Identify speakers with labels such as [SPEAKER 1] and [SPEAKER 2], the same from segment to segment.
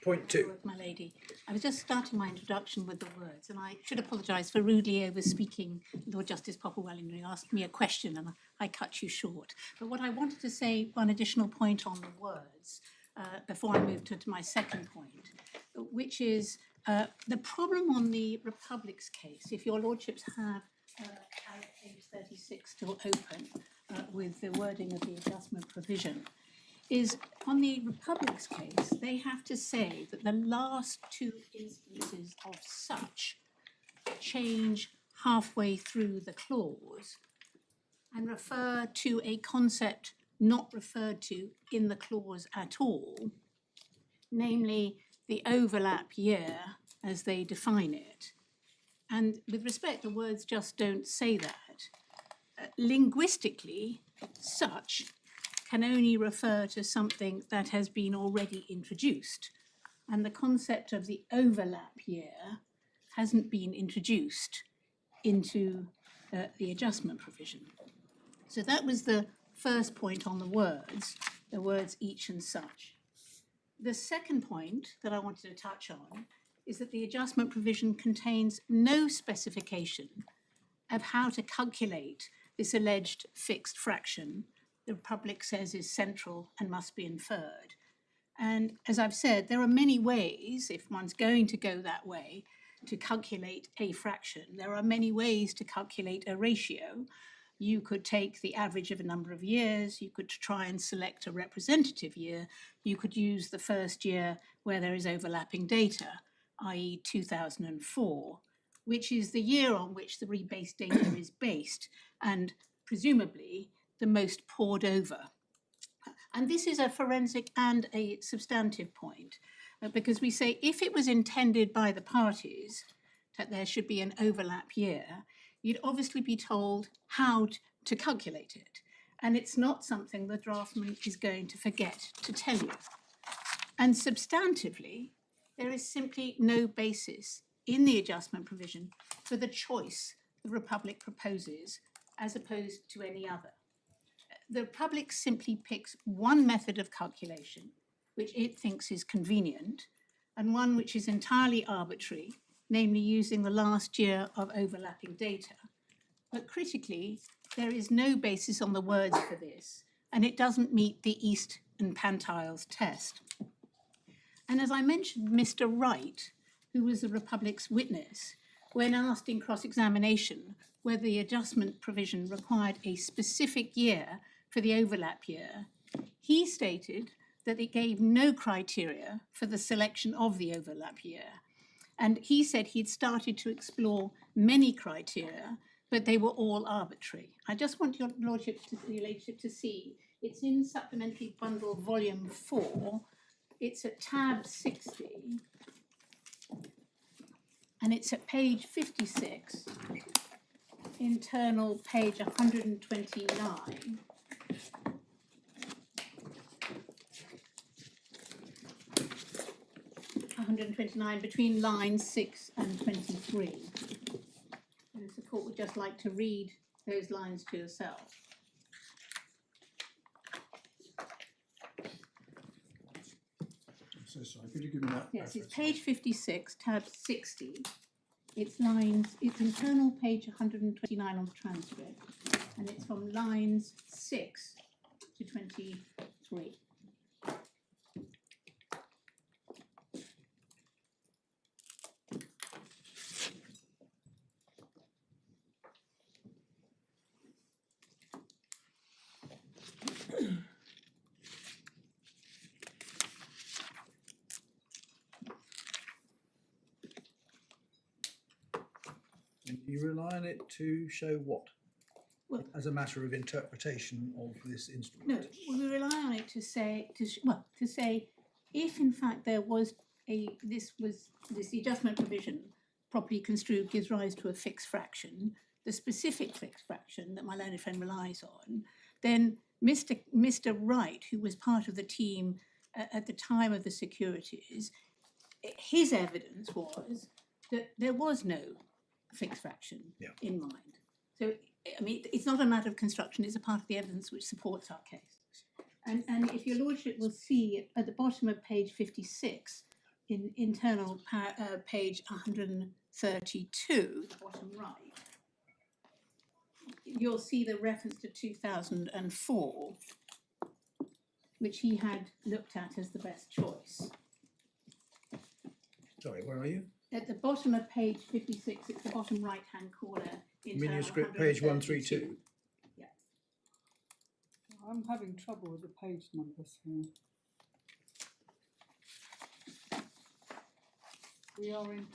[SPEAKER 1] Point 2.
[SPEAKER 2] My lady, I was just starting my introduction with the words, and I should apologise for rudely over-speaking Lord Justice Popplewell when you asked me a question and I cut you short. But what I wanted to say, one additional point on the words, before I move to my second point, which is the problem on the Republic's case, if your lordships have page 36 still open with the wording of the adjustment provision, is on the Republic's case, they have to say that the last two instances of such change halfway through the clause and refer to a concept not referred to in the clause at all, namely the overlap year as they define it. And with respect, the words just don't say that. Linguistically, such can only refer to something that has been already introduced. And the concept of the overlap year hasn't been introduced into the adjustment provision. So that was the first point on the words each and such. The second point that I wanted to touch on is that the adjustment provision contains no specification of how to calculate this alleged fixed fraction the Republic says is central and must be inferred. And as I've said, there are many ways, if one's going to go that way, to calculate a fraction. There are many ways to calculate a ratio. You could take the average of a number of years, you could try and select a representative year, you could use the first year where there is overlapping data, i.e. 2004, which is the year on which the rebased data is based, and presumably the most poured over. And this is a forensic and a substantive point, because we say if it was intended by the parties that there should be an overlap year, you'd obviously be told how to calculate it. And it's not something the draftsman is going to forget to tell you. And substantively, there is simply no basis in the adjustment provision for the choice the Republic proposes as opposed to any other. The Republic simply picks one method of calculation, which it thinks is convenient, and one which is entirely arbitrary, namely using the last year of overlapping data. But critically, there is no basis on the words for this, and it doesn't meet the East and Pantiles test. And as I mentioned, Mr. Wright, who was the Republic's witness, when asked in cross-examination whether the adjustment provision required a specific year for the overlap year, he stated that it gave no criteria for the selection of the overlap year. And he said he'd started to explore many criteria, but they were all arbitrary. I just want your lordship to see, it's in Supplementary Bundle Volume 4, it's at tab 60, and it's at page 56, internal page 129. 129 between lines 6 and 23. And if the court would just like to read those lines to yourself.
[SPEAKER 1] So sorry, could you give me that?
[SPEAKER 2] Yes, it's page 56, tab 60. It's internal page 129 on the transcript, and it's from lines 6 to 23.
[SPEAKER 1] You rely on it to show what?
[SPEAKER 2] Well,
[SPEAKER 1] as a matter of interpretation of this instrument?
[SPEAKER 2] No, we rely on it to say if in fact there was this adjustment provision properly construed gives rise to a fixed fraction, the specific fixed fraction that my learned friend relies on, then Mr. Wright, who was part of the team at the time of the securities, his evidence was that there was no fixed fraction in mind. So, I mean, it's not a matter of construction, it's a part of the evidence which supports our case. And if your lordship will see at the bottom of page 56, in internal page 132, the bottom right, you'll see the reference to 2004, which he had looked at as the best choice.
[SPEAKER 1] Sorry, where are you?
[SPEAKER 2] At the bottom of page 56, it's the bottom right-hand corner. internal
[SPEAKER 1] Manuscript page 132.
[SPEAKER 2] Yeah.
[SPEAKER 3] I'm having trouble with the page numbers here. We are in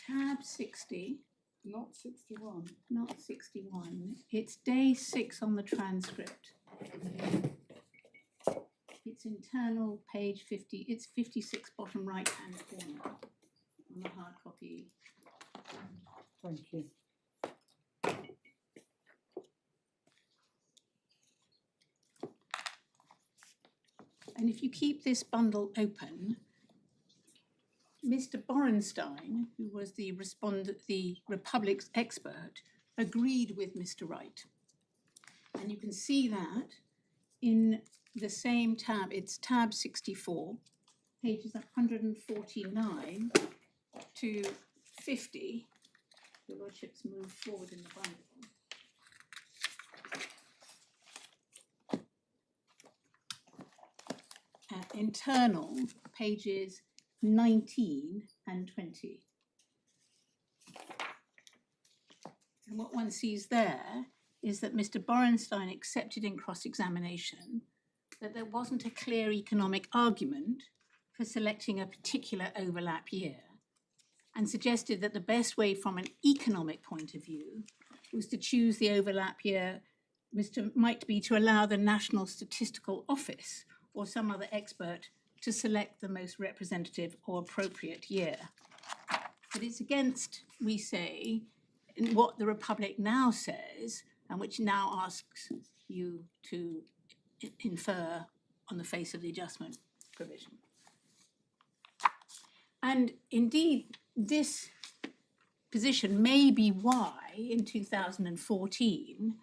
[SPEAKER 2] tab 60.
[SPEAKER 3] not 61.
[SPEAKER 2] Not 61. It's day 6 on the transcript. It's internal page 50. It's 56 bottom right hand corner on the hard copy.
[SPEAKER 3] Thank you.
[SPEAKER 2] And if you keep this bundle open, Mr. Borenstein, who was the Republic's expert, agreed with Mr. Wright. And you can see that in the same tab. It's tab 64, pages 149 to 50. Your lordships move forward in the bundle. Internal pages 19 and 20. And what one sees there is that Mr. Borenstein accepted in cross-examination that there wasn't a clear economic argument for selecting a particular overlap year, and suggested that the best way from an economic point of view was to choose the overlap year might be to allow the National Statistical Office or some other expert to select the most representative or appropriate year. But it's against, we say, what the Republic now says, and which now asks you to infer on the face of the adjustment provision. And indeed, this position may be why in 2014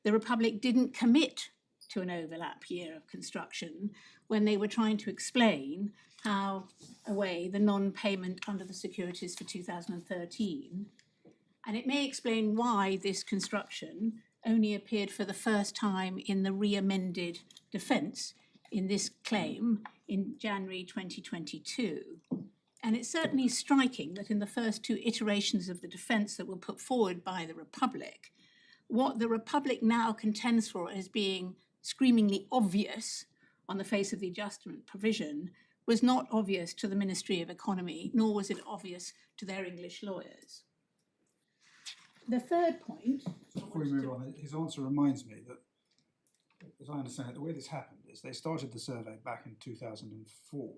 [SPEAKER 2] the Republic didn't commit to an overlap year of construction when they were trying to explain how away the non-payment under the securities for 2013. And it may explain why this construction only appeared for the first time in the re-amended defence in this claim in January 2022. And it's certainly striking that in the first 2 iterations of the defence that were put forward by the Republic, what the Republic now contends for as being screamingly obvious on the face of the adjustment provision was not obvious to the Ministry of Economy, nor was it obvious to their English lawyers. The third point...
[SPEAKER 4] Before we move on, his answer reminds me that, as I understand it, the way this happened is they started the survey back in 2004.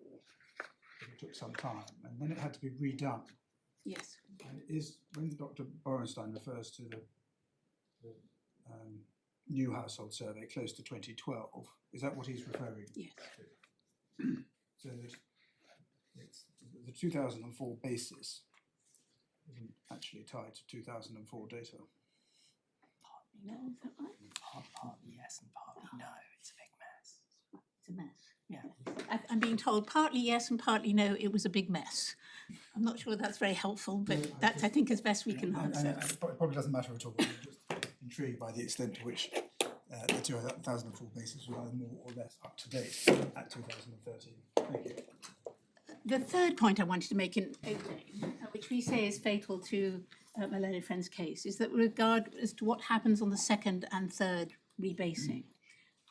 [SPEAKER 4] It took some time, and then it had to be redone.
[SPEAKER 2] Yes.
[SPEAKER 4] And is, when Dr. Borenstein refers to the new household survey close to 2012, is that what he's referring
[SPEAKER 2] Yes.
[SPEAKER 4] to? So that it's the 2004 basis isn't actually tied to 2004 data.
[SPEAKER 2] No, is that right?
[SPEAKER 5] Partly yes and partly no. It's a big mess.
[SPEAKER 2] It's a mess.
[SPEAKER 5] Yeah.
[SPEAKER 2] I'm being told partly yes and partly no, it was a big mess. I'm not sure that's very helpful, but
[SPEAKER 4] No,
[SPEAKER 2] that's, I think, as best we can answer.
[SPEAKER 4] And it probably doesn't matter at all. I'm just intrigued by the extent to which the 2004 basis was either more or less up to date at 2013. Thank you.
[SPEAKER 2] The third point I wanted to make in opening, which we say is fatal to my learned friend's case, is that with regard as to what happens on the second and third rebasing.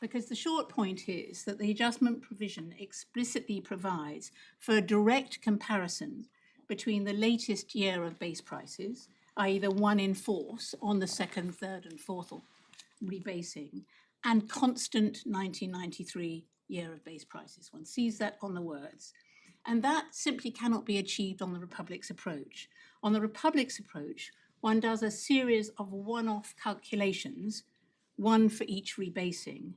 [SPEAKER 2] Because the short point is that the adjustment provision explicitly provides for a direct comparison between the latest year of base prices, i.e. the one in force on the second, third and fourth rebasing, and constant 1993 year of base prices. One sees that on the words. And that simply cannot be achieved on the Republic's approach. On the Republic's approach, one does a series of one-off calculations, one for each rebasing,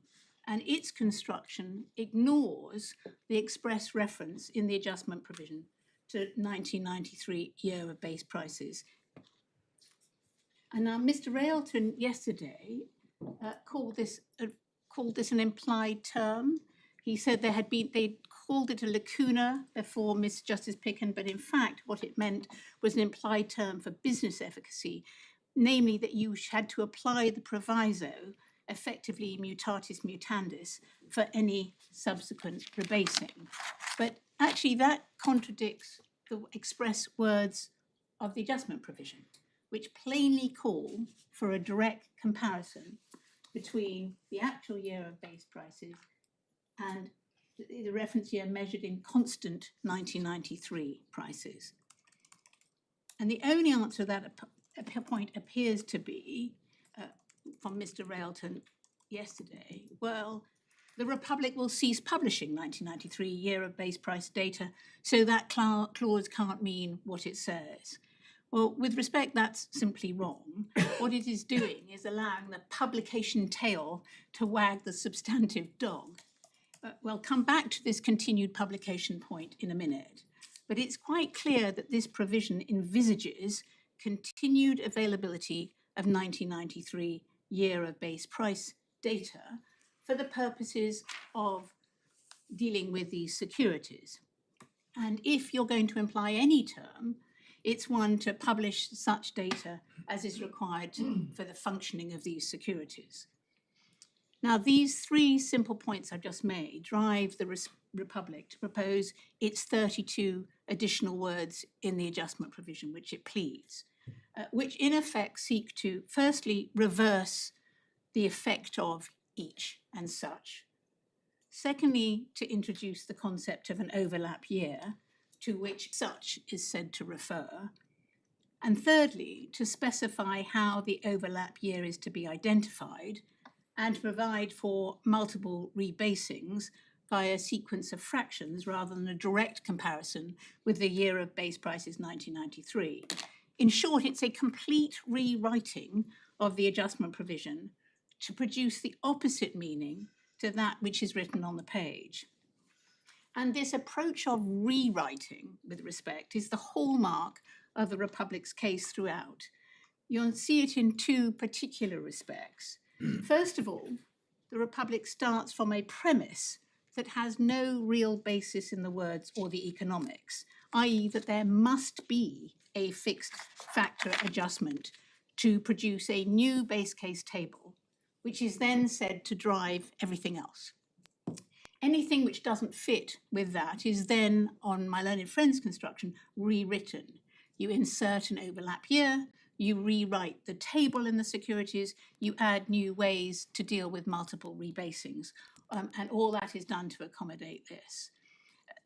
[SPEAKER 2] and its construction ignores the express reference in the adjustment provision to 1993 year of base prices. And now Mr. Railton yesterday called this called this an implied term. He said they'd called it a lacuna before Miss Justice Picken, but in fact what it meant was an implied term for business efficacy, namely that you had to apply the proviso effectively mutatis mutandis for any subsequent rebasing. But actually that contradicts the express words of the adjustment provision, which plainly call for a direct comparison between the actual year of base prices and the reference year measured in constant 1993 prices. And the only answer to that point appears to be, from Mr. Railton yesterday, well, the Republic will cease publishing 1993 year of base price data, so that clause can't mean what it says. Well, with respect, that's simply wrong. What it is doing is allowing the publication tail to wag the substantive dog. We'll come back to this continued publication point in a minute, but it's quite clear that this provision envisages continued availability of 1993 year of base price data for the purposes of dealing with these securities. And if you're going to imply any term, it's one to publish such data as is required for the functioning of these securities. Now, these three simple points I've just made drive the Republic to propose its 32 additional words in the adjustment provision, which it pleads, which in effect seek to firstly reverse the effect of each and such. Secondly, to introduce the concept of an overlap year to which such is said to refer. And thirdly, to specify how the overlap year is to be identified and to provide for multiple rebasings via a sequence of fractions rather than a direct comparison with the year of base prices 1993. In short, it's a complete rewriting of the adjustment provision to produce the opposite meaning to that which is written on the page. And this approach of rewriting, with respect, is the hallmark of the Republic's case throughout. You'll see it in two particular respects. First of all, the Republic starts from a premise that has no real basis in the words or the economics, i.e. that there must be a fixed factor adjustment to produce a new base case table, which is then said to drive everything else. Anything which doesn't fit with that is then, on my learned friend's construction, rewritten. You insert an overlap year, you rewrite the table in the securities, you add new ways to deal with multiple rebasings, and all that is done to accommodate this.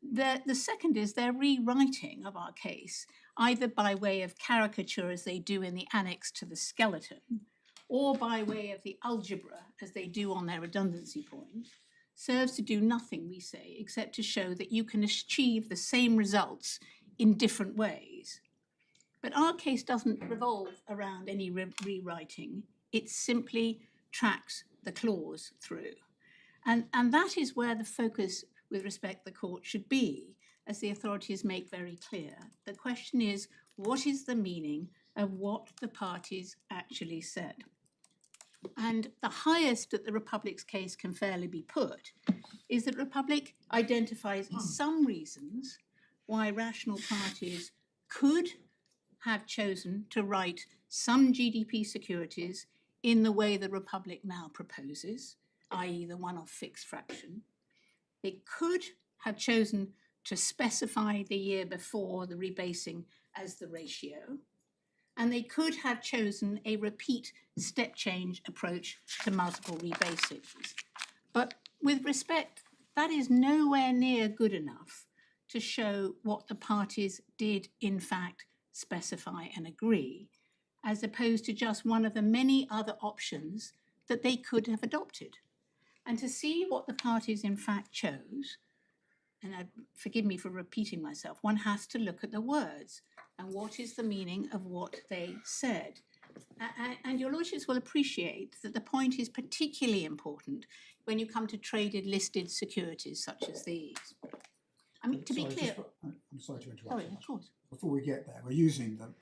[SPEAKER 2] The second is their rewriting of our case, either by way of caricature as they do in the annex to the skeleton, or by way of the algebra as they do on their redundancy point, serves to do nothing, we say, except to show that you can achieve the same results in different ways. But our case doesn't revolve around any rewriting. It simply tracks the clause through. And that is where the focus with respect to the court should be, as the authorities make very clear. The question is, what is the meaning of what the parties actually said? And the highest that the Republic's case can fairly be put is that the Republic identifies some reasons why rational parties could have chosen to write some GDP securities in the way the Republic now proposes, i.e. the one-off fixed fraction. They could have chosen to specify the year before the rebasing as the ratio, and they could have chosen a repeat step change approach to multiple rebasings. But with respect, that is nowhere near good enough to show what the parties did in fact specify and agree, as opposed to just one of the many other options that they could have adopted. And to see what the parties in fact chose, and forgive me for repeating myself, one has to look at the words and what is the meaning of what they said. And your lordships will appreciate that the point is particularly important when you come to traded listed securities such as these. I mean, to be clear.
[SPEAKER 4] I'm sorry to interrupt.
[SPEAKER 2] Sorry, of course.
[SPEAKER 4] Before we get there, we're using the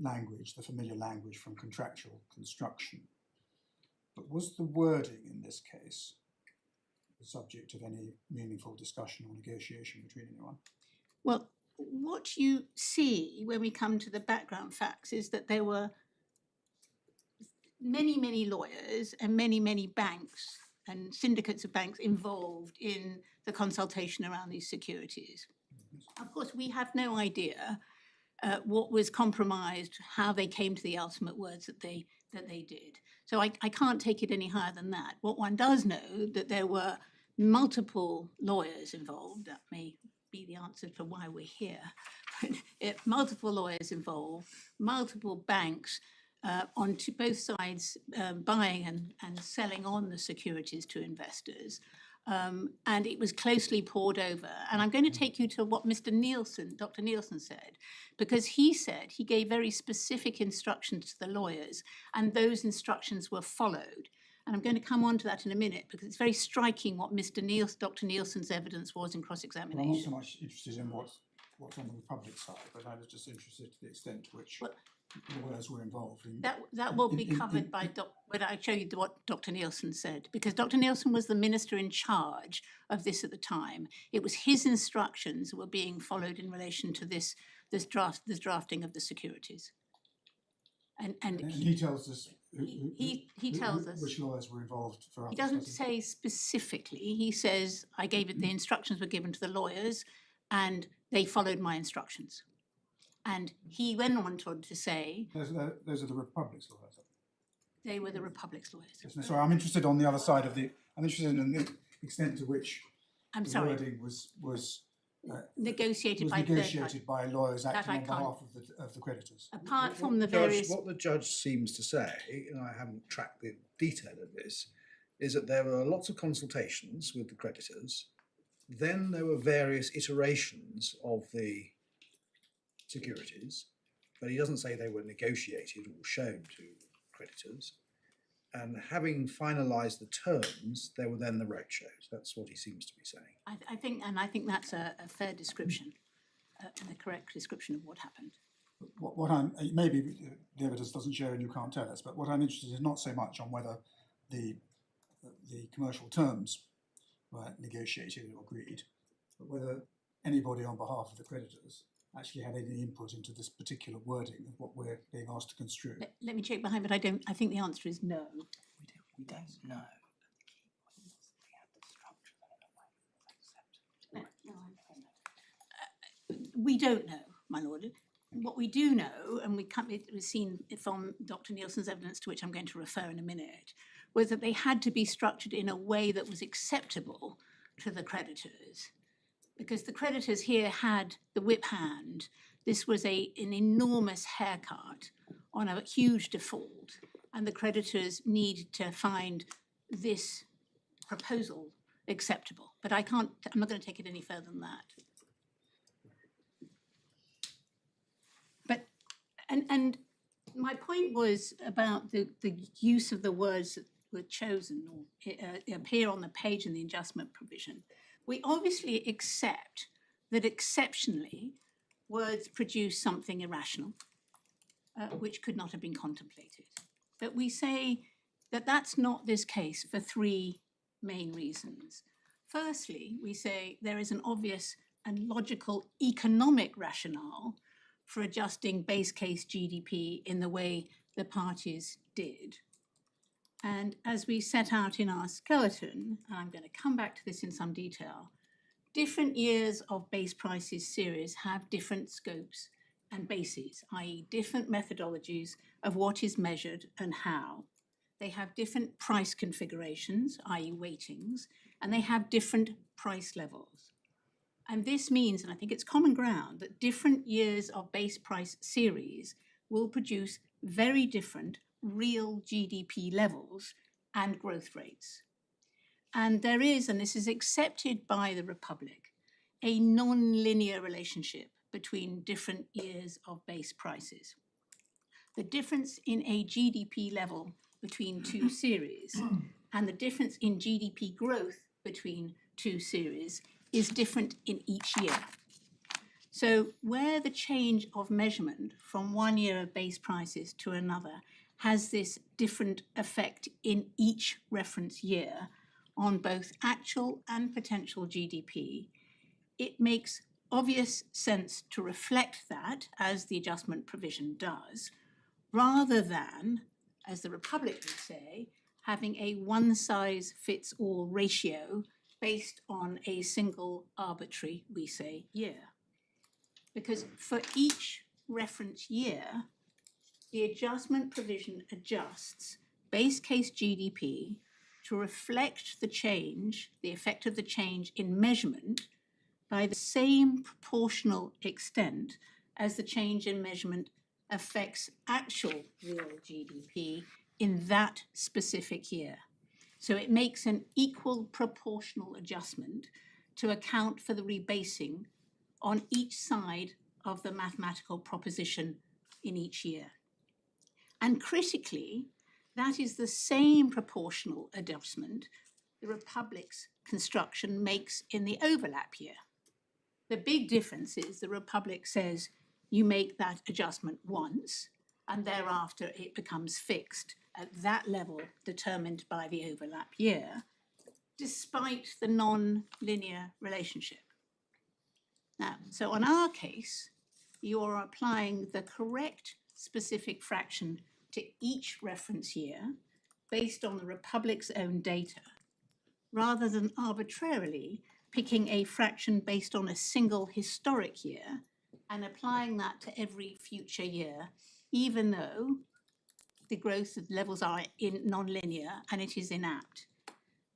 [SPEAKER 4] language, the familiar language from contractual construction. But was the wording in this case the subject of any meaningful discussion or negotiation between anyone.
[SPEAKER 2] Well, what you see when we come to the background facts is that there were many lawyers and many banks and syndicates of banks involved in the consultation around these securities. Of course, we have no idea what was compromised, how they came to the ultimate words that they did. So I can't take it any higher than that. What one does know that there were multiple lawyers involved. That may be the answer for why we're here. Multiple lawyers involved, multiple banks on both sides buying and selling on the securities to investors. And it was closely poured over. And I'm going to take you to what Dr. Nielsen said, because he said he gave very specific instructions to the lawyers, and those instructions were followed. And I'm going to come on to that in a minute, because it's very striking what Dr. Nielsen's evidence was in cross-examination.
[SPEAKER 4] Well, I'm not so much interested in what's on the Republic side, but I was just interested to the extent to which lawyers were involved in
[SPEAKER 2] that will be covered by when I show you what Dr. Nielsen said, because Dr. Nielsen was the minister in charge of this at the time. It was his instructions that were being followed in relation to this drafting of the securities. And
[SPEAKER 4] he tells us
[SPEAKER 2] he tells us
[SPEAKER 4] which lawyers were involved for.
[SPEAKER 2] He doesn't say specifically. He says I gave it. The instructions were given to the lawyers, and they followed my instructions. And he went on to say...
[SPEAKER 4] Those are the Republic's lawyers.
[SPEAKER 2] They were the Republic's lawyers.
[SPEAKER 4] Yes, no, sorry, I'm interested on the other side of the... I'm interested in the extent to which the wording was
[SPEAKER 2] negotiated
[SPEAKER 4] by lawyers acting on behalf of the creditors.
[SPEAKER 2] Apart from the various...
[SPEAKER 1] What the judge seems to say, and I haven't tracked the detail of this, is that there were lots of consultations with the creditors. Then there were various iterations of the securities, but he doesn't say they were negotiated or shown to creditors. And having finalised the terms, there were then the roadshows. That's what he seems to be saying.
[SPEAKER 2] I think that's a fair description, and a correct description of what happened.
[SPEAKER 4] What I'm maybe the evidence doesn't show and you can't tell us, but what I'm interested in is not so much on whether the commercial terms were negotiated or agreed, but whether anybody on behalf of the creditors actually had any input into this particular wording of what we're being asked to construe.
[SPEAKER 2] Let me check behind, but I think the answer is no.
[SPEAKER 5] We don't know. The key point is that we have to structure them in a way that's acceptable.
[SPEAKER 2] We don't know, my lord. What we do know, and we've seen it from Dr. Nielsen's evidence, to which I'm going to refer in a minute, was that they had to be structured in a way that was acceptable to the creditors. Because the creditors here had the whip hand. This was an enormous haircut on a huge default, and the creditors needed to find this proposal acceptable. But I'm not going to take it any further than that. But, and my point was about the use of the words that were chosen or appear on the page in the adjustment provision. We obviously accept that exceptionally words produce something irrational, which could not have been contemplated. But we say that that's not this case for three main reasons. Firstly, we say there is an obvious and logical economic rationale for adjusting base case GDP in the way the parties did. And as we set out in our skeleton, and I'm going to come back to this in some detail, different years of base prices series have different scopes and bases, i.e. different methodologies of what is measured and how. They have different price configurations, i.e. weightings, and they have different price levels. And this means, and I think it's common ground, that different years of base price series will produce very different real GDP levels and growth rates. And there is, and this is accepted by the Republic, a non-linear relationship between different years of base prices. The difference in a GDP level between two series and the difference in GDP growth between two series is different in each year. So where the change of measurement from one year of base prices to another has this different effect in each reference year on both actual and potential GDP, it makes obvious sense to reflect that, as the adjustment provision does, rather than, as the Republic would say, having a one-size-fits-all ratio based on a single arbitrary, we say, year. Because for each reference year, the adjustment provision adjusts base case GDP to reflect the change, the effect of the change in measurement by the same proportional extent as the change in measurement affects actual real GDP in that specific year. So it makes an equal proportional adjustment to account for the rebasing on each side of the mathematical proposition in each year. And critically, that is the same proportional adjustment the Republic's construction makes in the overlap year. The big difference is the Republic says you make that adjustment once, and thereafter it becomes fixed at that level determined by the overlap year, despite the non-linear relationship. Now, so on our case, you are applying the correct specific fraction to each reference year based on the Republic's own data, rather than arbitrarily picking a fraction based on a single historic year and applying that to every future year, even though the growth levels are non-linear and it is inapt.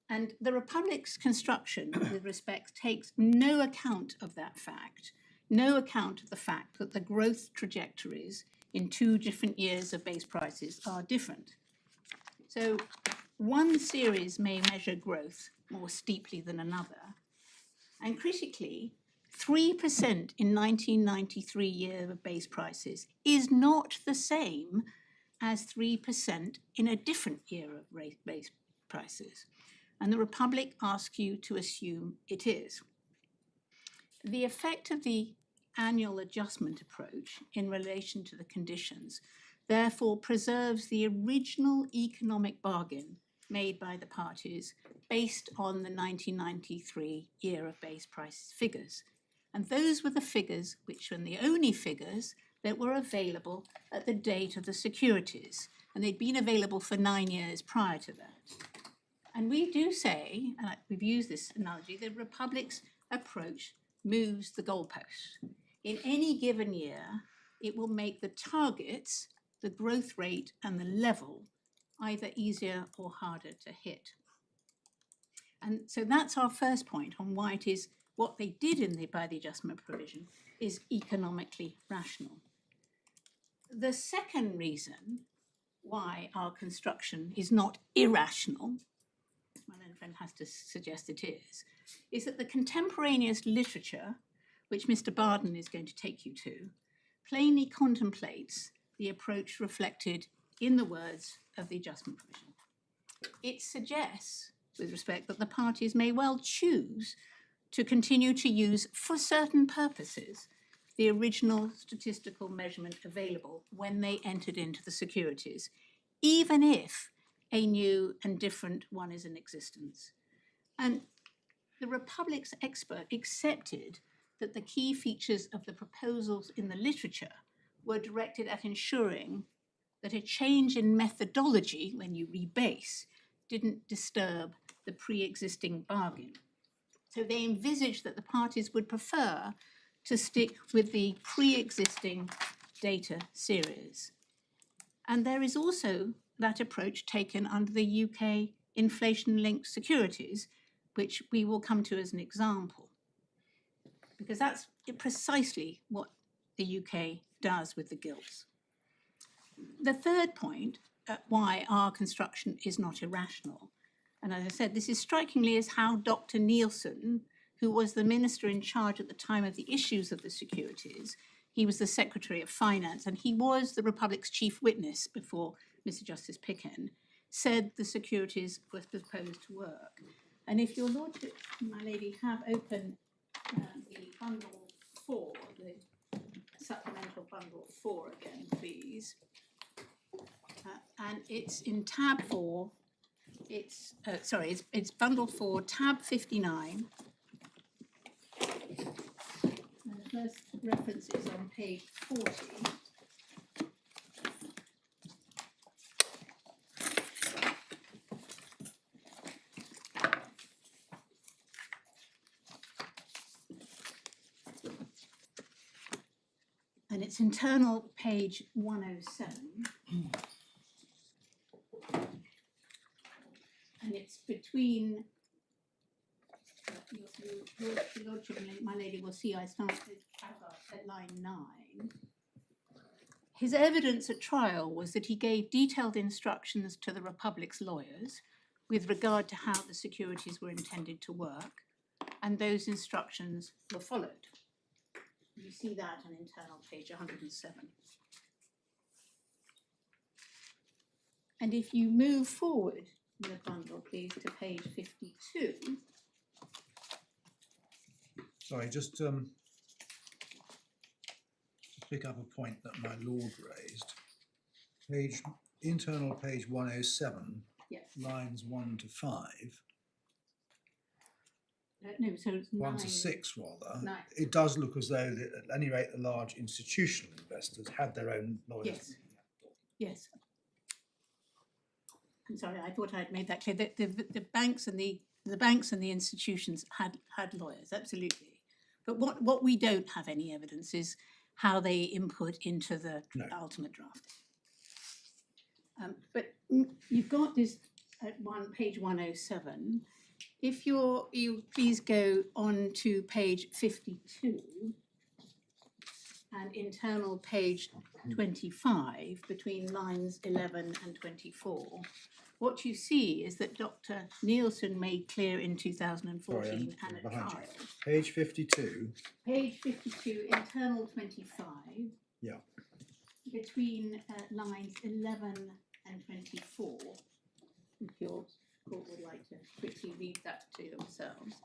[SPEAKER 2] And the Republic's construction with respect takes no account of that fact, no account of the fact that the growth trajectories in two different years of base prices are different. So one series may measure growth more steeply than another. And critically, 3% in 1993 year of base prices is not the same as 3% in a different year of base prices. And the Republic asks you to assume it is. The effect of the annual adjustment approach in relation to the conditions therefore preserves the original economic bargain made by the parties based on the 1993 year of base prices figures. And those were the figures which were the only figures that were available at the date of the securities. And they'd been available for 9 years prior to that. And we do say, and we've used this analogy, the Republic's approach moves the goalpost. In any given year, it will make the targets, the growth rate and the level either easier or harder to hit. And so that's our first point on why it is what they did by the adjustment provision is economically rational. The second reason why our construction is not irrational, my learned friend has to suggest it is that the contemporaneous literature, which Mr. Barden is going to take you to, plainly contemplates the approach reflected in the words of the adjustment provision. It suggests, with respect, that the parties may well choose to continue to use, for certain purposes, the original statistical measurement available when they entered into the securities, even if a new and different one is in existence. And the Republic's expert accepted that the key features of the proposals in the literature were directed at ensuring that a change in methodology when you rebase didn't disturb the pre-existing bargain. So they envisaged that the parties would prefer to stick with the pre-existing data series. And there is also that approach taken under the UK inflation-linked securities, which we will come to as an example, because that's precisely what the UK does with the gilts. The third point, why our construction is not irrational, and as I said, this is strikingly is how Dr. Nielsen, who was the minister in charge at the time of the issues of the securities, he was the Secretary of Finance, and he was the Republic's chief witness before Mr. Justice Picken, said the securities were proposed to work. And if your Lordship, my lady, have open the bundle 4, the supplemental bundle 4 again, please. And it's in tab 4 it's bundle 4, tab 59. And the first reference is on page 40. And it's internal page 107. And it's between, your Lordship and my lady will see I start at line 9. His evidence at trial was that he gave detailed instructions to the Republic's lawyers with regard to how the securities were intended to work, and those instructions were followed. You see that on internal page 107. And if you move forward in the bundle, please, to page 52.
[SPEAKER 1] Sorry, just to pick up a point that my lord raised. Internal page 107,
[SPEAKER 2] Yes.
[SPEAKER 1] lines 1 to 5.
[SPEAKER 2] No, so it's
[SPEAKER 1] 1 to
[SPEAKER 2] 9.
[SPEAKER 1] 6 rather.
[SPEAKER 2] 9.
[SPEAKER 1] It does look as though, at any rate, the large institutional investors had their own lawyers.
[SPEAKER 2] Yes. Yes. I'm sorry, I thought I'd made that clear. The banks and the institutions had lawyers, absolutely. But what we don't have any evidence is how they input into the ultimate draft. But you've got this at page 107. If you please go on to page 52 and internal page 25 between lines 11 and 24, what you see is that Dr. Nielsen made clear in 2014 and at
[SPEAKER 1] behind
[SPEAKER 2] trial.
[SPEAKER 1] you. Page 52.
[SPEAKER 2] Page 52, internal 25.
[SPEAKER 1] Yeah.
[SPEAKER 2] Between lines 11 and 24. If your court would like to quickly read that to themselves.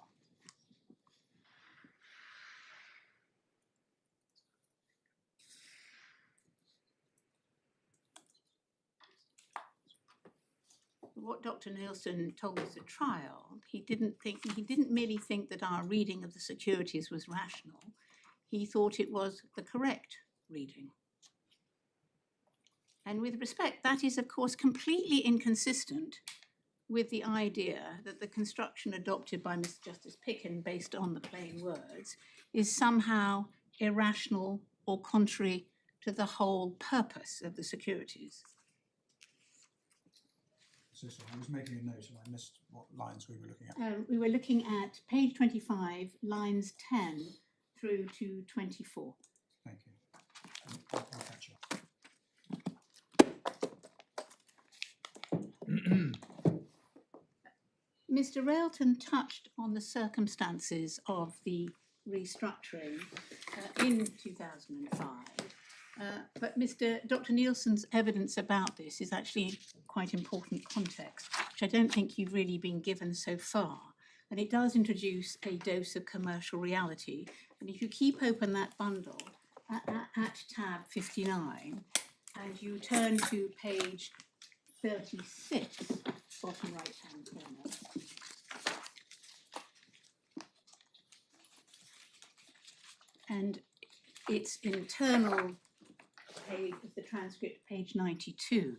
[SPEAKER 2] What Dr. Nielsen told us at trial, he didn't merely think that our reading of the securities was rational. He thought it was the correct reading. And with respect, that is, of course, completely inconsistent with the idea that the construction adopted by Mr. Justice Picken, based on the plain words, is somehow irrational or contrary to the whole purpose of the securities.
[SPEAKER 4] So I was making a note and I missed what lines we were looking at.
[SPEAKER 2] We were looking at page 25, lines 10 through to 24.
[SPEAKER 4] Thank you. I'll catch up.
[SPEAKER 2] Mr. Railton touched on the circumstances of the restructuring in 2005, but Dr. Nielsen's evidence about this is actually quite important context, which I don't think you've really been given so far. And it does introduce a dose of commercial reality. And if you keep open that bundle at tab 59 and you turn to page 36, bottom right-hand corner. And its internal page of the transcript, page 92.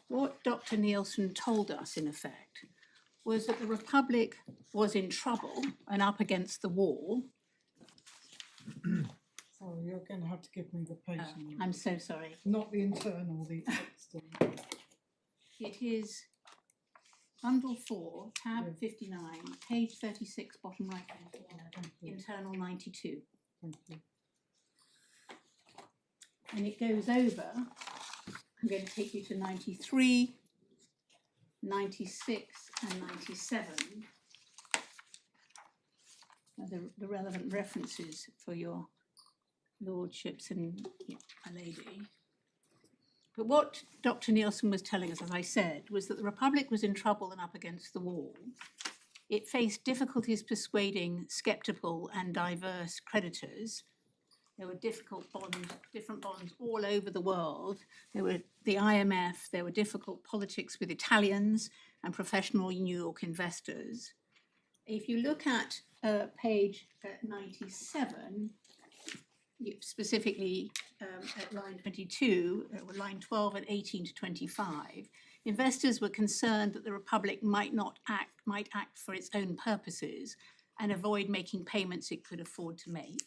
[SPEAKER 2] What Dr. Nielsen told us, in effect, was that the Republic was in trouble and up against the wall.
[SPEAKER 3] Sorry, you're going to have to give me the page number.
[SPEAKER 2] I'm so sorry.
[SPEAKER 3] Not the internal, the external.
[SPEAKER 2] It is bundle 4, tab 59, page 36, bottom right-hand corner,
[SPEAKER 3] Thank you.
[SPEAKER 2] internal 92.
[SPEAKER 3] Thank you.
[SPEAKER 2] And it goes over, I'm going to take you to 93, 96 and 97. The relevant references for your lordships and a lady. But what Dr. Nielsen was telling us, as I said, was that the Republic was in trouble and up against the wall. It faced difficulties persuading sceptical and diverse creditors. There were different bonds all over the world. There were the IMF, there were difficult politics with Italians, and professional New York investors. If you look at page 97, specifically at line 22, line 12 and 18 to 25, investors were concerned that the Republic might act for its own purposes and avoid making payments it could afford to make.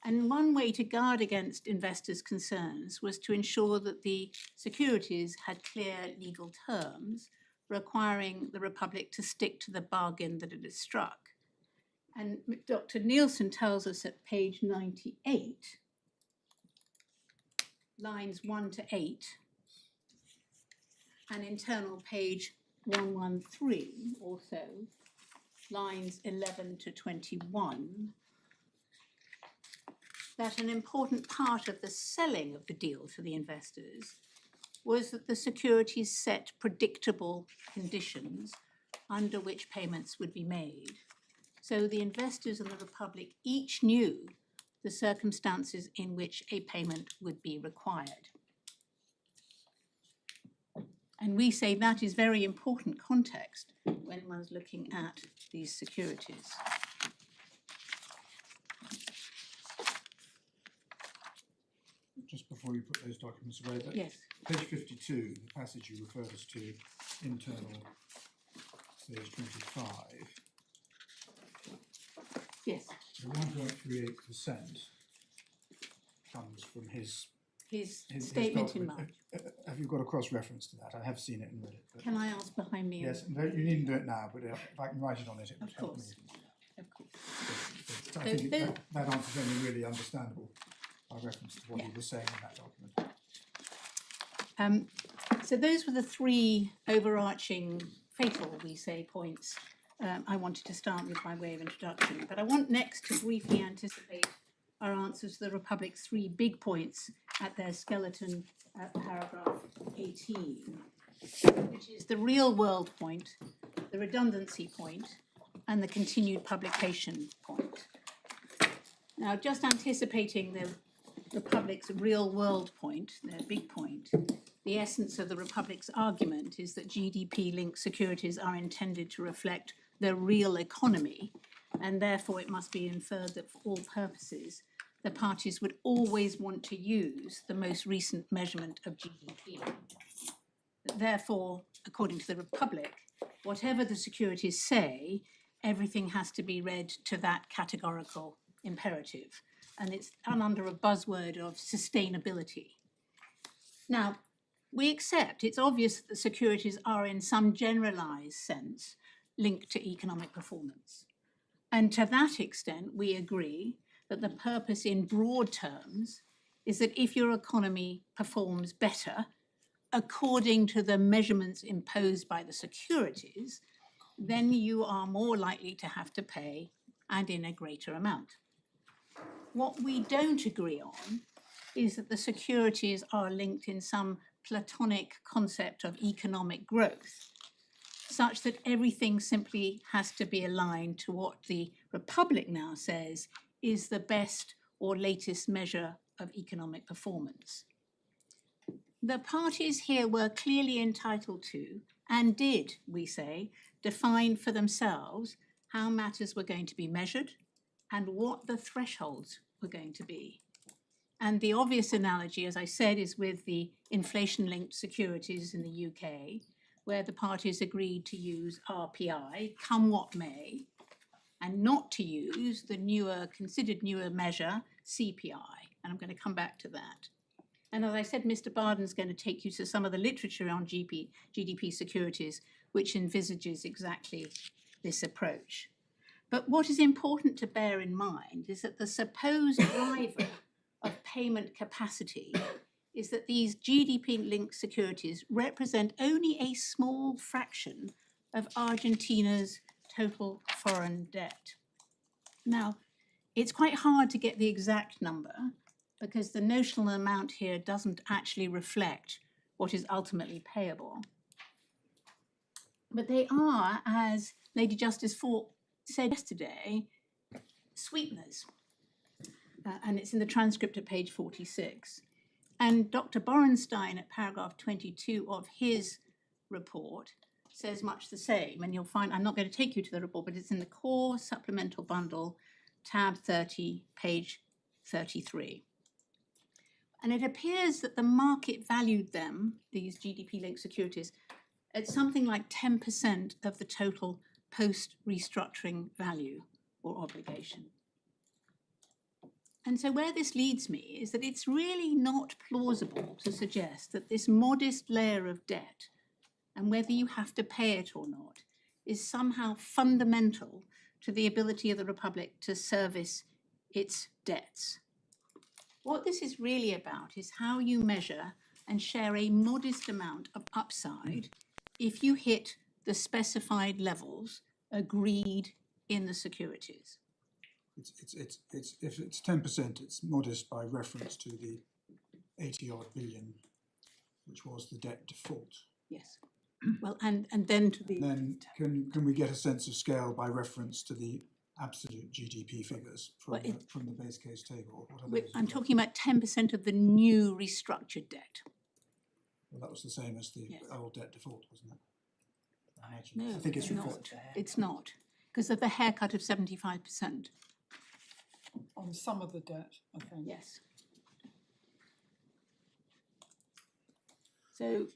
[SPEAKER 2] And one way to guard against investors' concerns was to ensure that the securities had clear legal terms, requiring the Republic to stick to the bargain that it had struck. And Dr. Nielsen tells us at page 98, lines 1 to 8, and internal page 113 also, lines 11 to 21, that an important part of the selling of the deal to the investors was that the securities set predictable conditions under which payments would be made. So the investors and the Republic each knew the circumstances in which a payment would be required. And we say that is very important context when one's looking at these securities.
[SPEAKER 4] Just before you put those documents away, but
[SPEAKER 2] Yes.
[SPEAKER 4] page 52, the passage you referred us to, internal page 25,
[SPEAKER 2] Yes.
[SPEAKER 4] the 1.38% comes from his
[SPEAKER 2] Statement in
[SPEAKER 4] document.
[SPEAKER 2] March.
[SPEAKER 4] Have you got a cross-reference to that? I have seen it and read it. But
[SPEAKER 2] Can I ask behind me?
[SPEAKER 4] yes, no, you needn't do it now, but if I can write it on it, it would
[SPEAKER 2] Of
[SPEAKER 4] help me.
[SPEAKER 2] course. Of course.
[SPEAKER 4] But I think that answer is only really understandable by reference to what
[SPEAKER 2] Yeah.
[SPEAKER 4] you were saying in that document.
[SPEAKER 2] So those were the three overarching fatal, we say, points I wanted to start with by way of introduction. But I want next to briefly anticipate our answers to the Republic's three big points at their skeleton at paragraph 18, which is the real world point, the redundancy point, and the continued publication point. Now, just anticipating the Republic's real world point, their big point, the essence of the Republic's argument is that GDP-linked securities are intended to reflect the real economy, and therefore it must be inferred that for all purposes, the parties would always want to use the most recent measurement of GDP. Therefore, according to the Republic, whatever the securities say, everything has to be read to that categorical imperative. And it's done under a buzzword of sustainability. Now, we accept it's obvious that the securities are in some generalized sense linked to economic performance. And to that extent, we agree that the purpose in broad terms is that if your economy performs better, according to the measurements imposed by the securities, then you are more likely to have to pay and in a greater amount. What we don't agree on is that the securities are linked in some Platonic concept of economic growth, such that everything simply has to be aligned to what the Republic now says is the best or latest measure of economic performance. The parties here were clearly entitled to, and did, we say, define for themselves how matters were going to be measured and what the thresholds were going to be. And the obvious analogy, as I said, is with the inflation-linked securities in the UK, where the parties agreed to use RPI, come what may, and not to use the considered newer measure, CPI. And I'm going to come back to that. And as I said, Mr. Barden's going to take you to some of the literature on GDP securities, which envisages exactly this approach. But what is important to bear in mind is that the supposed driver of payment capacity is that these GDP-linked securities represent only a small fraction of Argentina's total foreign debt. Now, it's quite hard to get the exact number because the notional amount here doesn't actually reflect what is ultimately payable. But they are, as Lady Justice Falk said yesterday, sweeteners. And it's in the transcript at page 46. And Dr. Borenstein at paragraph 22 of his report says much the same. And you'll find, I'm not going to take you to the report, but it's in the core supplemental bundle, tab 30, page 33. And it appears that the market valued them, these GDP-linked securities, at something like 10% of the total post-restructuring value or obligation. And so where this leads me is that it's really not plausible to suggest that this modest layer of debt, and whether you have to pay it or not, is somehow fundamental to the ability of the Republic to service its debts. What this is really about is how you measure and share a modest amount of upside if you hit the specified levels agreed in the securities.
[SPEAKER 4] It's if it's 10%, it's modest by reference to the 80-odd billion, which was the debt default.
[SPEAKER 2] Yes. Well, and then to the...
[SPEAKER 4] Then can we get a sense of scale by reference to the absolute GDP figures from,
[SPEAKER 2] Well,
[SPEAKER 4] from the base case table? What are
[SPEAKER 2] I'm
[SPEAKER 4] those?
[SPEAKER 2] talking about 10% of the new restructured debt.
[SPEAKER 4] Well, that was the same as the
[SPEAKER 2] Yes.
[SPEAKER 4] old debt default, wasn't it? I imagine.
[SPEAKER 2] No,
[SPEAKER 4] I think it's
[SPEAKER 2] it's
[SPEAKER 4] referred
[SPEAKER 2] not.
[SPEAKER 4] to.
[SPEAKER 2] It's not, because of the haircut of 75%.
[SPEAKER 3] On some of the debt, I think.
[SPEAKER 2] Yes. So,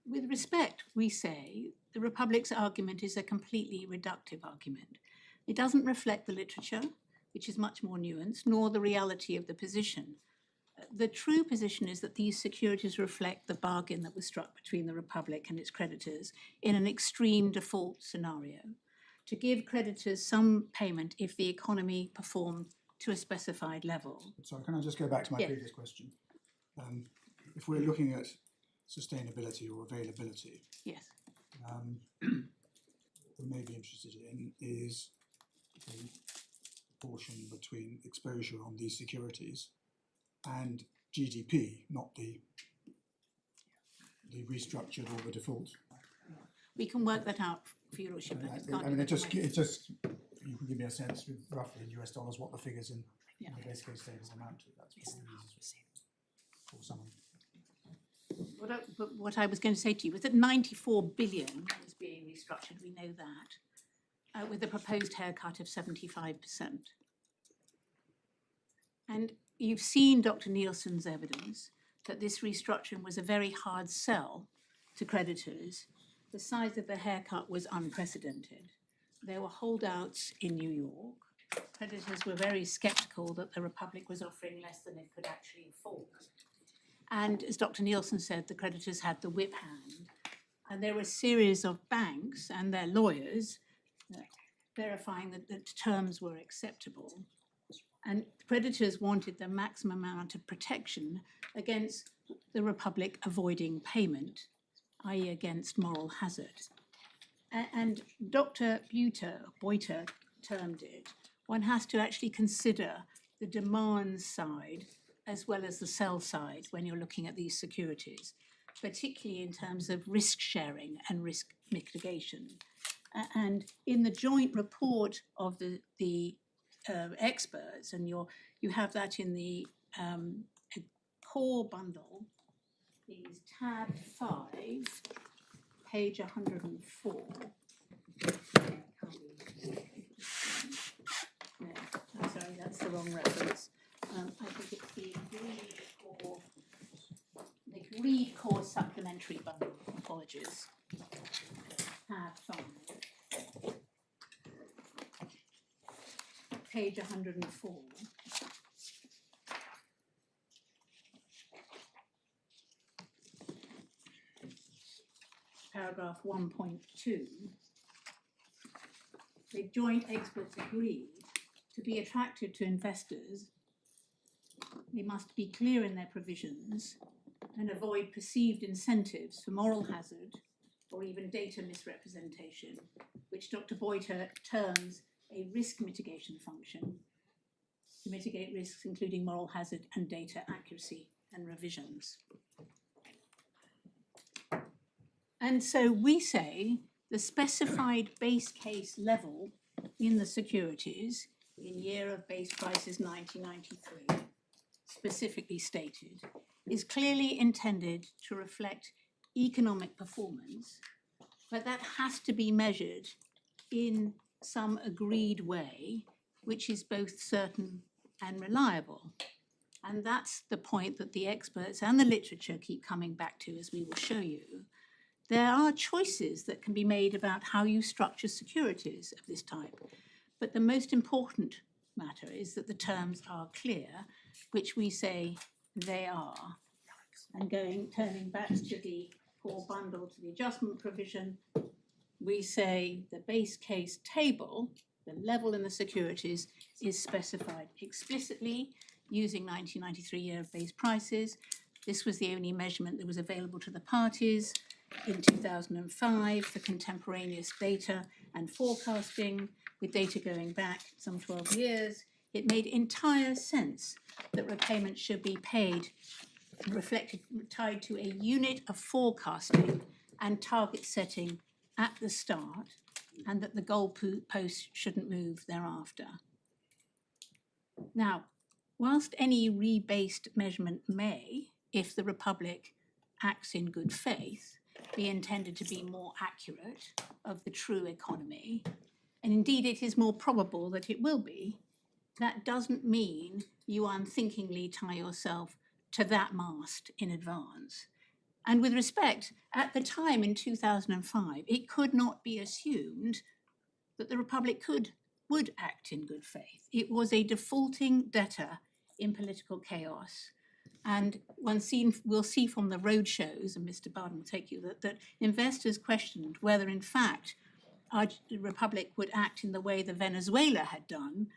[SPEAKER 2] with respect, we say the Republic's argument is a completely reductive argument. It doesn't reflect the literature, which is much more nuanced, nor the reality of the position. The true position is that these securities reflect the bargain that was struck between the Republic and its creditors in an extreme default scenario, to give creditors some payment if the economy performed to a specified level.
[SPEAKER 4] So can I just go back to my
[SPEAKER 2] Yeah.
[SPEAKER 4] previous question? If we're looking at sustainability or availability,
[SPEAKER 2] Yes.
[SPEAKER 4] what we may be interested in is the proportion between exposure on these securities and GDP, not the restructured or the default.
[SPEAKER 2] We can work that out for your lordship. I just can't
[SPEAKER 4] I mean,
[SPEAKER 2] do
[SPEAKER 4] it
[SPEAKER 2] that
[SPEAKER 4] just
[SPEAKER 2] tonight.
[SPEAKER 4] you can give me a sense with roughly in US dollars what the figures in
[SPEAKER 2] Yeah.
[SPEAKER 4] the base case tables amount to. That's probably easiest for someone.
[SPEAKER 2] What I was going to say to you was that 94 billion was being restructured, we know that, with a proposed haircut of 75%. And you've seen Dr. Nielsen's evidence that this restructuring was a very hard sell to creditors. The size of the haircut was unprecedented. There were holdouts in New York. Creditors were very sceptical that the Republic was offering less than it could actually afford. And as Dr. Nielsen said, the creditors had the whip hand. And there were a series of banks and their lawyers verifying that the terms were acceptable. And creditors wanted the maximum amount of protection against the Republic avoiding payment, i.e. against moral hazard. And Dr. Boiter termed it, one has to actually consider the demand side as well as the sell side when you're looking at these securities, particularly in terms of risk sharing and risk mitigation. And in the joint report of the experts, and you have that in the core bundle, is tab 5, page 104. No, I'm sorry, that's the wrong reference. I think it's the agreed core supplementary bundle. Apologies. Tab 5. Page 104. Paragraph 1.2. The joint experts agreed to be attractive to investors, they must be clear in their provisions and avoid perceived incentives for moral hazard or even data misrepresentation, which Dr. Boiter terms a risk mitigation function to mitigate risks including moral hazard and data accuracy and revisions. And so we say the specified base case level in the securities in year of base prices 1993 specifically stated, is clearly intended to reflect economic performance, but that has to be measured in some agreed way, which is both certain and reliable. And that's the point that the experts and the literature keep coming back to, as we will show you. There are choices that can be made about how you structure securities of this type, but the most important matter is that the terms are clear, which we say they are. And turning back to the core bundle, to the adjustment provision, we say the base case table, the level in the securities, is specified explicitly using 1993 year of base prices. This was the only measurement that was available to the parties in 2005 for contemporaneous data and forecasting, with data going back some 12 years. It made entire sense that repayment should be paid, tied to a unit of forecasting and target setting at the start, and that the goalpost shouldn't move thereafter. Now, whilst any rebased measurement may, if the Republic acts in good faith, be intended to be more accurate of the true economy, and indeed it is more probable that it will be, that doesn't mean you unthinkingly tie yourself to that mast in advance. And with respect, at the time in 2005, it could not be assumed that the Republic would act in good faith. It was a defaulting debtor in political chaos. And we'll see from the roadshows, and Mr. Barden will take you, that investors questioned whether in fact our Republic would act in the way the Venezuela had done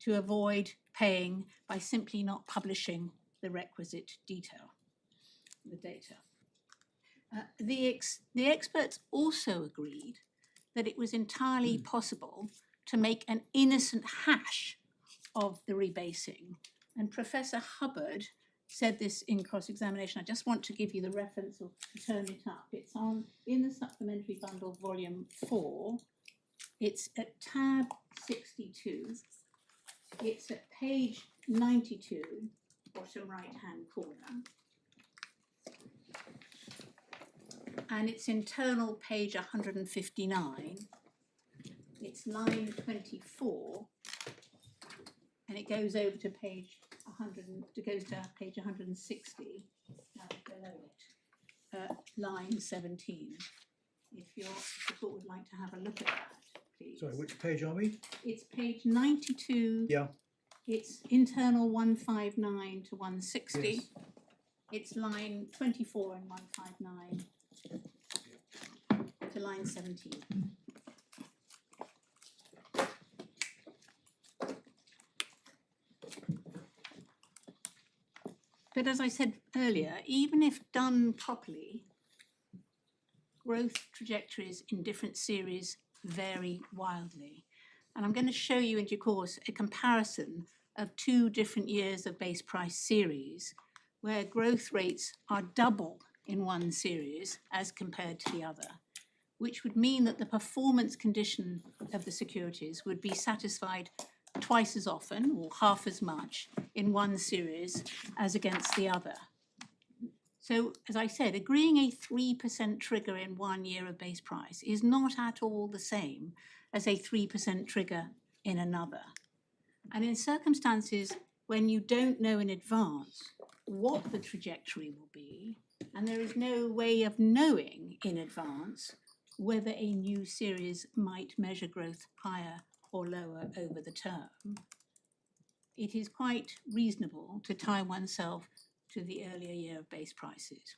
[SPEAKER 2] to avoid paying by simply not publishing the requisite detail, the data. The experts also agreed that it was entirely possible to make an innocent hash of the rebasing. And Professor Hubbard said this in cross-examination. I just want to give you the reference or turn it up. It's in the supplementary bundle, volume 4. It's at tab 62. It's at page 92, bottom right-hand corner. And it's internal page 159. It's line 24. And it goes over to page 100, it goes to page 160, below it, line 17. If the court would like to have a look at that, please.
[SPEAKER 1] Sorry, which page are we?
[SPEAKER 2] It's page 92.
[SPEAKER 1] Yeah.
[SPEAKER 2] It's internal 159 to 160.
[SPEAKER 1] Yes.
[SPEAKER 2] It's line 24 and 159 to line 17. But as I said earlier, even if done properly, growth trajectories in different series vary wildly. And I'm going to show you in due course a comparison of 2 different years of base price series where growth rates are double in one series as compared to the other, which would mean that the performance condition of the securities would be satisfied twice as often or half as much in one series as against the other. So, as I said, agreeing a 3% trigger in 1 year of base price is not at all the same as a 3% trigger in another. And in circumstances when you don't know in advance what the trajectory will be, and there is no way of knowing in advance whether a new series might measure growth higher or lower over the term, it is quite reasonable to tie oneself to the earlier year of base prices.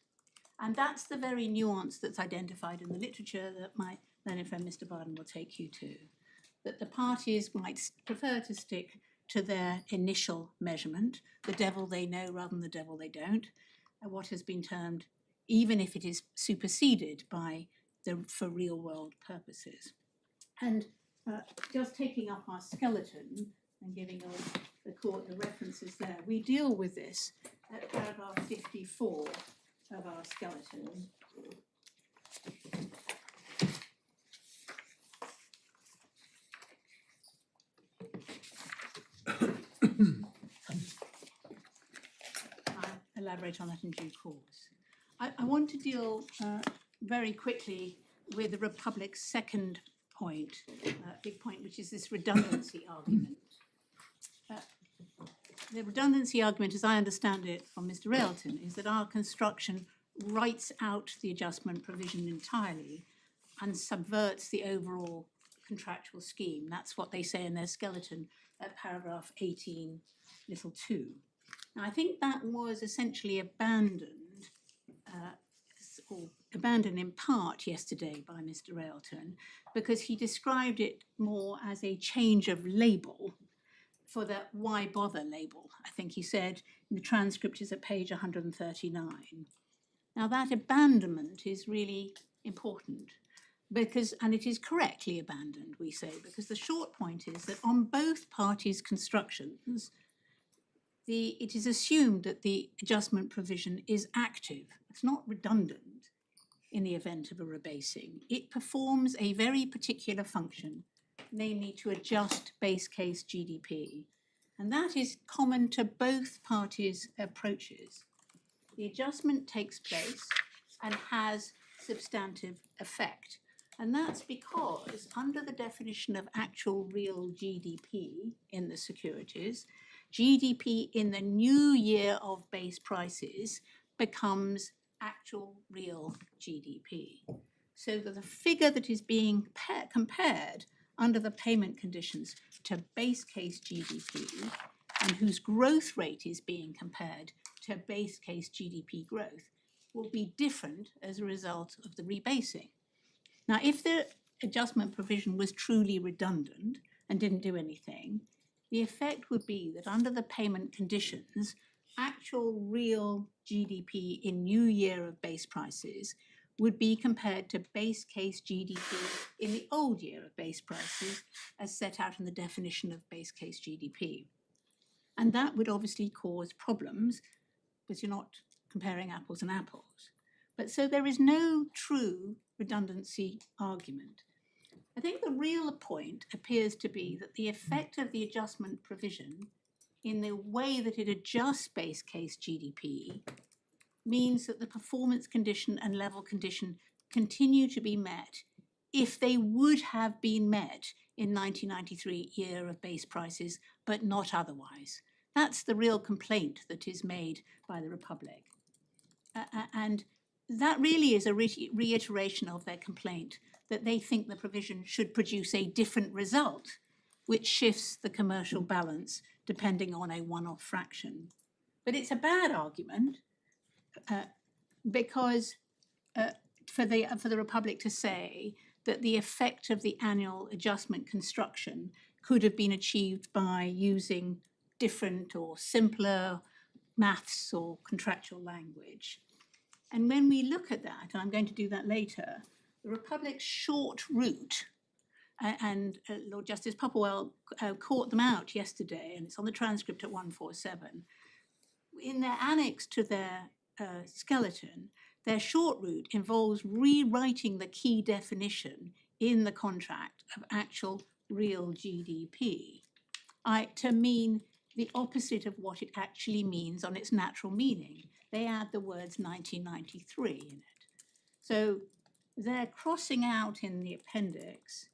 [SPEAKER 2] And that's the very nuance that's identified in the literature that my learned friend Mr. Barden will take you to, that the parties might prefer to stick to their initial measurement, the devil they know rather than the devil they don't, and what has been termed, even if it is superseded by for real world purposes. And just taking up our skeleton and giving the court the references there, we deal with this at paragraph 54 of our skeleton. elaborate on that in due course. I want to deal very quickly with the Republic's second point, big point, which is this redundancy argument. The redundancy argument, as I understand it from Mr. Railton, is that our construction writes out the adjustment provision entirely and subverts the overall contractual scheme. That's what they say in their skeleton at paragraph 18, little 2. Now, I think that was essentially abandoned, or abandoned in part yesterday by Mr. Railton, because he described it more as a change of label for the why bother label. I think he said in the transcript is at page 139. Now, that abandonment is really important because, and it is correctly abandoned, we say, because the short point is that on both parties' constructions, it is assumed that the adjustment provision is active. It's not redundant in the event of a rebasing. It performs a very particular function, namely to adjust base case GDP. And that is common to both parties' approaches. The adjustment takes place and has substantive effect. And that's because under the definition of actual real GDP in the securities, GDP in the new year of base prices becomes actual real GDP. So that the figure that is being compared under the payment conditions to base case GDP and whose growth rate is being compared to base case GDP growth will be different as a result of the rebasing. Now, if the adjustment provision was truly redundant and didn't do anything, the effect would be that under the payment conditions, actual real GDP in new year of base prices would be compared to base case GDP in the old year of base prices as set out in the definition of base case GDP. And that would obviously cause problems because you're not comparing apples and apples. But so there is no true redundancy argument. I think the real point appears to be that the effect of the adjustment provision in the way that it adjusts base case GDP means that the performance condition and level condition continue to be met if they would have been met in 1993 year of base prices, but not otherwise. That's the real complaint that is made by the Republic. And that really is a reiteration of their complaint that they think the provision should produce a different result, which shifts the commercial balance depending on a one-off fraction. But it's a bad argument because for the Republic to say that the effect of the annual adjustment construction could have been achieved by using different or simpler maths or contractual language. And when we look at that, and I'm going to do that later, the Republic's short route, and Lord Justice Popplewell caught them out yesterday, and it's on the transcript at 147. In their annex to their skeleton, their short route involves rewriting the key definition in the contract of actual real GDP to mean the opposite of what it actually means on its natural meaning. They add the words 1993 in it. So they're crossing out in the appendix,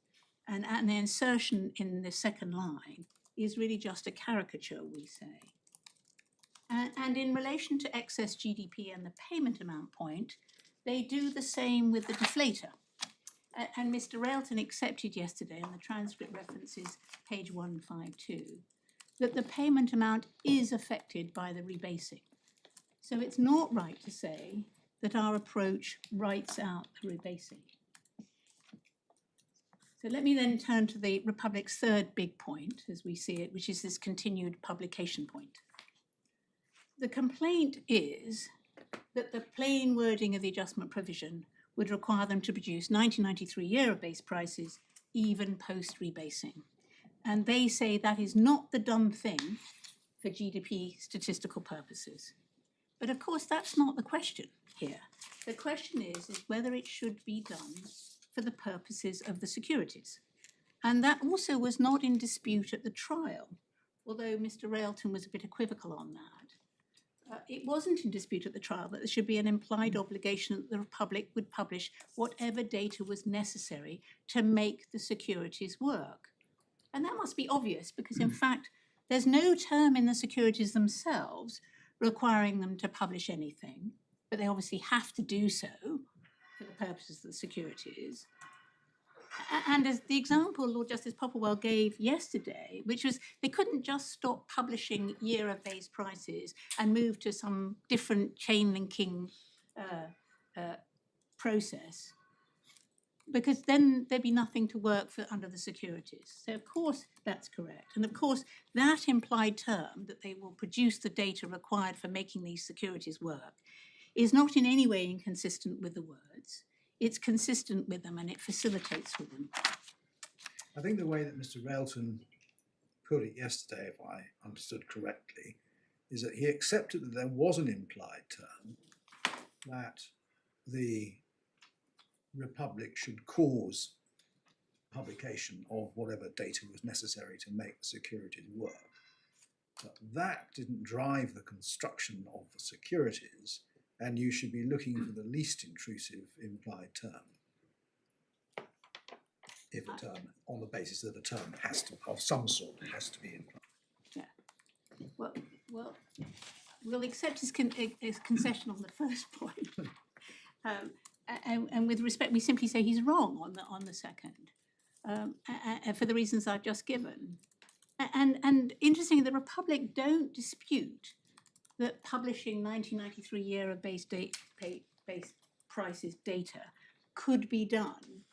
[SPEAKER 2] and the insertion in the second line is really just a caricature, we say. And in relation to excess GDP and the payment amount point, they do the same with the deflator. And Mr. Railton accepted yesterday, and the transcript references page 152, that the payment amount is affected by the rebasing. So it's not right to say that our approach writes out the rebasing. So let me then turn to the Republic's third big point, as we see it, which is this continued publication point. The complaint is that the plain wording of the adjustment provision would require them to produce 1993 year of base prices, even post-rebasing. And they say that is not the done thing for GDP statistical purposes. But of course, that's not the question here. The question is whether it should be done for the purposes of the securities. And that also was not in dispute at the trial, although Mr. Railton was a bit equivocal on that. It wasn't in dispute at the trial that there should be an implied obligation that the Republic would publish whatever data was necessary to make the securities work. And that must be obvious because, in fact, there's no term in the securities themselves requiring them to publish anything, but they obviously have to do so for the purposes of the securities. And as the example Lord Justice Popplewell gave yesterday, which was they couldn't just stop publishing year of base prices and move to some different chain linking process, because then there'd be nothing to work for under the securities. So of course that's correct. And of course that implied term that they will produce the data required for making these securities work is not in any way inconsistent with the words. It's consistent with them and it facilitates with them.
[SPEAKER 1] I think the way that Mr. Railton put it yesterday, if I understood correctly, is that he accepted that there was an implied term, that the Republic should cause publication of whatever data was necessary to make the securities work. But that didn't drive the construction of the securities, and you should be looking for the least intrusive implied term. If a term, on the basis that a term has to, of some sort, has to be implied.
[SPEAKER 2] Yeah. Well, we'll accept his concession on the first point. And with respect, we simply say he's wrong on the second, for the reasons I've just given. And interestingly, the Republic don't dispute that publishing 1993 year of base prices data could be done.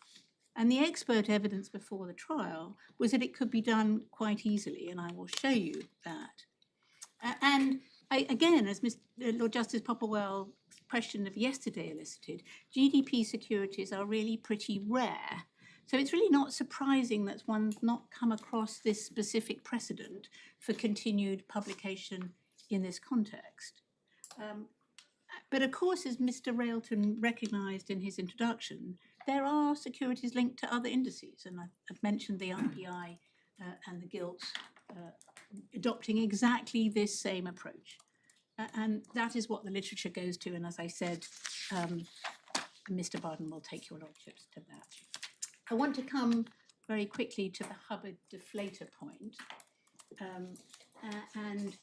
[SPEAKER 2] And the expert evidence before the trial was that it could be done quite easily, and I will show you that. And again, as Lord Justice Popplewell's question of yesterday elicited, GDP securities are really pretty rare. So it's really not surprising that one's not come across this specific precedent for continued publication in this context. But of course, as Mr. Railton recognised in his introduction, there are securities linked to other indices, and I've mentioned the RPI and the gilts adopting exactly this same approach. And that is what the literature goes to, and as I said, Mr. Barden will take your lordships to that. I want to come very quickly to the Hubbard deflator point, and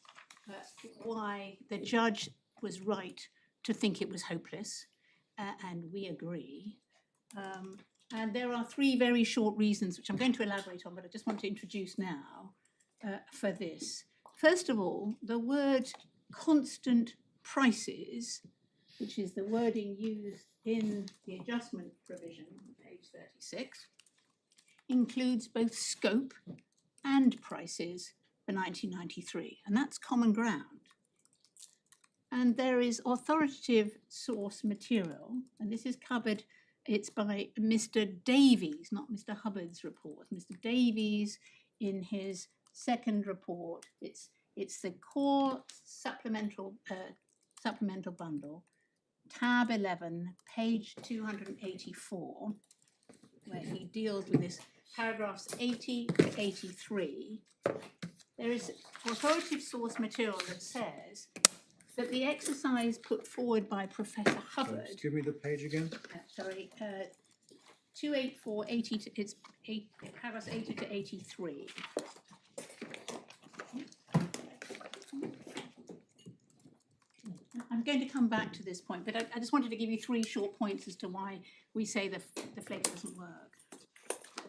[SPEAKER 2] why the judge was right to think it was hopeless, and we agree. And there are three very short reasons, which I'm going to elaborate on, but I just want to introduce now for this. First of all, the word constant prices, which is the wording used in the adjustment provision, page 36, includes both scope and prices for 1993, and that's common ground. And there is authoritative source material, and this is covered, it's by Mr. Davies, not Mr. Hubbard's report. Mr. Davies, in his second report, it's the core supplemental bundle, tab 11, page 284, where he deals with this, paragraphs 80 to 83. There is authoritative source material that says that the exercise put forward by Professor Hubbard.
[SPEAKER 1] Just give me the page again.
[SPEAKER 2] 284, 80 to, it's paragraphs 80 to 83. I'm going to come back to this point, but I just wanted to give you three short points as to why we say the deflator doesn't work.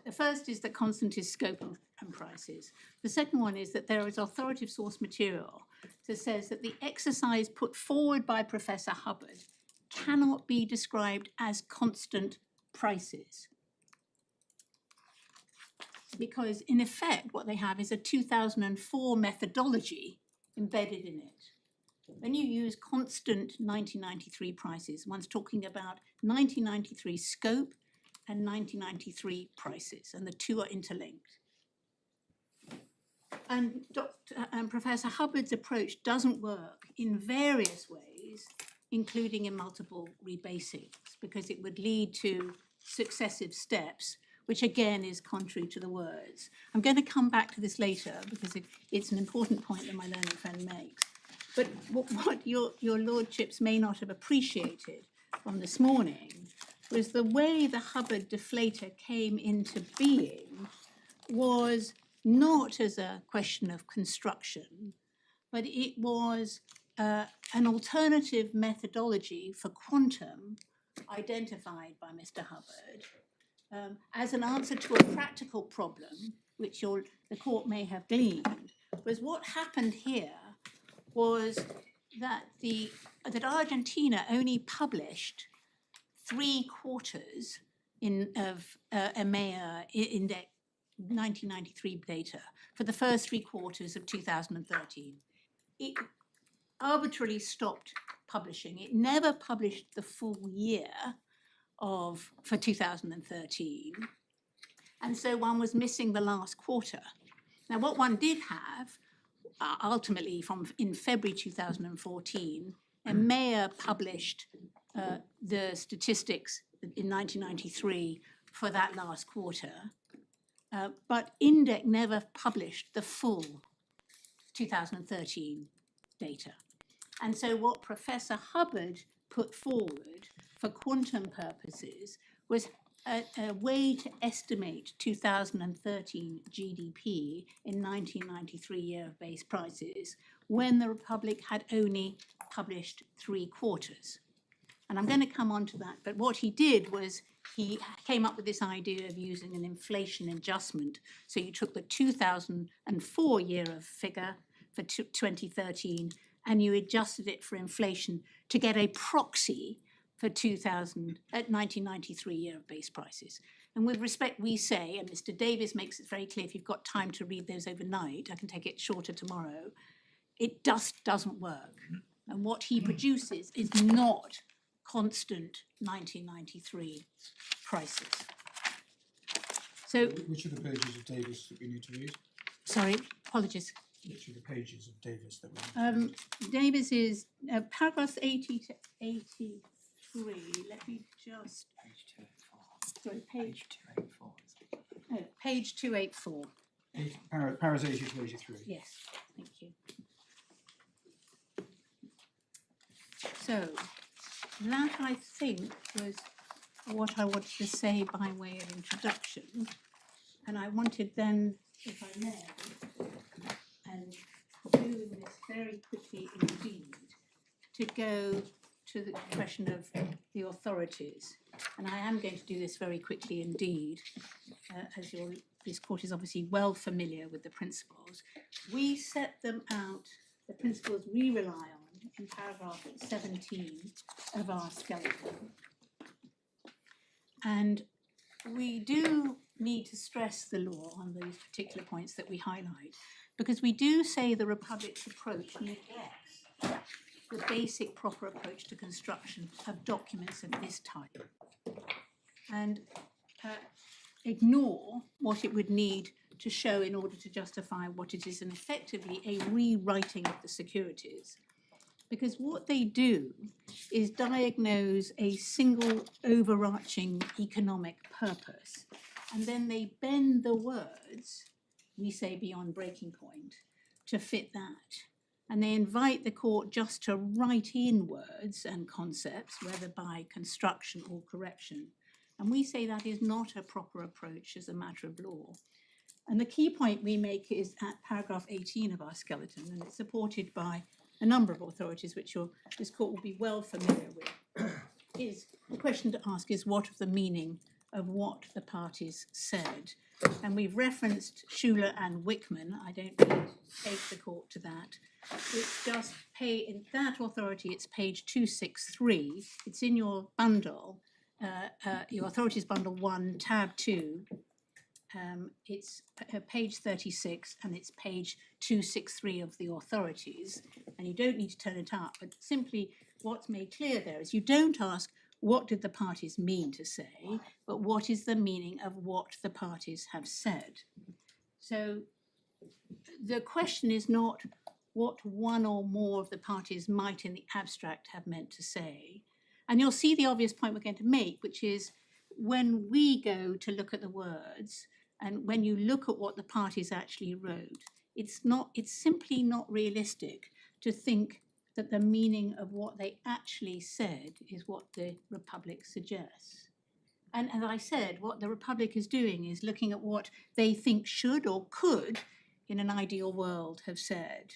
[SPEAKER 2] The first is that constant is scope and prices. The second one is that there is authoritative source material that says that the exercise put forward by Professor Hubbard cannot be described as constant prices. Because in effect, what they have is a 2004 methodology embedded in it. When you use constant 1993 prices, one's talking about 1993 scope and 1993 prices, and the two are interlinked. And Professor Hubbard's approach doesn't work in various ways, including in multiple rebasings, because it would lead to successive steps, which again is contrary to the words. I'm going to come back to this later because it's an important point that my learned friend makes. But what your lordships may not have appreciated from this morning was the way the Hubbard deflator came into being was not as a question of construction, but it was an alternative methodology for quantum identified by Mr. Hubbard as an answer to a practical problem, which the court may have gleaned, was what happened here was that that Argentina only published 3/4 of EMEA index 1993 data for the first 3/4 of 2013. It arbitrarily stopped publishing. It never published the full year for 2013. And so one was missing the last quarter. Now, what one did have, ultimately in February 2014, EMEA published the statistics in 1993 for that last quarter, but INDEC never published the full 2013 data. And so what Professor Hubbard put forward for quantum purposes was a way to estimate 2013 GDP in 1993 year of base prices when the Republic had only published 3/4. And I'm going to come on to that, but what he did was he came up with this idea of using an inflation adjustment. So you took the 2004 year of figure for 2013 and you adjusted it for inflation to get a proxy for 1993 year of base prices. And with respect, we say, and Mr. Davis makes it very clear, if you've got time to read those overnight, I can take it shorter tomorrow, it just doesn't work. And what he produces is not constant 1993 prices. So,
[SPEAKER 4] Which are the pages of Davis that we need to read?
[SPEAKER 2] sorry, apologies.
[SPEAKER 4] Which are the pages of Davis that we need to read?
[SPEAKER 2] Davis is paragraphs 80 to 83. Let me just,
[SPEAKER 5] Page 284.
[SPEAKER 2] sorry,
[SPEAKER 5] Page 284.
[SPEAKER 2] page 284.
[SPEAKER 4] Paras 80 to 83.
[SPEAKER 2] Yes, thank you. So that, I think, was what I wanted to say by way of introduction. And I wanted then, if I may, and doing this very quickly indeed, to go to the question of the authorities. And I am going to do this very quickly indeed, as this court is obviously well familiar with the principles. We set them out, the principles we rely on, in paragraph 17 of our skeleton. And we do need to stress the law on those particular points that we highlight, because we do say the Republic's approach neglects the basic proper approach to construction of documents of this type, and ignore what it would need to show in order to justify what it is, and effectively a rewriting of the securities. Because what they do is diagnose a single overarching economic purpose, and then they bend the words, we say beyond breaking point, to fit that. And they invite the court just to write in words and concepts, whether by construction or correction. And we say that is not a proper approach as a matter of law. And the key point we make is at paragraph 18 of our skeleton, and it's supported by a number of authorities which this court will be well familiar with, is the question to ask is what of the meaning of what the parties said. And we've referenced Schuler and Wickman. I don't need to take the court to that. It's just in that authority, it's page 263. It's in your bundle, your authorities bundle 1, tab 2. It's page 36 and it's page 263 of the authorities. And you don't need to turn it up, but simply what's made clear there is you don't ask what did the parties mean to say, but what is the meaning of what the parties have said. So the question is not what one or more of the parties might in the abstract have meant to say. And you'll see the obvious point we're going to make, which is when we go to look at the words and when you look at what the parties actually wrote, it's simply not realistic to think that the meaning of what they actually said is what the Republic suggests. And as I said, what the Republic is doing is looking at what they think should or could, in an ideal world, have said,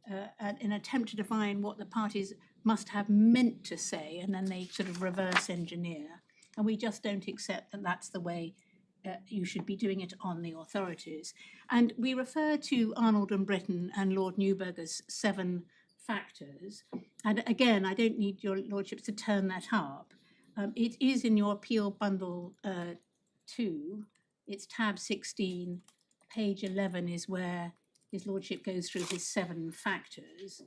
[SPEAKER 2] in an attempt to define what the parties must have meant to say, and then they sort of reverse engineer. And we just don't accept that that's the way you should be doing it on the authorities. And we refer to Arnold and Britton and Lord Neuberger's 7 factors. And again, I don't need your lordships to turn that up. It is in your appeal bundle 2. It's tab 16, page 11 is where his lordship goes through his 7 factors.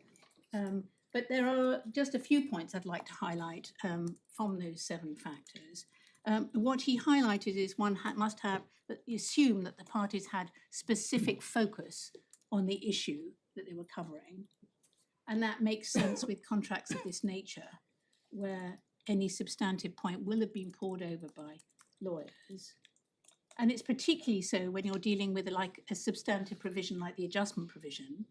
[SPEAKER 2] But there are just a few points I'd like to highlight from those 7 factors. What he highlighted is one must assume that the parties had specific focus on the issue that they were covering. And that makes sense with contracts of this nature, where any substantive point will have been pored over by lawyers. And it's particularly so when you're dealing with like a substantive provision like the adjustment provision.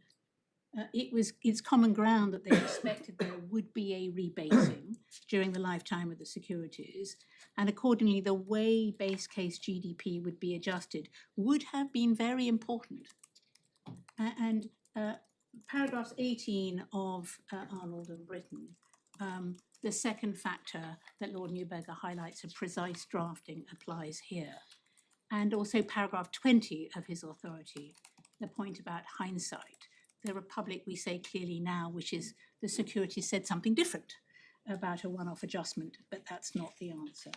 [SPEAKER 2] It's common ground that they expected there would be a rebasing during the lifetime of the securities, and accordingly the way base case GDP would be adjusted would have been very important. And paragraphs 18 of Arnold and Britton, the second factor that Lord Neuberger highlights of precise drafting applies here. And also paragraph 20 of his authority, the point about hindsight. The Republic, we say clearly now, wishes the security said something different about a one-off adjustment, but that's not the answer.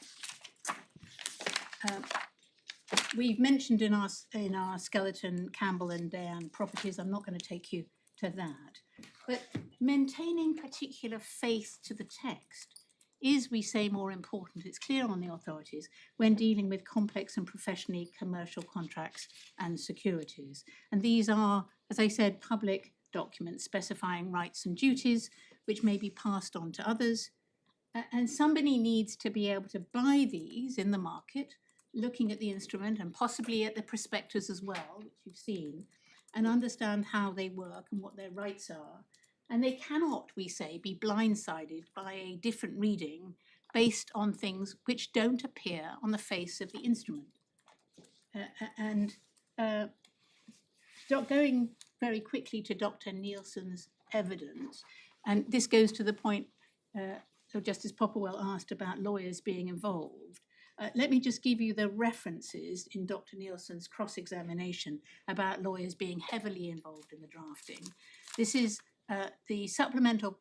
[SPEAKER 2] We've mentioned in our skeleton Campbell and Dayan properties. I'm not going to take you to that. But maintaining particular faith to the text is, we say, more important. It's clear on the authorities when dealing with complex and professionally commercial contracts and securities. And these are, as I said, public documents specifying rights and duties, which may be passed on to others. And somebody needs to be able to buy these in the market, looking at the instrument and possibly at the prospectus as well, which you've seen, and understand how they work and what their rights are. And they cannot, we say, be blindsided by a different reading based on things which don't appear on the face of the instrument. Going very quickly to Dr. Nielsen's evidence, and this goes to the point Justice Popplewell asked about lawyers being involved. Let me just give you the references in Dr. Nielsen's cross-examination about lawyers being heavily involved in the drafting. This is the Supplemental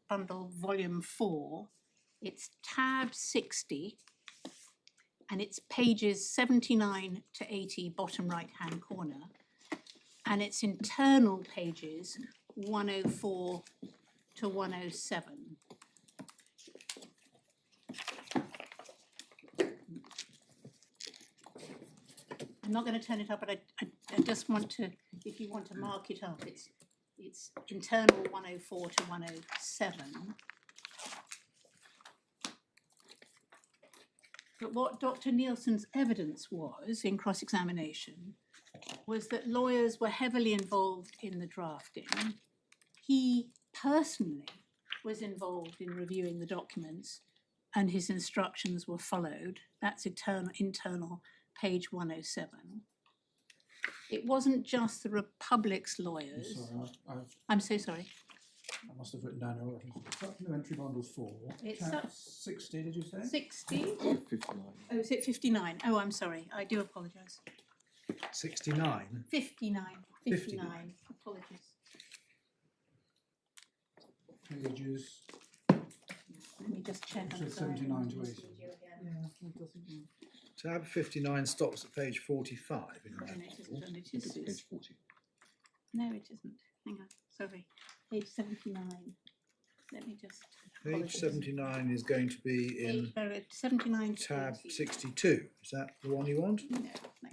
[SPEAKER 2] Bundle Volume 4. It's tab 60, and it's pages 79 to 80, bottom right-hand corner. And it's internal pages 104 to 107. I'm not going to turn it up, but I just want to, if you want to mark it up, it's internal 104 to 107. But what Dr. Nielsen's evidence was in cross-examination was that lawyers were heavily involved in the drafting. He personally was involved in reviewing the documents and his instructions were followed. That's internal page 107. It wasn't just the Republic's lawyers. I'm so sorry.
[SPEAKER 4] I must have written down your Supplementary Bundle 4.
[SPEAKER 2] It's
[SPEAKER 4] tab 60, did you say?
[SPEAKER 2] 60?
[SPEAKER 6] 59.
[SPEAKER 2] Oh, is it 59? Oh, I'm sorry. I do apologise.
[SPEAKER 1] 69.
[SPEAKER 2] 59. 59. Apologies.
[SPEAKER 4] Pages
[SPEAKER 2] Let me just check.
[SPEAKER 4] So
[SPEAKER 2] I'm sorry.
[SPEAKER 4] 79 to 80.
[SPEAKER 3] Yeah, it doesn't know.
[SPEAKER 1] Tab 59 stops at page 45 in
[SPEAKER 2] No,
[SPEAKER 1] that
[SPEAKER 2] it isn't,
[SPEAKER 1] bundle.
[SPEAKER 2] and it
[SPEAKER 6] It's
[SPEAKER 2] is.
[SPEAKER 6] page 40.
[SPEAKER 2] No, it isn't. Hang on. Sorry. Page 79. Let me just.
[SPEAKER 1] Page
[SPEAKER 2] apologise.
[SPEAKER 1] 79 is going to be in
[SPEAKER 2] Page 79 to
[SPEAKER 1] tab
[SPEAKER 2] 80.
[SPEAKER 1] 62. Is that the one you want?
[SPEAKER 2] No, no.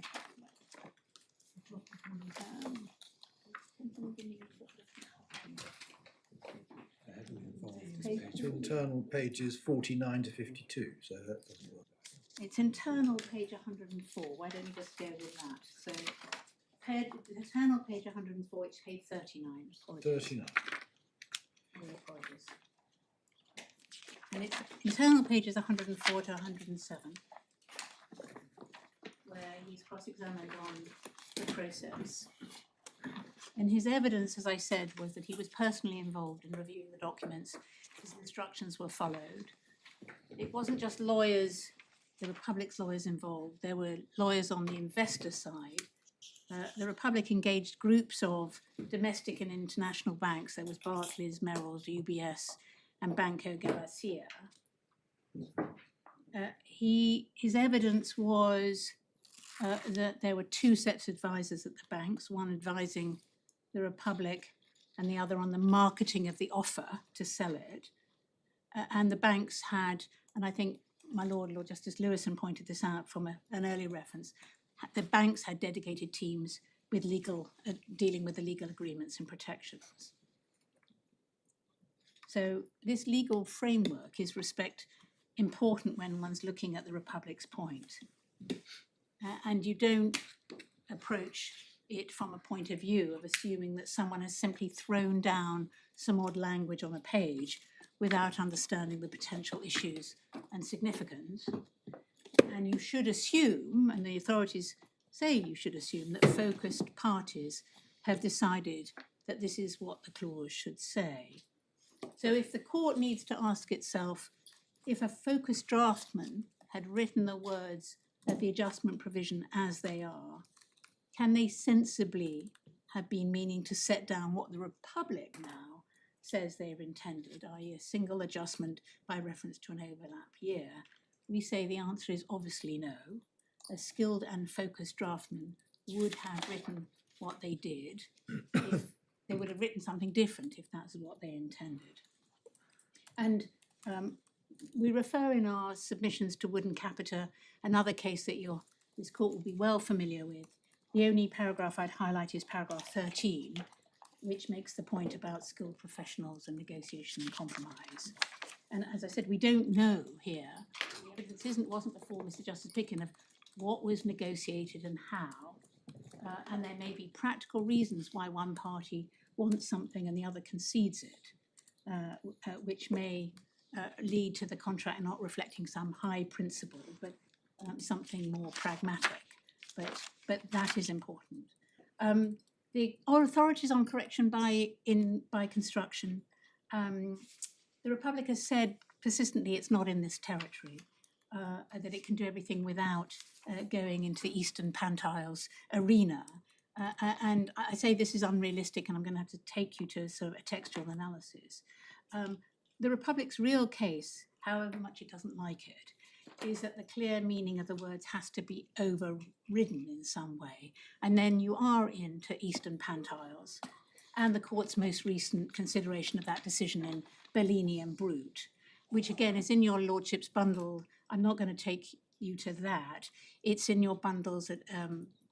[SPEAKER 1] It's internal pages 49 to 52, so that doesn't work.
[SPEAKER 2] It's internal page 104. Why don't you just go with that? So, internal page 104, it's page 39. Apologies.
[SPEAKER 1] 39.
[SPEAKER 2] apologies. And it's internal pages 104 to 107, where he's cross-examined on the process. And his evidence, as I said, was that he was personally involved in reviewing the documents. His instructions were followed. It wasn't just lawyers, the Republic's lawyers involved. There were lawyers on the investor side. The Republic engaged groups of domestic and international banks. There was Barclays, Merrill's, UBS, and Banco Galicia. His evidence was that there were two sets of advisors at the banks, one advising the Republic and the other on the marketing of the offer to sell it. And the banks had, and I think my Lord Justice Lewison pointed this out from an earlier reference, the banks had dedicated teams with dealing with the legal agreements and protections. So this legal framework is important when one's looking at the Republic's point. And you don't approach it from a point of view of assuming that someone has simply thrown down some odd language on a page without understanding the potential issues and significance. And you should assume, and the authorities say you should assume, that focused parties have decided that this is what the clause should say. So if the court needs to ask itself, if a focused draftsman had written the words of the adjustment provision as they are, can they sensibly have been meaning to set down what the Republic now says they've intended, i.e. a single adjustment by reference to an overlap year? We say the answer is obviously no. A skilled and focused draftsman would have written what they did. If they would have written something different if that's what they intended. And we refer in our submissions to Wood and Capita, another case that this court will be well familiar with. The only paragraph I'd highlight is paragraph 13, which makes the point about skilled professionals and negotiation and compromise. And as I said, we don't know here, the evidence wasn't before Mr. Justice Picken of what was negotiated and how. And there may be practical reasons why one party wants something and the other concedes it, which may lead to the contract not reflecting some high principle, but something more pragmatic. But that is important. Our authorities on correction by construction, the Republic has said persistently it's not in this territory, that it can do everything without going into the Eastern Pantiles arena. And I say this is unrealistic, and I'm going to have to take you to sort of a textual analysis. The Republic's real case, however much it doesn't like it, is that the clear meaning of the words has to be overridden in some way. And then you are into Eastern Pantiles and the court's most recent consideration of that decision in Bellini and Brute, which again is in your lordship's bundle. I'm not going to take you to that. It's in your bundles at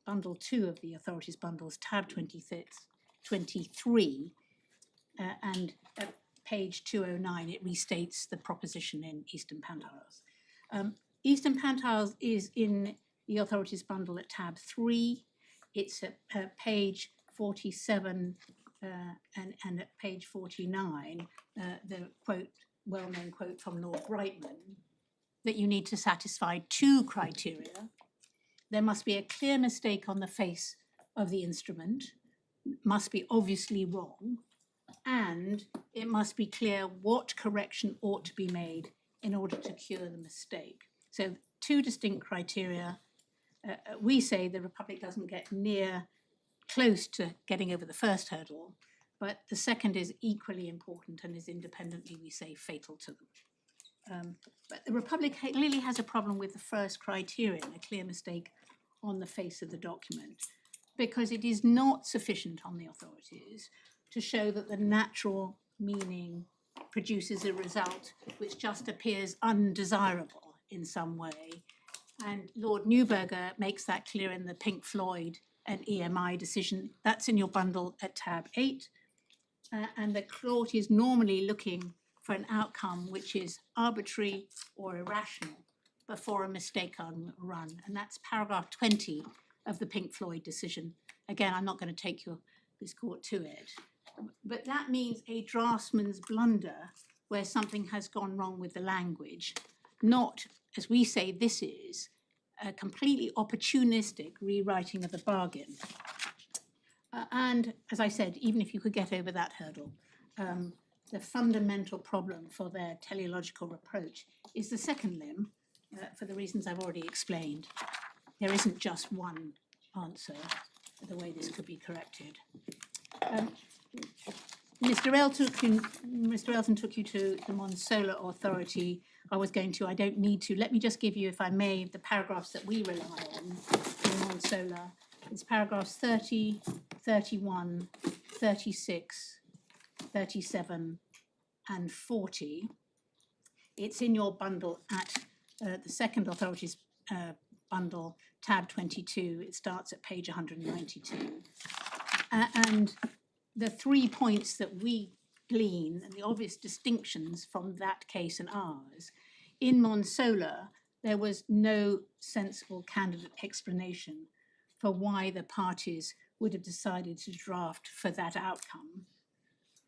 [SPEAKER 2] bundle 2 of the authorities bundles, tab 23, and at page 209 it restates the proposition in Eastern Pantiles. Eastern Pantiles is in the authorities bundle at tab 3. It's at page 47 and at page 49, the quote, well-known quote from Lord Brightman, that you need to satisfy 2 criteria. There must be a clear mistake on the face of the instrument, must be obviously wrong, and it must be clear what correction ought to be made in order to cure the mistake. So 2 distinct criteria. We say the Republic doesn't get close to getting over the first hurdle, but the second is equally important and is independently, we say, fatal to them. But the Republic clearly has a problem with the first criterion, a clear mistake on the face of the document, because it is not sufficient on the authorities to show that the natural meaning produces a result which just appears undesirable in some way. And Lord Neuberger makes that clear in the Pink Floyd and EMI decision. That's in your bundle at tab 8. And the court is normally looking for an outcome which is arbitrary or irrational before a mistake on run. And that's paragraph 20 of the Pink Floyd decision. Again, I'm not going to take this court to it. But that means a draftsman's blunder where something has gone wrong with the language, not, as we say, this is a completely opportunistic rewriting of the bargain. And as I said, even if you could get over that hurdle, the fundamental problem for their teleological reproach is the second limb, for the reasons I've already explained. There isn't just one answer for the way this could be corrected. Mr. Elton took you to the Monsola Authority. I don't need to. Let me just give you, if I may, the paragraphs that we rely on in Monsola. It's paragraphs 30, 31, 36, 37, and 40. It's in your bundle at the second authorities bundle, tab 22. It starts at page 192. And the 3 points that we glean, and the obvious distinctions from that case and ours, in Monsola, there was no sensible candidate explanation for why the parties would have decided to draft for that outcome.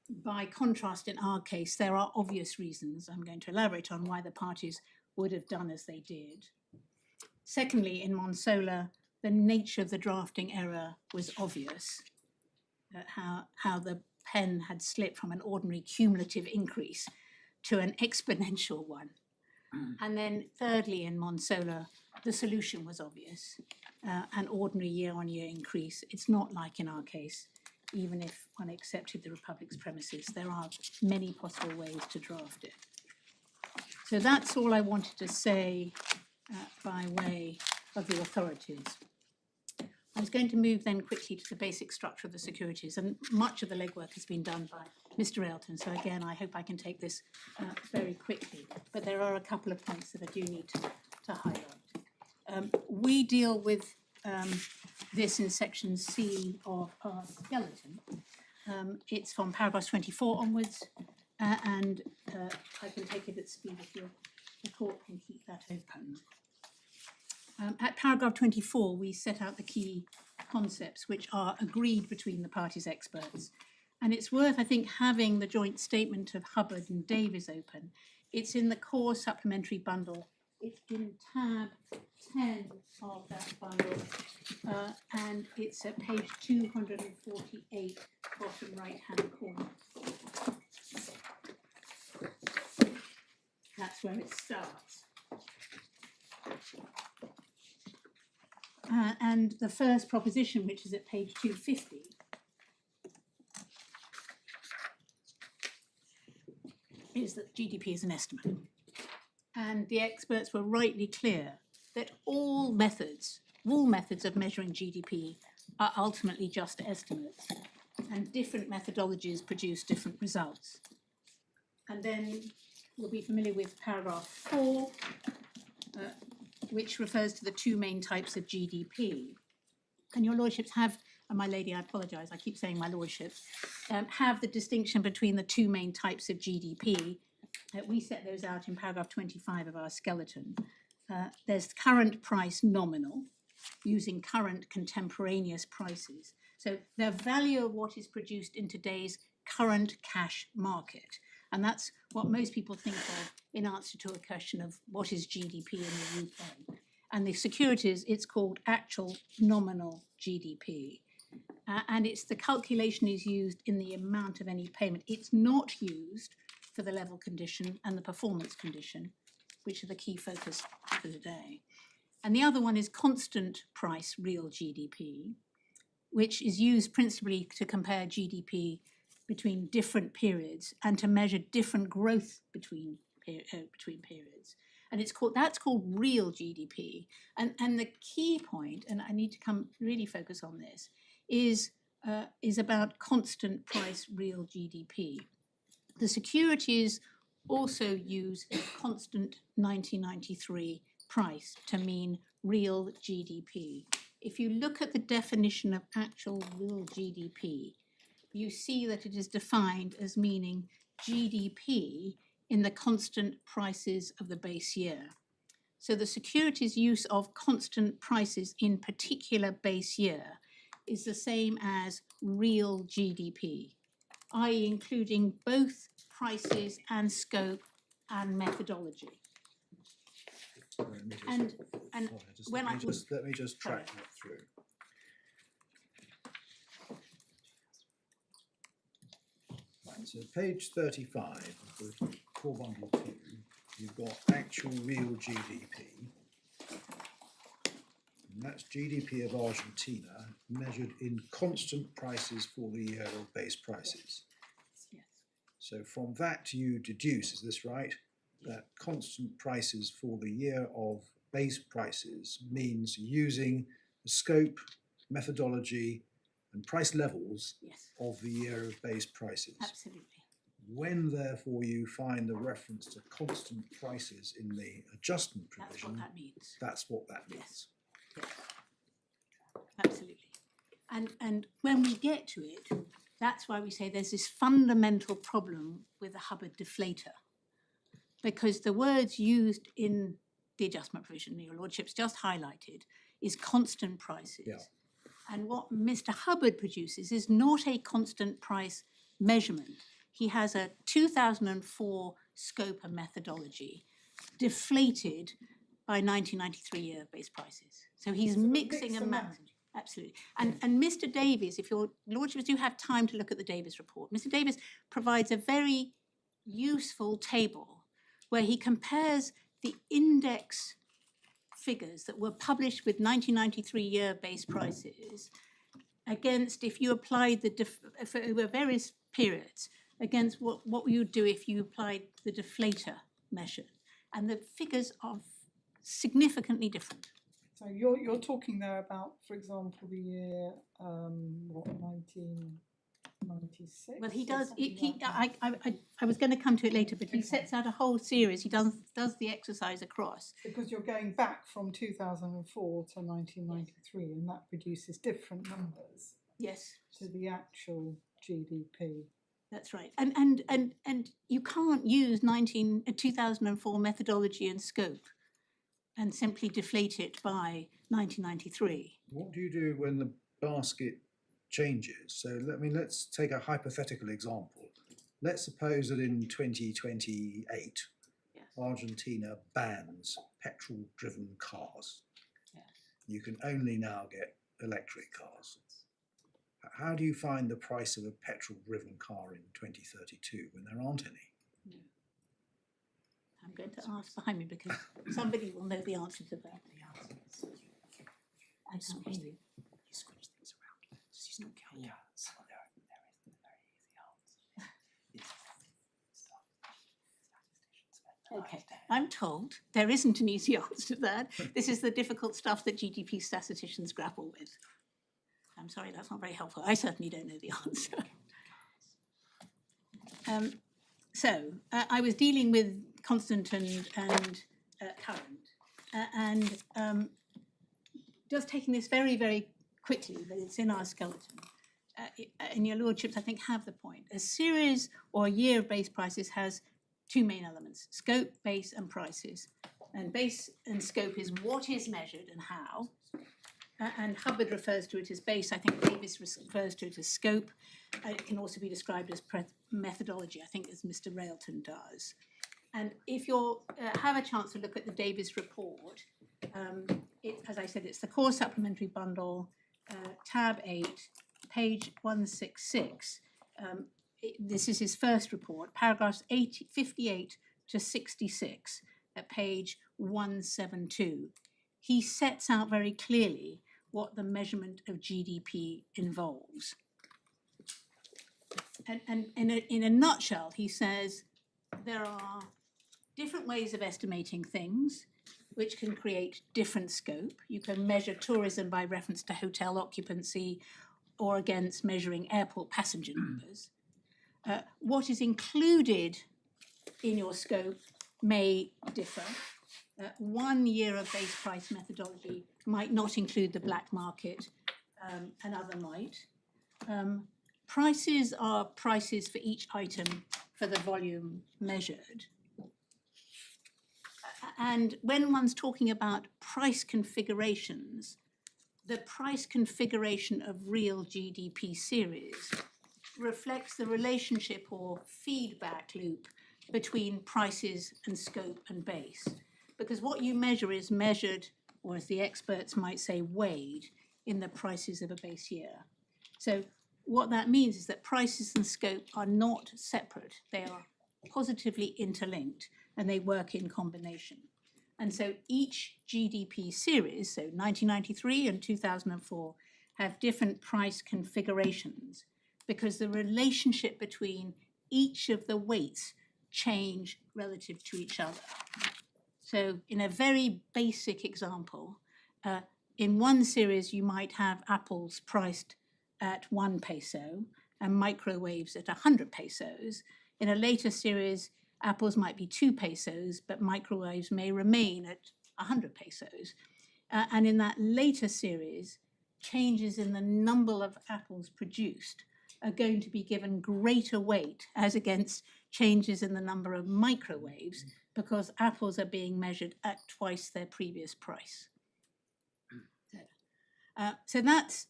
[SPEAKER 2] By contrast, in our case, there are obvious reasons I'm going to elaborate on why the parties would have done as they did. Secondly, in Monsola, the nature of the drafting error was obvious, how the pen had slipped from an ordinary cumulative increase to an exponential one. And then thirdly, in Monsola, the solution was obvious, an ordinary year-on-year increase. It's not like in our case, even if one accepted the Republic's premises, there are many possible ways to draft it. So that's all I wanted to say by way of the authorities. I was going to move then quickly to the basic structure of the securities, and much of the legwork has been done by Mr. Elton. So again, I hope I can take this very quickly, but there are a couple of points that I do need to highlight. We deal with this in section C of our skeleton. It's from paragraph 24 onwards, and I can take it at speed if the court can keep that open. At paragraph 24, we set out the key concepts which are agreed between the parties' experts. And it's worth, I think, having the joint statement of Hubbard and Davies open. It's in the core supplementary bundle. It's in tab 10 of that bundle, and it's at page 248, bottom right-hand corner. That's where it starts. And the first proposition, which is at page 250, is that GDP is an estimate. And the experts were rightly clear that all methods of measuring GDP are ultimately just estimates, and different methodologies produce different results. And then you'll be familiar with paragraph 4, which refers to the two main types of GDP. And your lordships have, and my lady, I apologise, I keep saying my lordships, have the distinction between the two main types of GDP. We set those out in paragraph 25 of our skeleton. There's current price nominal, using current contemporaneous prices. So the value of what is produced in today's current cash market. And that's what most people think of in answer to a question of what is GDP in the UK. And the securities, it's called actual nominal GDP. And it's the calculation is used in the amount of any payment. It's not used for the level condition and the performance condition, which are the key focus for today. And the other one is constant price real GDP, which is used principally to compare GDP between different periods and to measure different growth between periods. And that's called real GDP. And the key point, and I need to really focus on this, is about constant price real GDP. The securities also use constant 1993 price to mean real GDP. If you look at the definition of actual real GDP, you see that it is defined as meaning GDP in the constant prices of the base year. So the securities use of constant prices in particular base year is the same as real GDP. i.e. including both prices and scope and methodology.
[SPEAKER 1] Let me just-
[SPEAKER 2] And
[SPEAKER 1] sorry, just
[SPEAKER 2] when
[SPEAKER 1] let
[SPEAKER 2] I
[SPEAKER 1] me
[SPEAKER 2] was-
[SPEAKER 1] let me just
[SPEAKER 2] sorry.
[SPEAKER 1] track that through. Right, so page 35 of the core bundle 2, you've got actual real GDP. And that's GDP of Argentina measured in constant prices for the year of base prices.
[SPEAKER 2] Yes.
[SPEAKER 1] So from that you deduce, is this right, that constant prices for the year of base prices means using the scope, methodology and price levels
[SPEAKER 2] Yes,
[SPEAKER 1] of the year of base prices.
[SPEAKER 2] absolutely.
[SPEAKER 1] When therefore you find the reference to constant prices in the adjustment
[SPEAKER 2] That's what
[SPEAKER 1] provision,
[SPEAKER 2] that means.
[SPEAKER 1] that's what that means.
[SPEAKER 2] Yes. Absolutely. And when we get to it, that's why we say there's this fundamental problem with the Hubbard deflator. Because the words used in the adjustment provision, your lordship's just highlighted, is constant prices.
[SPEAKER 1] Yeah.
[SPEAKER 2] And what Mr. Hubbard produces is not a constant price measurement. He has a 2004 scope and methodology deflated by 1993 year base prices. So he's
[SPEAKER 3] Sort of
[SPEAKER 2] mixing
[SPEAKER 3] mix
[SPEAKER 2] and
[SPEAKER 3] and
[SPEAKER 2] matching.
[SPEAKER 3] match.
[SPEAKER 2] Absolutely. And Mr. Davies, if your lordships do have time to look at the Davies report, Mr. Davies provides a very useful table where he compares the index figures that were published with 1993 year base prices against, if you applied for over various periods, against what you would do if you applied the deflator measure. And the figures are significantly different.
[SPEAKER 3] So you're talking there about, for example, the year 1996.
[SPEAKER 2] Well, he
[SPEAKER 3] or
[SPEAKER 2] does,
[SPEAKER 3] something
[SPEAKER 2] he,
[SPEAKER 3] like that?
[SPEAKER 2] I was going to come to it later, but he
[SPEAKER 3] Okay.
[SPEAKER 2] sets out a whole series. He does the exercise across.
[SPEAKER 3] Because you're going back from 2004 to 1993, and that produces different numbers
[SPEAKER 2] Yes,
[SPEAKER 3] to the actual GDP.
[SPEAKER 2] that's right. And you can't use 2004 methodology and scope and simply deflate it by 1993.
[SPEAKER 1] What do you do when the basket changes? So let's take a hypothetical example. Let's suppose that in 2028,
[SPEAKER 2] Yes.
[SPEAKER 1] Argentina bans petrol-driven cars.
[SPEAKER 2] Yes.
[SPEAKER 1] You can only now get electric cars. How do you find the price of a petrol-driven car in 2032 when there aren't any?
[SPEAKER 2] I'm going to ask behind me because somebody will know the answer to that. I can't hear you.
[SPEAKER 5] You switch things around. Does he still count? Yeah, so there is a very easy answer.
[SPEAKER 2] Okay, I'm told there isn't an easy answer to that. This is the difficult stuff that GDP statisticians grapple with. I'm sorry, that's not very helpful. I certainly don't know the answer. I was dealing with constant and current, and just taking this very, very quickly, but it's in our skeleton. And your lordships, I think, have the point. A series or a year of base prices has two main elements: scope, base, and prices. And base and scope is what is measured and how. And Hubbard refers to it as base. I think Davis refers to it as scope. It can also be described as methodology, I think, as Mr. Railton does. And if you have a chance to look at the Davis report, as I said, it's the core supplementary bundle, tab 8, page 166. This is his first report, paragraphs 58 to 66 at page 172. He sets out very clearly what the measurement of GDP involves. And in a nutshell, he says there are different ways of estimating things which can create different scope. You can measure tourism by reference to hotel occupancy or against measuring airport passenger numbers. What is included in your scope may differ. 1 year of base price methodology might not include the black market, another might. Prices are prices for each item for the volume measured. And when one's talking about price configurations, the price configuration of real GDP series reflects the relationship or feedback loop between prices and scope and base. Because what you measure is measured, or as the experts might say, weighed in the prices of a base year. So what that means is that prices and scope are not separate. They are positively interlinked and they work in combination. And so each GDP series, so 1993 and 2004, have different price configurations because the relationship between each of the weights change relative to each other. So in a very basic example, in one series you might have apples priced at 1 peso and microwaves at 100 pesos. In a later series, apples might be 2 pesos, but microwaves may remain at 100 pesos. And in that later series, changes in the number of apples produced are going to be given greater weight as against changes in the number of microwaves because apples are being measured at twice their previous price. So that's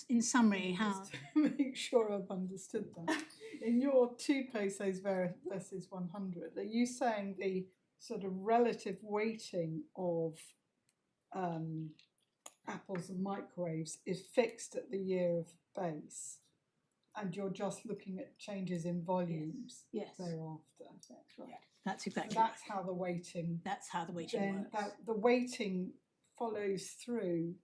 [SPEAKER 2] in summary how...
[SPEAKER 3] Just to make sure I've understood that. In your 2 pesos versus 100, are you saying the sort of relative weighting of apples and microwaves is fixed at the year of base, and you're just looking at changes in volumes
[SPEAKER 2] Yes.
[SPEAKER 3] thereafter?
[SPEAKER 2] That's right. That's exactly
[SPEAKER 3] So that's how the weighting.
[SPEAKER 2] That's how the weighting
[SPEAKER 3] Then
[SPEAKER 2] works.
[SPEAKER 3] the weighting follows through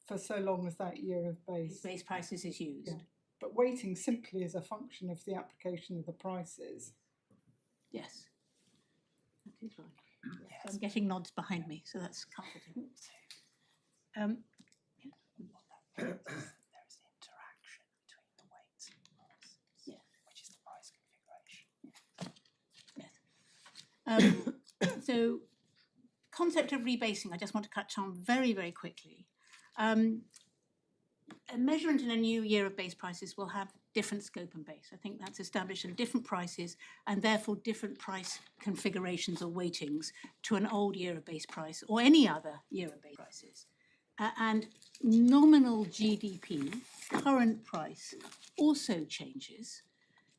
[SPEAKER 3] for so long as that year of base.
[SPEAKER 2] Base prices is used.
[SPEAKER 3] Yeah. But weighting simply is a function of the application of the prices.
[SPEAKER 2] Yes. That is right.
[SPEAKER 5] Yes.
[SPEAKER 2] I'm getting nods behind me, so that's comforting.
[SPEAKER 5] What that means is there is an interaction between the weights and prices,
[SPEAKER 2] Yeah.
[SPEAKER 5] which is the price configuration.
[SPEAKER 2] Yes. So, concept of rebasing, I just want to touch on very, very quickly. A measurement in a new year of base prices will have different scope and base. I think that's established in different prices and therefore different price configurations or weightings to an old year of base price or any other year of base prices. And nominal GDP, current price, also changes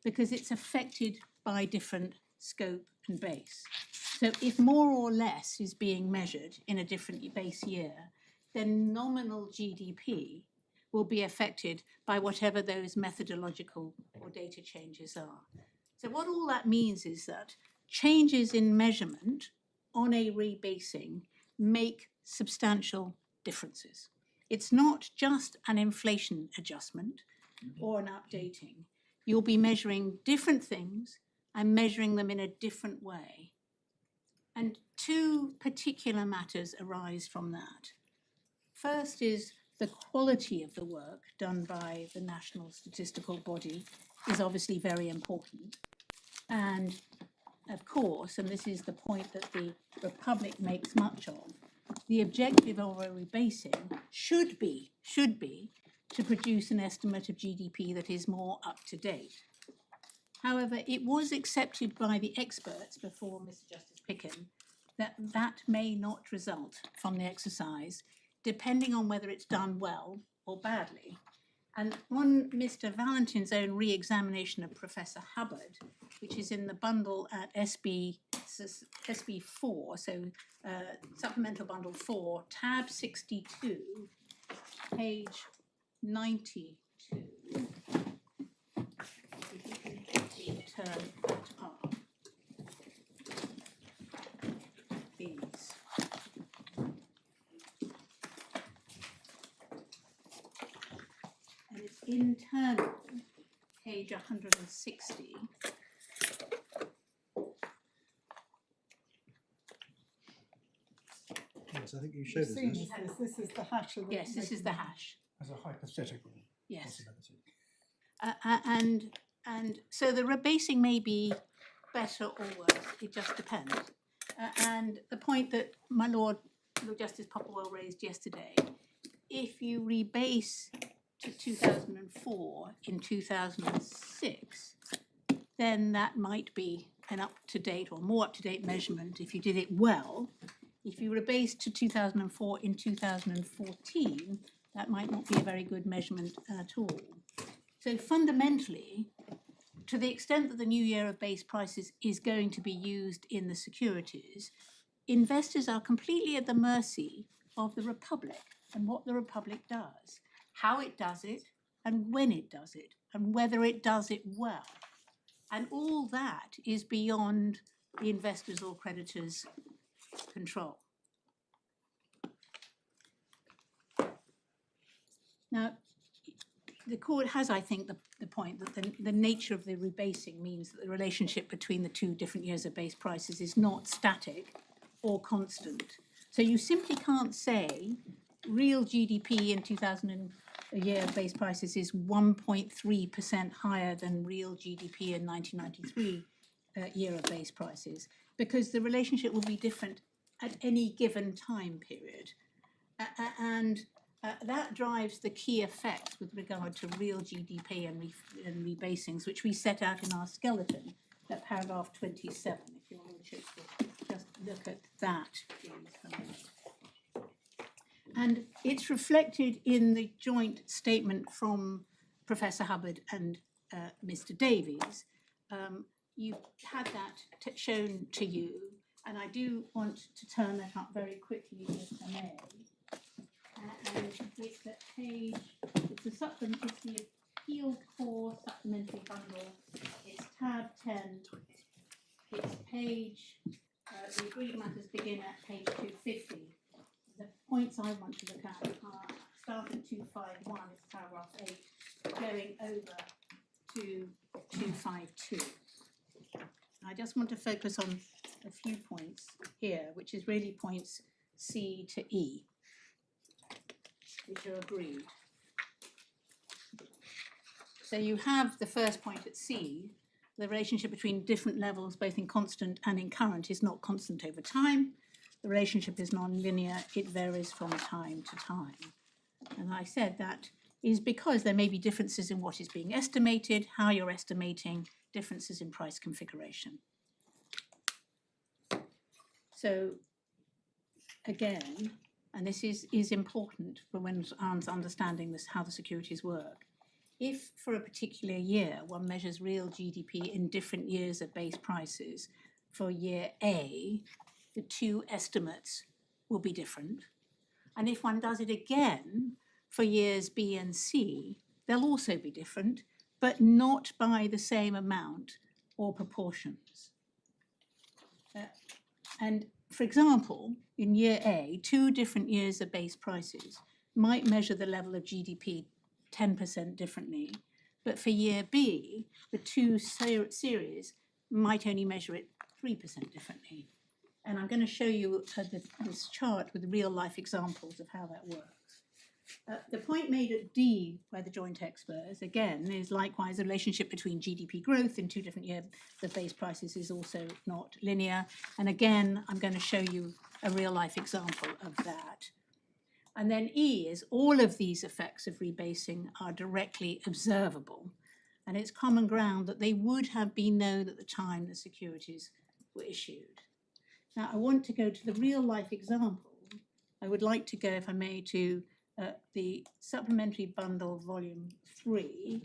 [SPEAKER 2] because it's affected by different scope and base. So if more or less is being measured in a different base year, then nominal GDP will be affected by whatever those methodological or data changes are. So what all that means is that changes in measurement on a rebasing make substantial differences. It's not just an inflation adjustment or an updating. You'll be measuring different things and measuring them in a different way. And two particular matters arise from that. First is the quality of the work done by the national statistical body is obviously very important. And of course, and this is the point that the Republic makes much of, the objective of a rebasing should be to produce an estimate of GDP that is more up to date. However, it was accepted by the experts before Mr. Justice Picken that that may not result from the exercise, depending on whether it's done well or badly. And on Mr. Valentin's own re-examination of Professor Hubbard, which is in the bundle at SB4, so Supplemental Bundle 4, tab 62, page 92. Turn that up. These. And it's internal, page 160.
[SPEAKER 1] Yes, I think you
[SPEAKER 3] You've
[SPEAKER 1] showed us
[SPEAKER 3] seen
[SPEAKER 1] this.
[SPEAKER 3] this is the hash of the
[SPEAKER 2] Yes, this is the hash.
[SPEAKER 4] As a hypothetical
[SPEAKER 2] Yes.
[SPEAKER 4] possibility.
[SPEAKER 2] And so the rebasing may be better or worse, it just depends. And the point that my Lord Justice Popplewell raised yesterday, if you rebase to 2004 in 2006, then that might be an up-to-date or more up-to-date measurement if you did it well. If you rebase to 2004 in 2014, that might not be a very good measurement at all. So fundamentally, to the extent that the new year of base prices is going to be used in the securities, investors are completely at the mercy of the Republic and what the Republic does, how it does it, and when it does it, and whether it does it well. And all that is beyond the investors' or creditors' control. Now, the court has, I think, the point that the nature of the rebasing means that the relationship between the two different years of base prices is not static or constant. So you simply can't say real GDP in 2000 a year of base prices is 1.3% higher than real GDP in 1993 year of base prices, because the relationship will be different at any given time period. And that drives the key effects with regard to real GDP and rebasings, which we set out in our skeleton at paragraph 27. If your lordship will just look at that, please. And it's reflected in the joint statement from Professor Hubbard and Mr. Davies. You had that shown to you, and I do want to turn that up very quickly, if I may. And it's at page, it's the supplement, it's the Appeal Core Supplementary Bundle. It's tab 10. It's page, the agreed matters begin at page 250. The points I want to look at are start at 251, it's paragraph 8, going over to 252. I just want to focus on a few points here, which is really points C to E, which are agreed. So you have the first point at C, the relationship between different levels, both in constant and in current, is not constant over time. The relationship is non-linear, it varies from time to time. And I said that is because there may be differences in what is being estimated, how you're estimating, differences in price configuration. So again, and this is important for when one's understanding this, how the securities work. If for a particular year one measures real GDP in different years of base prices, for year A, the two estimates will be different. And if one does it again for years B and C, they'll also be different, but not by the same amount or proportions. And for example, in year A, two different years of base prices might measure the level of GDP 10% differently, but for year B, the two series might only measure it 3% differently. And I'm going to show you this chart with real life examples of how that works. The point made at D by the joint experts, again, is likewise a relationship between GDP growth in two different years of base prices is also not linear. And again, I'm going to show you a real life example of that. And then E is all of these effects of rebasing are directly observable. And it's common ground that they would have been known at the time the securities were issued. Now, I want to go to the real life example. I would like to go, if I may, to the supplementary bundle volume 3.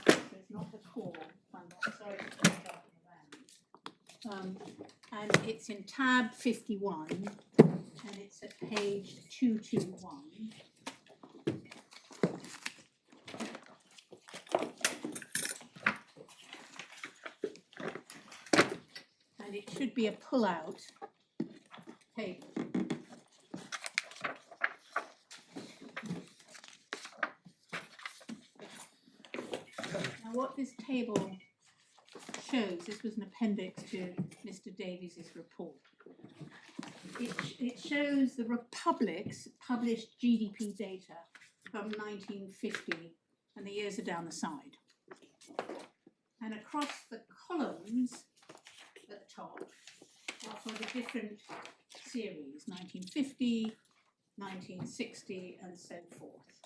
[SPEAKER 2] It's not the core bundle, I'm sorry to put it up around. And it's in tab 51, and it's at page 221. And it should be a pull-out table. Now what this table shows, this was an appendix to Mr. Davies's report. It shows the Republic's published GDP data from 1950, and the years are down the side. And across the columns at the top are for the different series, 1950, 1960, and so forth.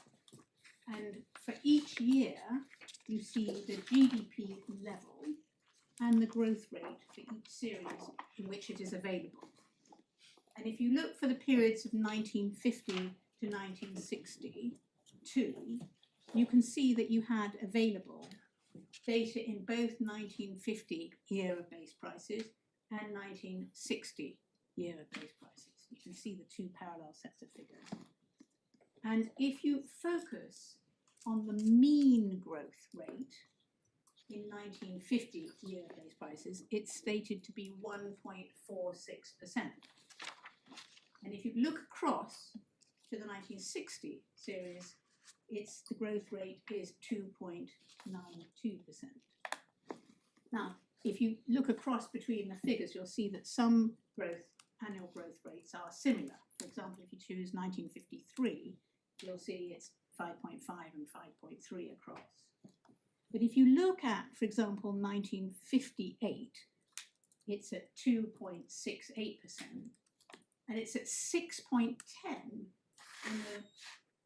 [SPEAKER 2] And for each year, you see the GDP level and the growth rate for each series in which it is available. And if you look for the periods of 1950 to 1962, you can see that you had available data in both 1950 year of base prices and 1960 year of base prices. You can see the two parallel sets of figures. And if you focus on the mean growth rate in 1950 year of base prices, it's stated to be 1.46%. And if you look across to the 1960 series, the growth rate is 2.92%. Now, if you look across between the figures, you'll see that some annual growth rates are similar. For example, if you choose 1953, you'll see it's 5.5 and 5.3 across. But if you look at, for example, 1958, it's at 2.68%, and it's at 6.10 in the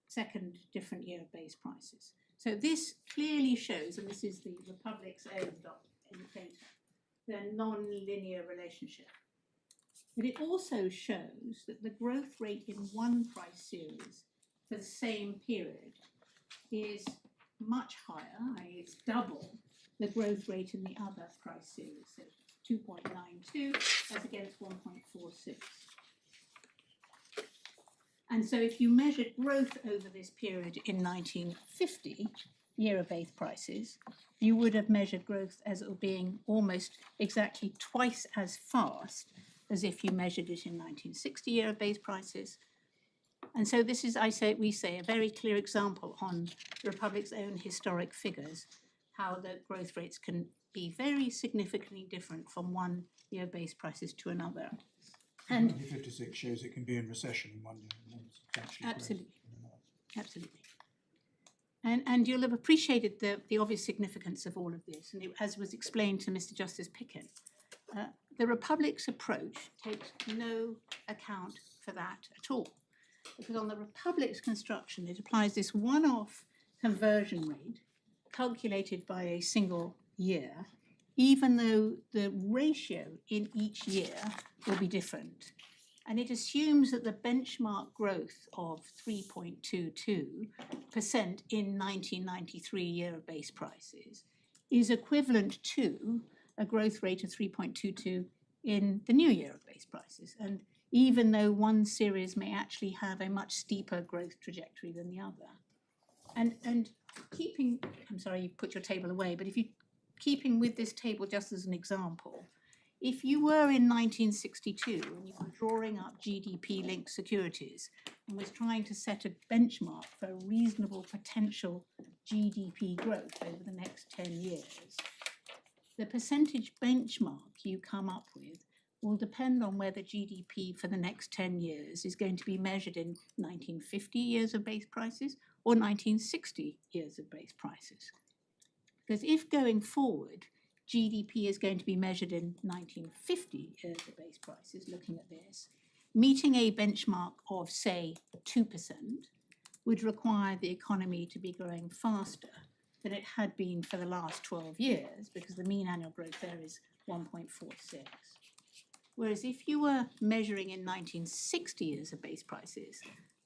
[SPEAKER 2] second different year of base prices. So this clearly shows, and this is the Republic's own data, the non-linear relationship. But it also shows that the growth rate in one price series for the same period is much higher, i.e. it's double the growth rate in the other price series, so 2.92 as against 1.46. And so if you measured growth over this period in 1950, year of base prices, you would have measured growth as being almost exactly twice as fast as if you measured it in 1960 year of base prices. And so this is, we say, a very clear example on the Republic's own historic figures, how the growth rates can be very significantly different from one year of base prices to another. And
[SPEAKER 4] 1956 shows it can be in recession in one year and then substantially
[SPEAKER 2] absolutely,
[SPEAKER 4] growth in another.
[SPEAKER 2] absolutely. And you'll have appreciated the obvious significance of all of this. And as was explained to Mr. Justice Picken, the Republic's approach takes no account for that at all. Because on the Republic's construction, it applies this one-off conversion rate calculated by a single year, even though the ratio in each year will be different. And it assumes that the benchmark growth of 3.22% in 1993 year of base prices is equivalent to a growth rate of 3.22 in the new year of base prices. And even though one series may actually have a much steeper growth trajectory than the other. And keeping, I'm sorry you put your table away, but if you keeping with this table just as an example, if you were in 1962 and you were drawing up GDP-linked securities and was trying to set a benchmark for reasonable potential GDP growth over the next 10 years, the percentage benchmark you come up with will depend on whether GDP for the next 10 years is going to be measured in 1950 years of base prices or 1960 years of base prices. Because if going forward, GDP is going to be measured in 1950 years of base prices, looking at this, meeting a benchmark of, say, 2% would require the economy to be growing faster than it had been for the last 12 years, because the mean annual growth there is 1.46. Whereas if you were measuring in 1960 years of base prices,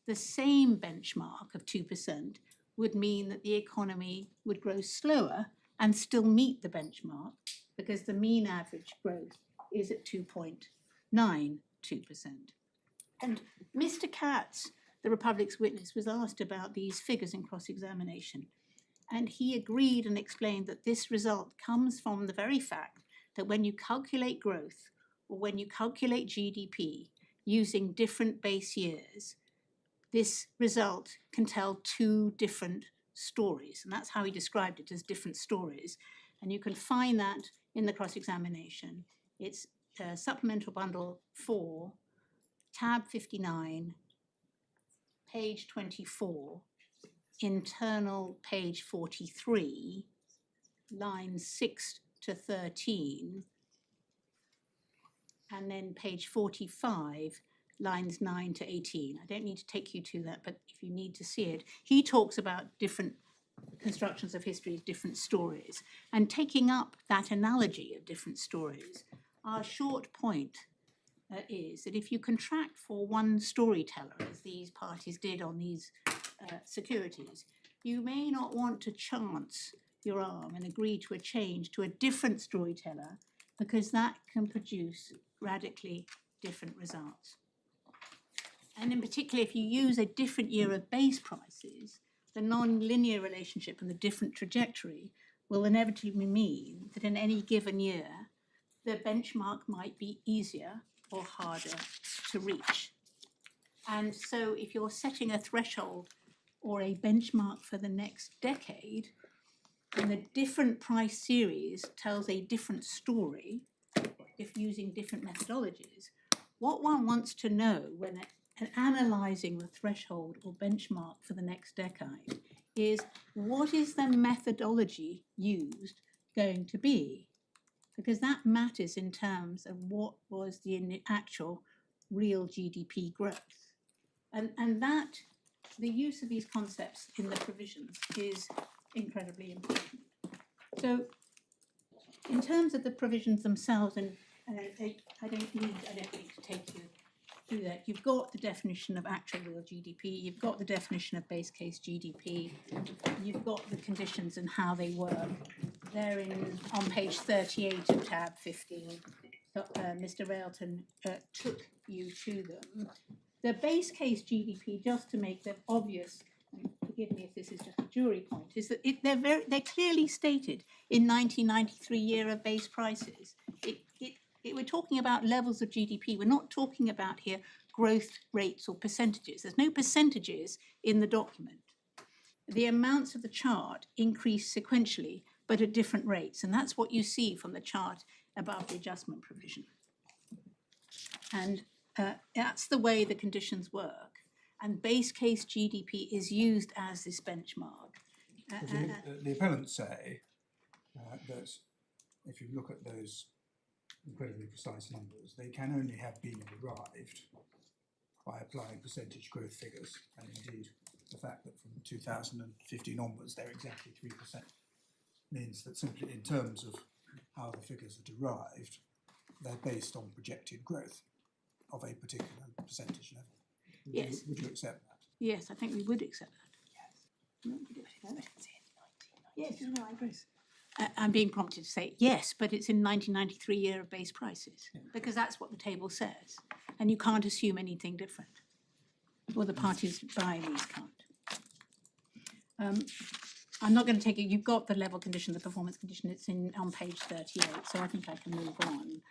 [SPEAKER 2] the same benchmark of 2% would mean that the economy would grow slower and still meet the benchmark because the mean average growth is at 2.92%. And Mr. Katz, the Republic's witness, was asked about these figures in cross-examination, and he agreed and explained that this result comes from the very fact that when you calculate growth or when you calculate GDP using different base years, this result can tell two different stories. And that's how he described it, as different stories. And you can find that in the cross-examination. It's Supplemental Bundle 4, tab 59, page 24, internal page 43, lines 6 to 13, and then page 45, lines 9 to 18. I don't need to take you to that, but if you need to see it, he talks about different constructions of history, different stories. And taking up that analogy of different stories, our short point is that if you contract for one storyteller, as these parties did on these securities, you may not want to chance your arm and agree to a change to a different storyteller, because that can produce radically different results. And in particular, if you use a different year of base prices, the non-linear relationship and the different trajectory will inevitably mean that in any given year, the benchmark might be easier or harder to reach. And so if you're setting a threshold or a benchmark for the next decade, and the different price series tells a different story, if using different methodologies, what one wants to know when analysing the threshold or benchmark for the next decade is, what is the methodology used going to be? Because that matters in terms of what was the actual real GDP growth. And that, the use of these concepts in the provisions is incredibly important. So in terms of the provisions themselves, and I don't need to take you through that. You've got the definition of actual real GDP, you've got the definition of base case GDP, you've got the conditions and how they work. They're on page 38 of tab 15. Mr. Railton took you to them. The base case GDP, just to make them obvious, and forgive me if this is just a jury point, is that they're clearly stated in 1993 year of base prices. We're talking about levels of GDP. We're not talking about here growth rates or percentages. There's no percentages in the document. The amounts of the chart increase sequentially, but at different rates. And that's what you see from the chart above the adjustment provision. And that's the way the conditions work. And base case GDP is used as this benchmark.
[SPEAKER 4] The appellants say that if you look at those incredibly precise numbers, they can only have been derived by applying percentage growth figures, and indeed the fact that from 2015 onwards they're exactly 3% means that simply in terms of how the figures are derived, they're based on projected growth of a particular percentage level.
[SPEAKER 2] Yes.
[SPEAKER 4] Would you accept that?
[SPEAKER 2] Yes, I think we would accept that.
[SPEAKER 5] Yes.
[SPEAKER 2] Yes, no, I agree. I'm being prompted to say yes, but it's in 1993 year of base prices, because that's what the table says. And you can't assume anything different. Well, the parties buying these can't. I'm not going to take it. You've got the level condition, the performance condition. It's on page 38, so I think I can move on.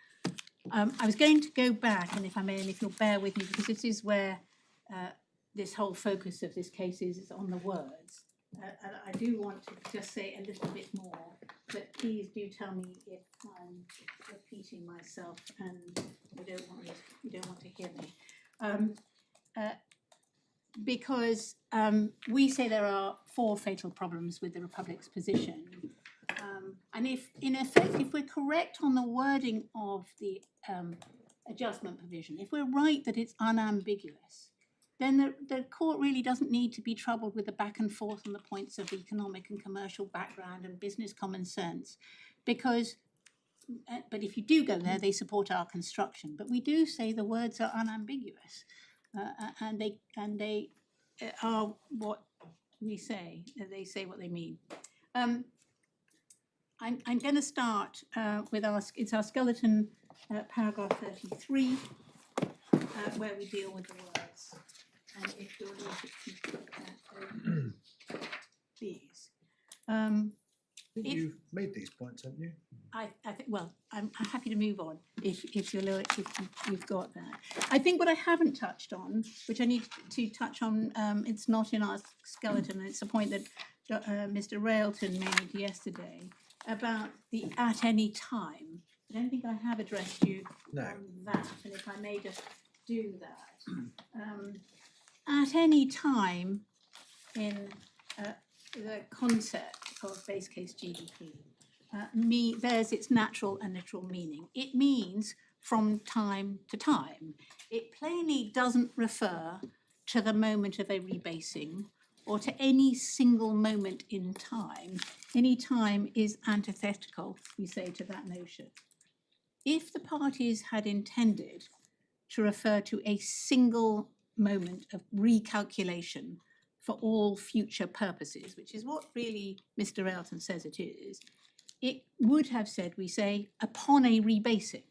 [SPEAKER 2] I was going to go back, and if I may, and if you'll bear with me, because this is where this whole focus of this case is on the words. And I do want to just say a little bit more, but please do tell me if I'm repeating myself and you don't want to hear me. Because we say there are 4 fatal problems with the Republic's position. And if, in effect, if we're correct on the wording of the adjustment provision, if we're right that it's unambiguous, then the court really doesn't need to be troubled with the back and forth on the points of economic and commercial background and business common sense, because, but if you do go there, they support our construction. But we do say the words are unambiguous, and they are what we say. They say what they mean. I'm going to start with it's our skeleton paragraph 33, where we deal with the words. And if you'll please.
[SPEAKER 1] You've made these points, haven't you?
[SPEAKER 2] I think, well, I'm happy to move on if you've got that. I think what I haven't touched on, which I need to touch on, it's not in our skeleton, and it's a point that Mr. Railton made yesterday about the at any time. I don't think I have addressed you on that, and if I may just do that. At any time in the concept of base case GDP, there's its natural and literal meaning. It means from time to time. It plainly doesn't refer to the moment of a rebasing or to any single moment in time. Any time is antithetical, we say, to that notion. If the parties had intended to refer to a single moment of recalculation for all future purposes, which is what really Mr. Elton says it is, it would have said, we say, upon a rebasing,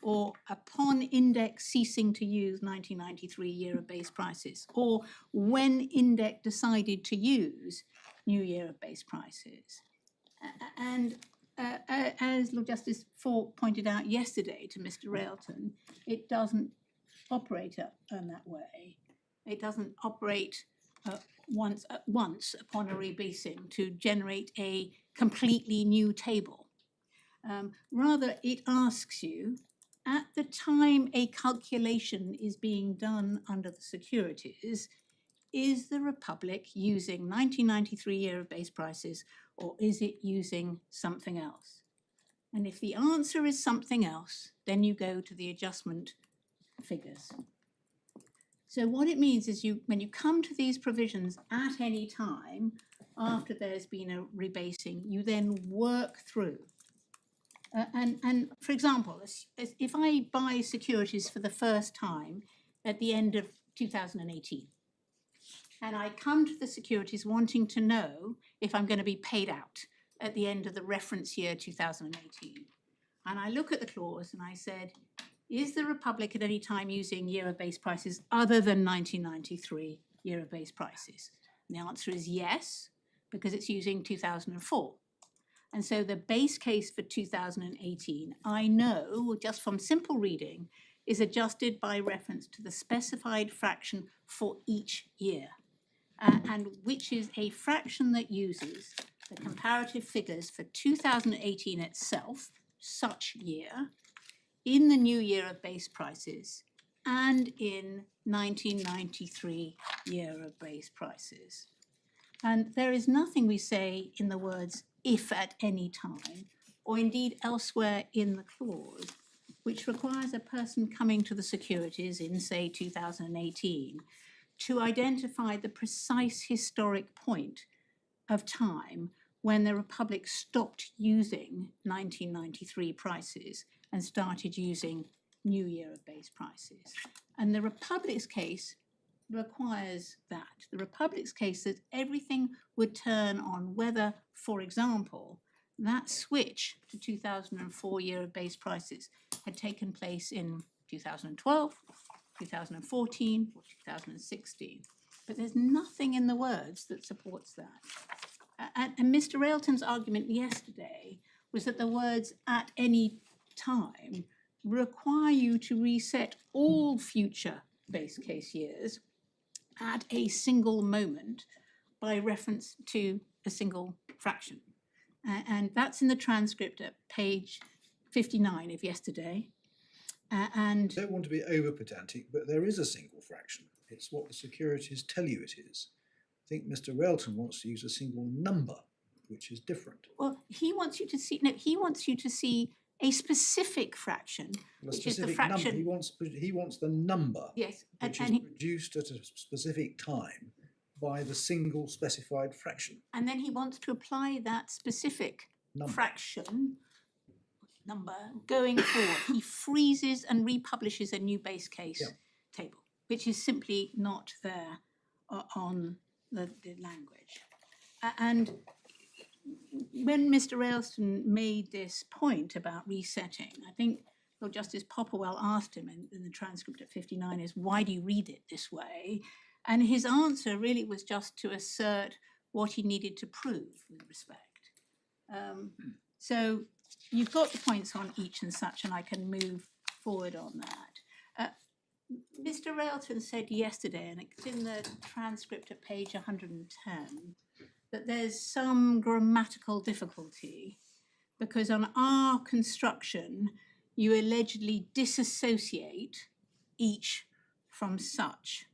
[SPEAKER 2] or upon index ceasing to use 1993 year of base prices, or when index decided to use new year of base prices. And as Lord Justice Falk pointed out yesterday to Mr. Railton, it doesn't operate in that way. It doesn't operate once upon a rebasing to generate a completely new table. Rather, it asks you, at the time a calculation is being done under the securities, is the Republic using 1993 year of base prices, or is it using something else? And if the answer is something else, then you go to the adjustment figures. So what it means is when you come to these provisions at any time after there's been a rebasing, you then work through. And for example, if I buy securities for the first time at the end of 2018, and I come to the securities wanting to know if I'm going to be paid out at the end of the reference year 2018, and I look at the clause and I said, is the Republic at any time using year of base prices other than 1993 year of base prices? And the answer is yes, because it's using 2004. And so the base case for 2018, I know, just from simple reading, is adjusted by reference to the specified fraction for each year, and which is a fraction that uses the comparative figures for 2018 itself, such year, in the new year of base prices, and in 1993 year of base prices. And there is nothing we say in the words if at any time, or indeed elsewhere in the clause, which requires a person coming to the securities in, say, 2018, to identify the precise historic point of time when the Republic stopped using 1993 prices and started using new year of base prices. And the Republic's case requires that. The Republic's case that everything would turn on whether, for example, that switch to 2004 year of base prices had taken place in 2012, 2014, or 2016. But there's nothing in the words that supports that. And Mr. Railton's argument yesterday was that the words at any time require you to reset all future base case years at a single moment by reference to a single fraction. And that's in the transcript at page 59 of yesterday. And
[SPEAKER 1] I don't want to be over pedantic, but there is a single fraction. It's what the securities tell you it is. I think Mr. Railton wants to use a single number, which is different.
[SPEAKER 2] well, he wants you to see, no, he wants you to see a specific fraction,
[SPEAKER 1] Well, a
[SPEAKER 2] which is the
[SPEAKER 1] specific
[SPEAKER 2] fraction.
[SPEAKER 1] number. He wants the number,
[SPEAKER 2] Yes,
[SPEAKER 1] which
[SPEAKER 2] and
[SPEAKER 1] is
[SPEAKER 2] he,
[SPEAKER 1] produced at a specific time by the single specified fraction.
[SPEAKER 2] and then he wants to apply that specific
[SPEAKER 1] Number.
[SPEAKER 2] fraction number going forward. He freezes and republishes a new base case
[SPEAKER 1] Yeah.
[SPEAKER 2] table, which is simply not there on the language. And when Mr. Railton made this point about resetting, I think Lord Justice Popplewell asked him in the transcript at 59 is, why do you read it this way? And his answer really was just to assert what he needed to prove with respect. So you've got the points on each and such, and I can move forward on that. Mr. Railton said yesterday, and it's in the transcript at page 110, that there's some grammatical difficulty because on our construction, you allegedly disassociate each from such.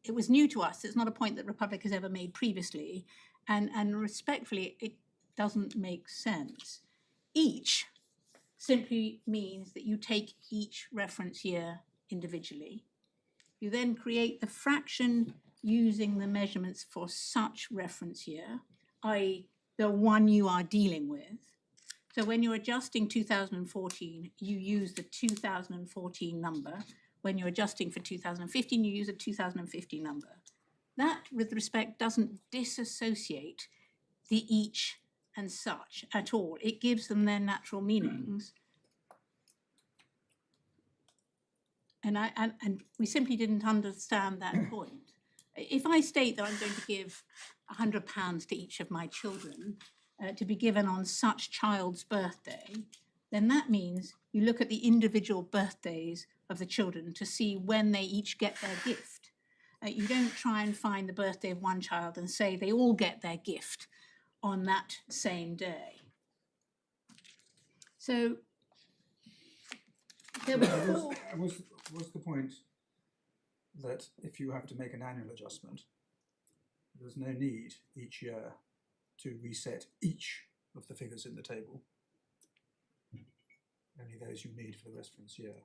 [SPEAKER 2] It was new to us. It's not a point that Republic has ever made previously, and respectfully, it doesn't make sense. Each simply means that you take each reference year individually. You then create the fraction using the measurements for such reference year, i.e. the one you are dealing with. So when you're adjusting 2014, you use the 2014 number, when you're adjusting for 2015, you use a 2050 number. That, with respect, doesn't disassociate the each and such at all. It gives them their natural meanings. And we simply didn't understand that point. If I state that I'm going to give £100 to each of my children to be given on such child's birthday, then that means you look at the individual birthdays of the children to see when they each get their gift. You don't try and find the birthday of one child and say they all get their gift on that same day. So there were four.
[SPEAKER 4] Was the point that if you have to make an annual adjustment, there's no need each year to reset each of the figures in the table? Only those you need for the reference year.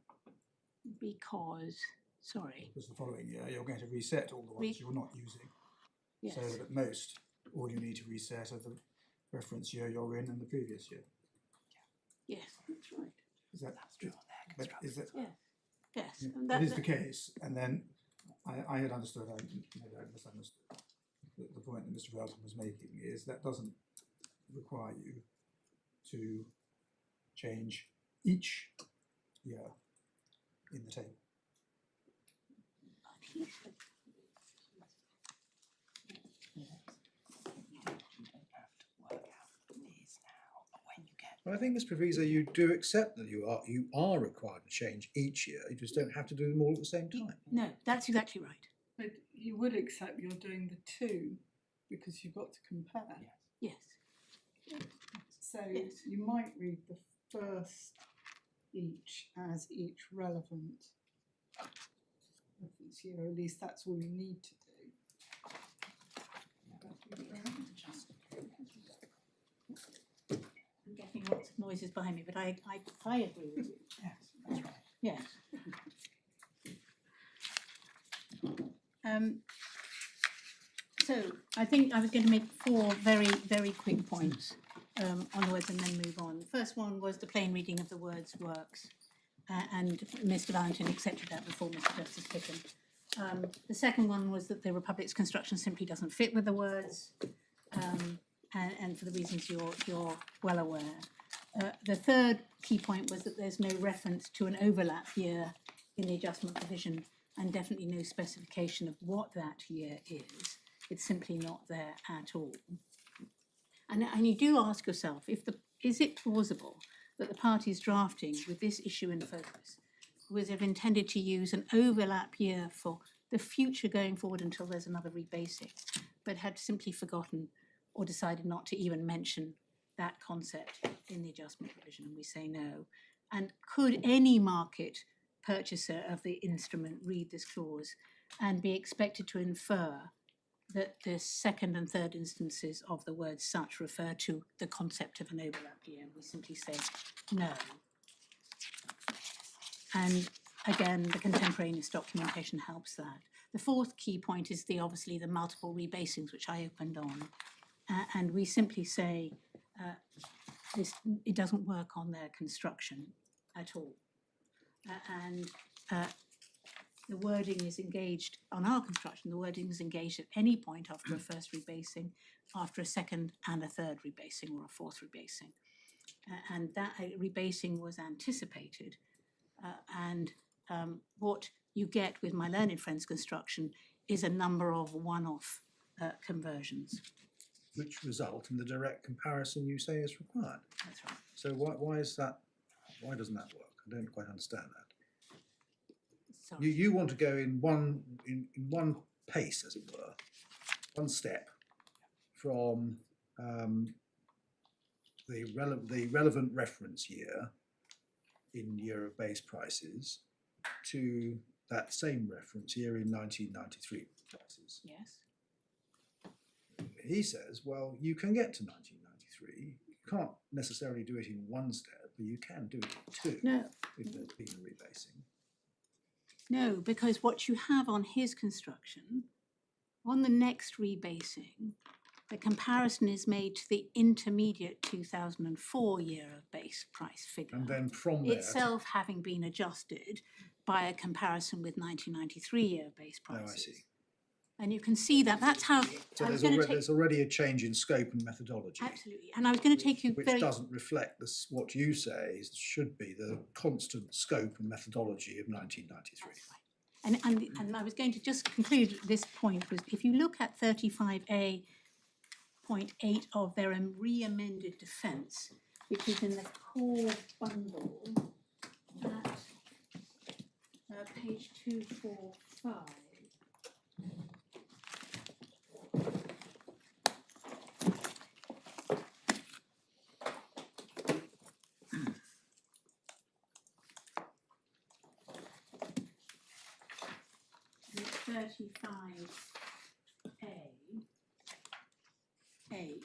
[SPEAKER 2] Because, sorry.
[SPEAKER 4] Because the following year you're going to reset all the ones you're not using.
[SPEAKER 2] Yes.
[SPEAKER 4] So that at most, all you need to reset are the reference year you're in and the previous year.
[SPEAKER 2] Yes, that's right.
[SPEAKER 4] Is that true? But is it?
[SPEAKER 2] Yes. Yes.
[SPEAKER 4] Yeah,
[SPEAKER 2] And
[SPEAKER 4] that is the case. And then I had understood, maybe I misunderstood, the point that Mr. Relton was making is that doesn't require you to change each year in the table.
[SPEAKER 1] Well, I think, Ms. Proviso, you do accept that you are required to change each year. You just don't have to do them all at the same time.
[SPEAKER 2] No, that's exactly right.
[SPEAKER 3] But you would accept you're doing the two because you've got to compare.
[SPEAKER 2] Yes.
[SPEAKER 3] So
[SPEAKER 2] Yes.
[SPEAKER 3] you might read the first each as each relevant reference year, or at least that's all you need to do.
[SPEAKER 2] I'm getting lots of noises behind me, but I agree with you.
[SPEAKER 5] Yes, that's right.
[SPEAKER 2] Yes. So I think I was going to make four very, very quick points on the words and then move on. The first one was the plain reading of the words works, and Mr. Valentin accepted that before Mr. Justice Picken. The second one was that the Republic's construction simply doesn't fit with the words, and for the reasons you're well aware. The third key point was that there's no reference to an overlap year in the adjustment provision, and definitely no specification of what that year is. It's simply not there at all. And you do ask yourself, is it plausible that the parties drafting with this issue in focus was have intended to use an overlap year for the future going forward until there's another rebasing, but had simply forgotten or decided not to even mention that concept in the adjustment provision? And we say no. And could any market purchaser of the instrument read this clause and be expected to infer that the second and third instances of the word such refer to the concept of an overlap year? And we simply say no. And again, the contemporaneous documentation helps that. The fourth key point is obviously the multiple rebasings, which I opened on. And we simply say it doesn't work on their construction at all. The wording is engaged on our construction. The wording is engaged at any point after a first rebasing, after a second and a third rebasing, or a fourth rebasing. And that rebasing was anticipated. What you get with my learned friends construction is a number of one-off conversions.
[SPEAKER 1] Which result in the direct comparison you say is required.
[SPEAKER 2] That's right.
[SPEAKER 1] So why is that? Why doesn't that work? I don't quite understand that.
[SPEAKER 2] Sorry.
[SPEAKER 1] You want to go in one pace, as it were, one step from the relevant reference year in year of base prices to that same reference year in 1993 prices.
[SPEAKER 2] Yes.
[SPEAKER 1] He says, well, you can get to 1993. You can't necessarily do it in one step, but you can do it in two.
[SPEAKER 2] No.
[SPEAKER 1] If there's been a rebasing.
[SPEAKER 2] No, because what you have on his construction, on the next rebasing, the comparison is made to the intermediate 2004 year of base price figure.
[SPEAKER 1] And then from there,
[SPEAKER 2] Itself having been adjusted by a comparison with 1993 year base
[SPEAKER 1] Oh,
[SPEAKER 2] prices.
[SPEAKER 1] I see.
[SPEAKER 2] And you can see that that's how
[SPEAKER 1] So
[SPEAKER 2] I was
[SPEAKER 1] there's
[SPEAKER 2] going to
[SPEAKER 1] already,
[SPEAKER 2] take
[SPEAKER 1] there's already a change in scope and methodology.
[SPEAKER 2] absolutely, and I was going to take you
[SPEAKER 1] Which
[SPEAKER 2] very
[SPEAKER 1] doesn't reflect this, what you say should be the constant scope and methodology of 1993.
[SPEAKER 2] That's right. And I was going to just conclude this point was if you look at 35A.8 of their re-amended defence, which is in the core bundle at page 245. And it's 35A.8.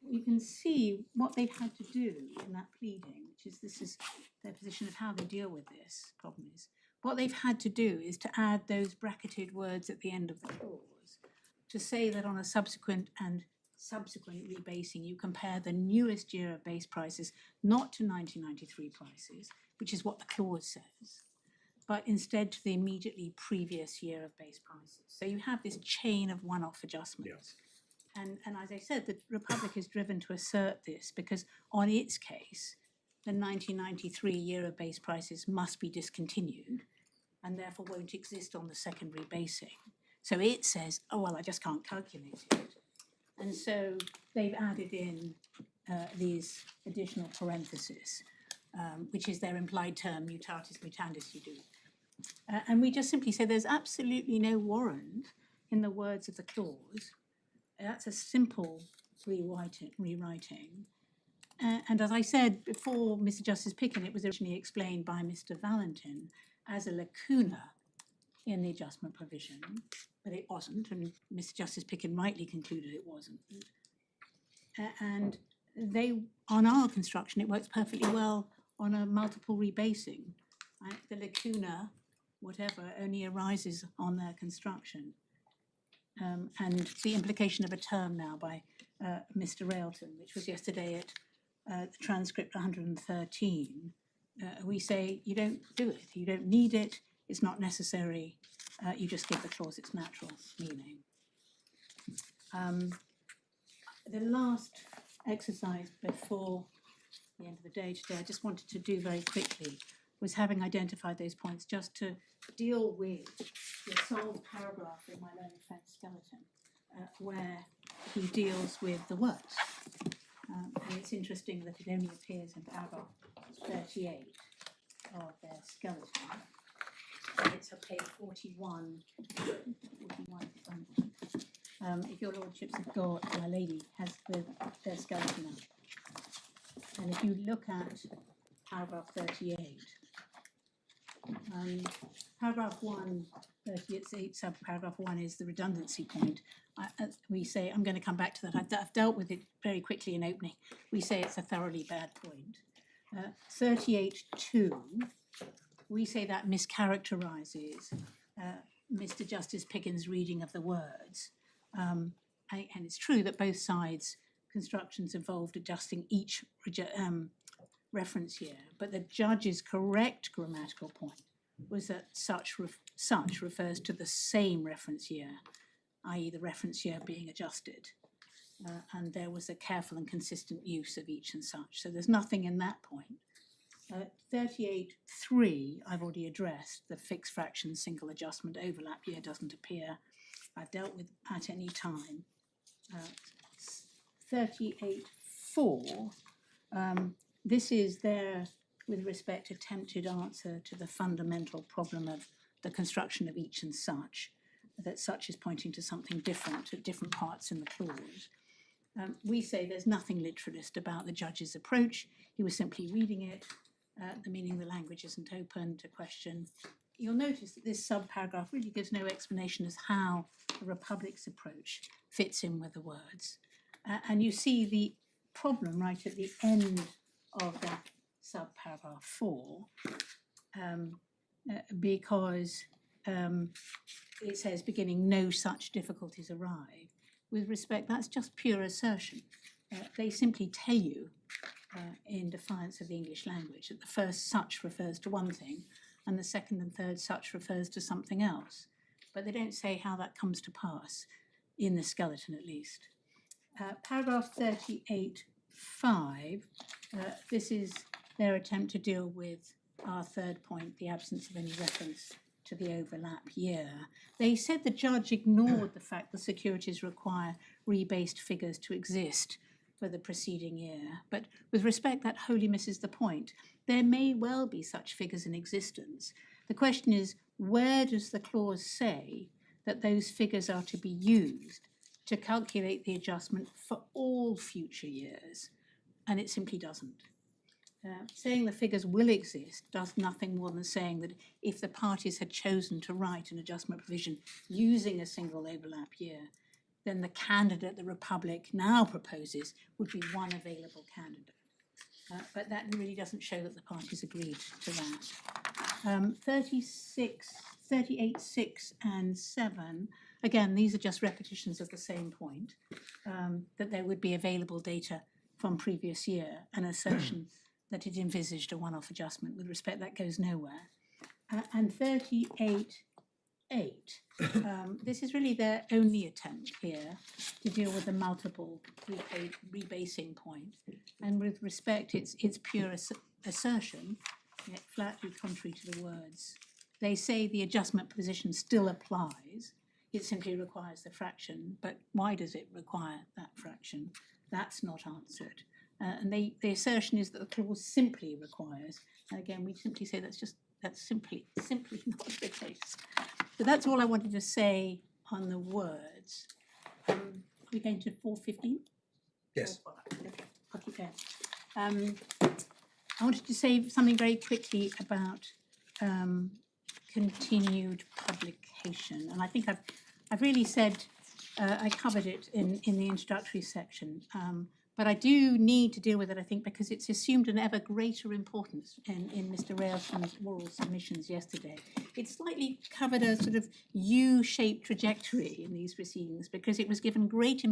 [SPEAKER 2] You can see what they've had to do in that pleading, which is this is their position of how they deal with this problem is. What they've had to do is to add those bracketed words at the end of the clause to say that on a subsequent and subsequent rebasing, you compare the newest year of base prices, not to 1993 prices, which is what the clause says, but instead to the immediately previous year of base prices. So you have this chain of one-off adjustments. And as I said, the Republic is driven to assert this because on its case, the 1993 year of base prices must be discontinued and therefore won't exist on the second rebasing. So it says, oh, well, I just can't calculate it. And so they've added in these additional parentheses, which is their implied term, mutatis mutandis you do. And we just simply say there's absolutely no warrant in the words of the clause. That's a simple rewriting. And as I said before, Mr. Justice Picken, it was originally explained by Mr. Valentin as a lacuna in the adjustment provision, but it wasn't, and Mr. Justice Picken rightly concluded it wasn't. And they, on our construction, it works perfectly well on a multiple rebasing. Right? The lacuna, whatever, only arises on their construction. And the implication of a term now by Mr. Railton, which was yesterday at the transcript 113, we say you don't do it, you don't need it, it's not necessary, you just give the clause its natural meaning. The last exercise before the end of the day today, I just wanted to do very quickly, was having identified those points, just to deal with the sole paragraph in my learned friend skeleton, where he deals with the words. And it's interesting that it only appears in paragraph 38 of their skeleton. And it's on page 41. If your lordships have got, my lady has their skeleton up. And if you look at paragraph 38, paragraph 1, 38 subparagraph 1 is the redundancy point. We say, I'm going to come back to that. I've dealt with it very quickly in opening. We say it's a thoroughly bad point. 38.2, we say that mischaracterizes Mr. Justice Picken's reading of the words. And it's true that both sides' constructions involved adjusting each reference year, but the judge's correct grammatical point was that such refers to the same reference year, i.e. the reference year being adjusted. And there was a careful and consistent use of each and such. So there's nothing in that point. 38.3, I've already addressed. The fixed fraction single adjustment overlap year doesn't appear. I've dealt with at any time. 38.4, this is their, with respect, attempted answer to the fundamental problem of the construction of each and such, that such is pointing to something different at different parts in the clause. We say there's nothing literalist about the judge's approach. He was simply reading it. The meaning of the language isn't open to question. You'll notice that this subparagraph really gives no explanation as how the Republic's approach fits in with the words. And you see the problem right at the end of that subparagraph 4, because it says beginning no such difficulties arrive. With respect, that's just pure assertion. They simply tell you in defiance of the English language, that the first such refers to one thing and the second and third such refers to something else. But they don't say how that comes to pass, in the skeleton at least. Paragraph 38(5), this is their attempt to deal with our third point, the absence of any reference to the overlap year. They said the judge ignored the fact the securities require rebased figures to exist for the preceding year. But with respect, that wholly misses the point. There may well be such figures in existence. The question is, where does the clause say that those figures are to be used to calculate the adjustment for all future years? And it simply doesn't. Saying the figures will exist does nothing more than saying that if the parties had chosen to write an adjustment provision using a single overlap year, then the candidate the Republic now proposes would be one available candidate. But that really doesn't show that the parties agreed to that. 38, 6 and 7, again, these are just repetitions of the same point, that there would be available data from previous year, an assertion that it envisaged a one-off adjustment. With respect, that goes nowhere. And 38(8), this is really their only attempt here to deal with the multiple rebasing point. And with respect, it's pure assertion, yet flatly contrary to the words. They say the adjustment position still applies. It simply requires the fraction, but why does it require that fraction? That's not answered. And the assertion is that the clause simply requires. And again, we simply say that's simply not the case. So that's all I wanted to say on the words. We're going to 4:15?
[SPEAKER 1] Yes.
[SPEAKER 2] Okay, I'll keep going. I wanted to say something very quickly about continued publication. And I think I've really said, I covered it in the introductory section. But I do need to deal with it, I think, because it's assumed an ever greater importance in Mr. Railton's oral submissions yesterday. It slightly covered a sort of U-shaped trajectory in these proceedings because it was given great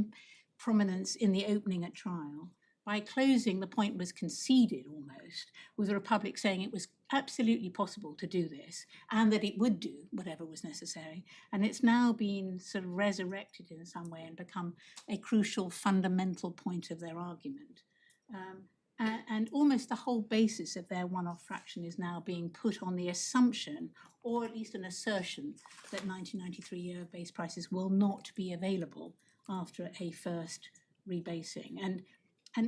[SPEAKER 2] prominence in the opening at trial. By closing, the point was conceded almost, with the Republic saying it was absolutely possible to do this and that it would do whatever was necessary. And it's now been sort of resurrected in some way and become a crucial fundamental point of their argument. And almost the whole basis of their one-off fraction is now being put on the assumption, or at least an assertion, that 1993 year base prices will not be available after a first rebasing. And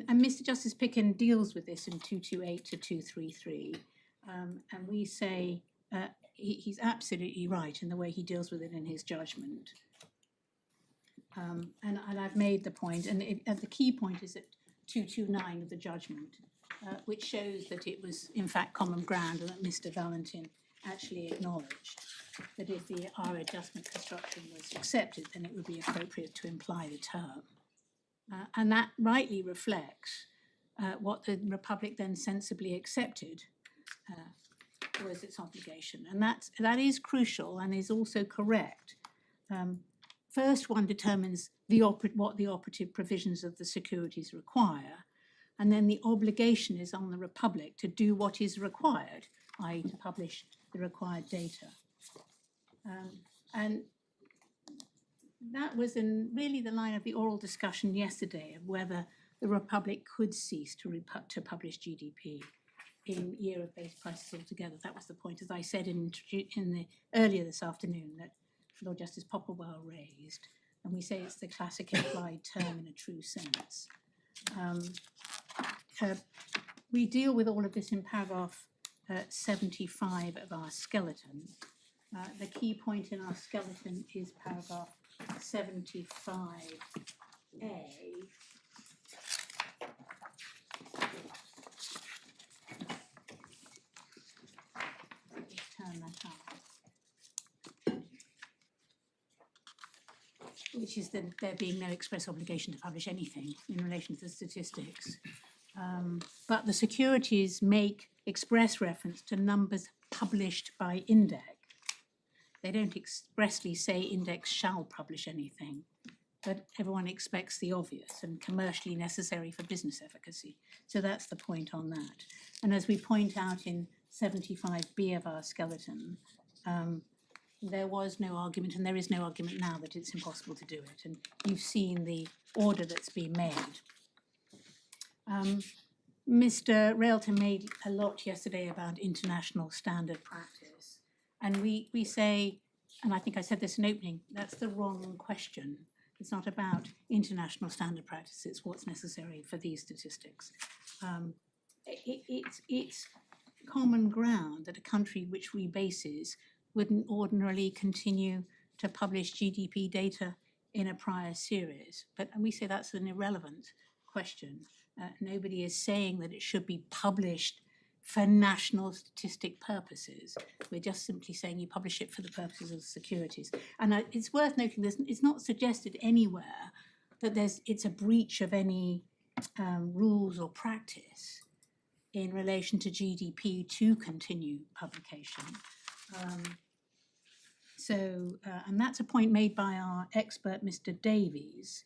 [SPEAKER 2] Mr. Justice Picken deals with this in 228 to 233. And we say he's absolutely right in the way he deals with it in his judgment. And I've made the point, and the key point is at 229 of the judgment, which shows that it was in fact common ground and that Mr. Valentin actually acknowledged that if our adjustment construction was accepted, then it would be appropriate to imply the term. And that rightly reflects what the Republic then sensibly accepted was its obligation. And that is crucial and is also correct. First, one determines what the operative provisions of the securities require, and then the obligation is on the Republic to do what is required, i.e. to publish the required data. And that was in really the line of the oral discussion yesterday of whether the Republic could cease to publish GDP in year of base prices altogether. That was the point, as I said earlier this afternoon, that Lord Justice Popplewell raised, and we say it's the classic implied term in a true sense. We deal with all of this in paragraph 75 of our skeleton. The key point in our skeleton is paragraph 75A. Turn that up. Which is that there being no express obligation to publish anything in relation to the statistics. But the securities make express reference to numbers published by Index. They don't expressly say Index shall publish anything. but everyone expects the obvious and commercially necessary for business efficacy. So that's the point on that. And as we point out in 75B of our skeleton, there was no argument, and there is no argument now, that it's impossible to do it. And you've seen the order that's been made. Mr. Railton made a lot yesterday about international standard practice. And we say, and I think I said this in opening, that's the wrong question. It's not about international standard practice, it's what's necessary for these statistics. It's common ground that a country which rebases wouldn't ordinarily continue to publish GDP data in a prior series. But and we say that's an irrelevant question. Nobody is saying that it should be published for national statistic purposes. We're just simply saying you publish it for the purposes of securities. And it's worth noting this, it's not suggested anywhere that it's a breach of any rules or practice in relation to GDP to continue publication. And that's a point made by our expert, Mr. Davies.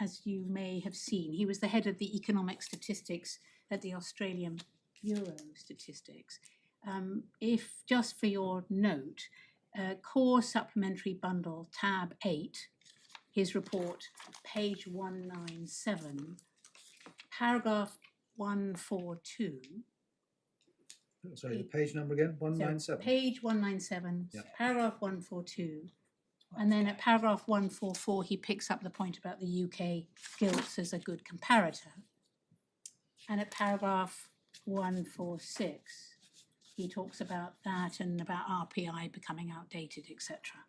[SPEAKER 2] As you may have seen, he was the head of the economic statistics at the Australian Bureau of Statistics. If, just for your note, core supplementary bundle, tab 8, his report, page 197, paragraph 142.
[SPEAKER 1] Sorry, the page number again, 197.
[SPEAKER 2] So page 197,
[SPEAKER 1] Yeah.
[SPEAKER 2] paragraph 142. And then at paragraph 144, he picks up the point about the UK gilts as a good comparator. And at paragraph 146, he talks about that and about RPI becoming outdated, etc.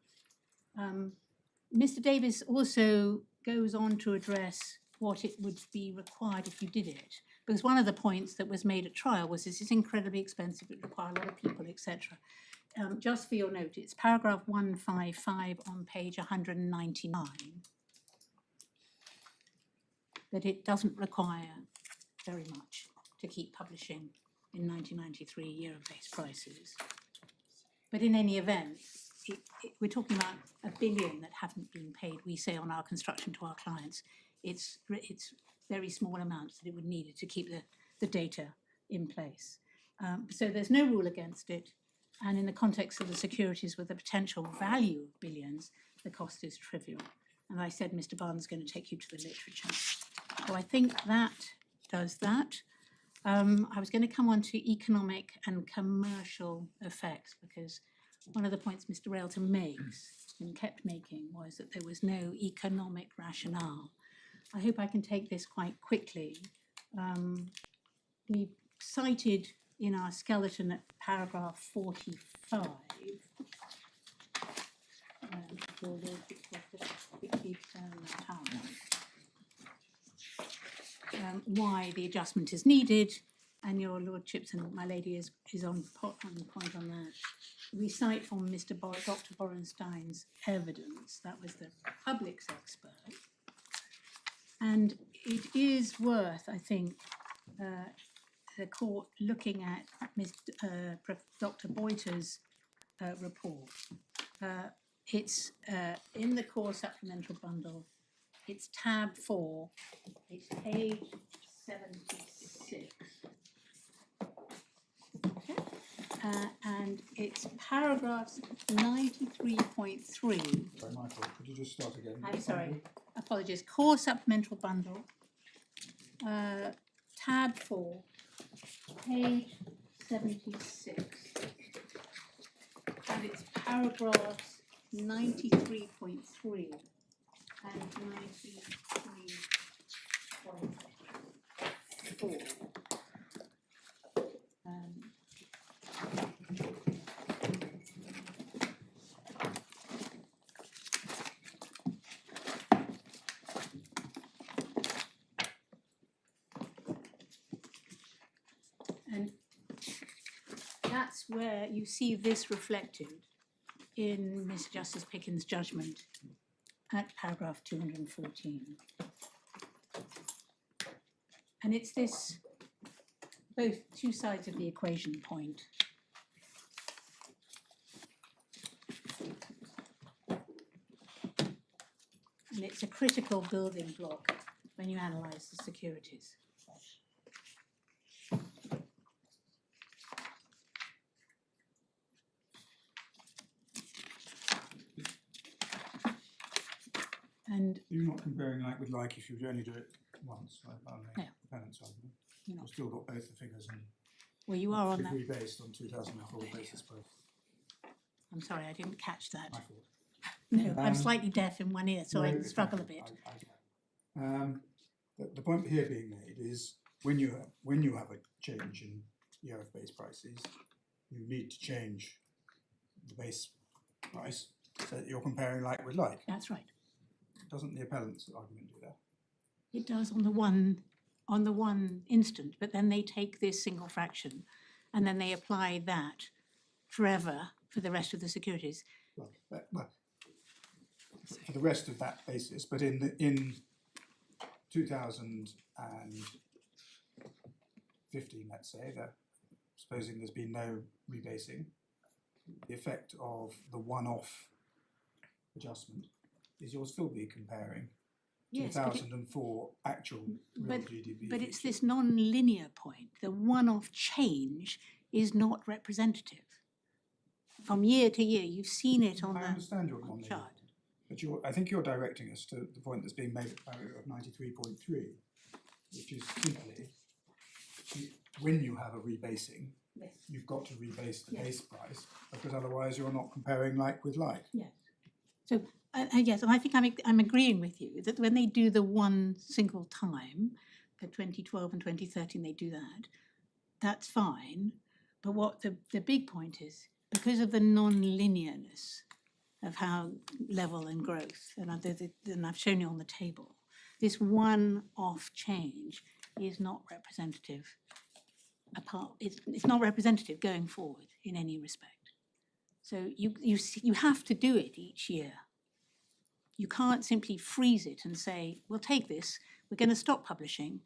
[SPEAKER 2] Mr. Davis also goes on to address what it would be required if you did it. Because one of the points that was made at trial was this is incredibly expensive, it requires a lot of people, etc. Just for your note, it's paragraph 155 on page 199, that it doesn't require very much to keep publishing in 1993 year of base prices. But in any event, we're talking about $1 billion that haven't been paid, we say, on our construction to our clients. It's very small amounts that it would need to keep the data in place. So there's no rule against it. And in the context of the securities with the potential value of billions, the cost is trivial. And I said Mr. Barnes is going to take you to the literature. So I think that does that. I was going to come on to economic and commercial effects, because one of the points Mr. Railton makes and kept making was that there was no economic rationale. I hope I can take this quite quickly. We cited in our skeleton at paragraph 45, why the adjustment is needed, and your lordships and my lady is on point on that. We cite from Dr. Borenstein's evidence, that was the public's expert, and it is worth, I think, the court looking at Dr. Boiter's report. It's in the core supplemental bundle. It's tab 4. It's page 76. Okay. And it's paragraphs 93.3.
[SPEAKER 4] Sorry, Michael, could you just start again?
[SPEAKER 2] I'm sorry, apologies. Core supplemental bundle, tab 4, page 76. And it's paragraphs 93.3 and 93.4. And that's where you see this reflected in Mr. Justice Picken's judgment at paragraph 214. And it's this, both two sides of the equation point. And it's a critical building block when you analyse the securities. And
[SPEAKER 4] You're not comparing like with like if you only do it once, like on the
[SPEAKER 2] No.
[SPEAKER 4] appellant's argument.
[SPEAKER 2] You're not.
[SPEAKER 4] You've still got both the figures and
[SPEAKER 2] well, you are on that.
[SPEAKER 4] rebased on 2004 basis both.
[SPEAKER 2] I'm sorry, I didn't catch that.
[SPEAKER 4] My fault.
[SPEAKER 2] No, I'm
[SPEAKER 4] Um,
[SPEAKER 2] slightly deaf in one ear, so
[SPEAKER 4] No,
[SPEAKER 2] I
[SPEAKER 4] it's
[SPEAKER 2] struggle a
[SPEAKER 4] fine.
[SPEAKER 2] bit.
[SPEAKER 4] The point here being made is when you have a change in ERF-based prices, you need to change the base price so that you're comparing like with like.
[SPEAKER 2] That's right.
[SPEAKER 4] Doesn't the appellant's argument do that?
[SPEAKER 2] It does on the one instant, but then they take this single fraction and then they apply that forever for the rest of the securities.
[SPEAKER 4] Well, for the rest of that basis, but in 2015, let's say, that supposing there's been no rebasing, the effect of the one-off adjustment is you'll still be comparing
[SPEAKER 2] Yes, but
[SPEAKER 4] 2004 actual real
[SPEAKER 2] but-
[SPEAKER 4] GDP.
[SPEAKER 2] But it's
[SPEAKER 4] features.
[SPEAKER 2] this non-linear point. The one-off change is not representative. From year to year, you've seen it on
[SPEAKER 4] I
[SPEAKER 2] the
[SPEAKER 4] understand your
[SPEAKER 2] on the
[SPEAKER 4] non-linear
[SPEAKER 2] chart.
[SPEAKER 4] point, but I think you're directing us to the point that's being made of 93.3, which is simply when you have a rebasing,
[SPEAKER 2] Yes.
[SPEAKER 4] you've got to rebase the
[SPEAKER 2] Yes.
[SPEAKER 4] base price because otherwise you're not comparing like with like.
[SPEAKER 2] Yes. So, yes, and I think I'm agreeing with you that when they do the one single time, for 2012 and 2013 they do that, that's fine. But what the big point is, because of the non-linearness of how level and growth, and I've shown you on the table, this one-off change is not representative. It's not representative going forward in any respect. So you have to do it each year. You can't simply freeze it and say, we'll take this, we're going to stop publishing,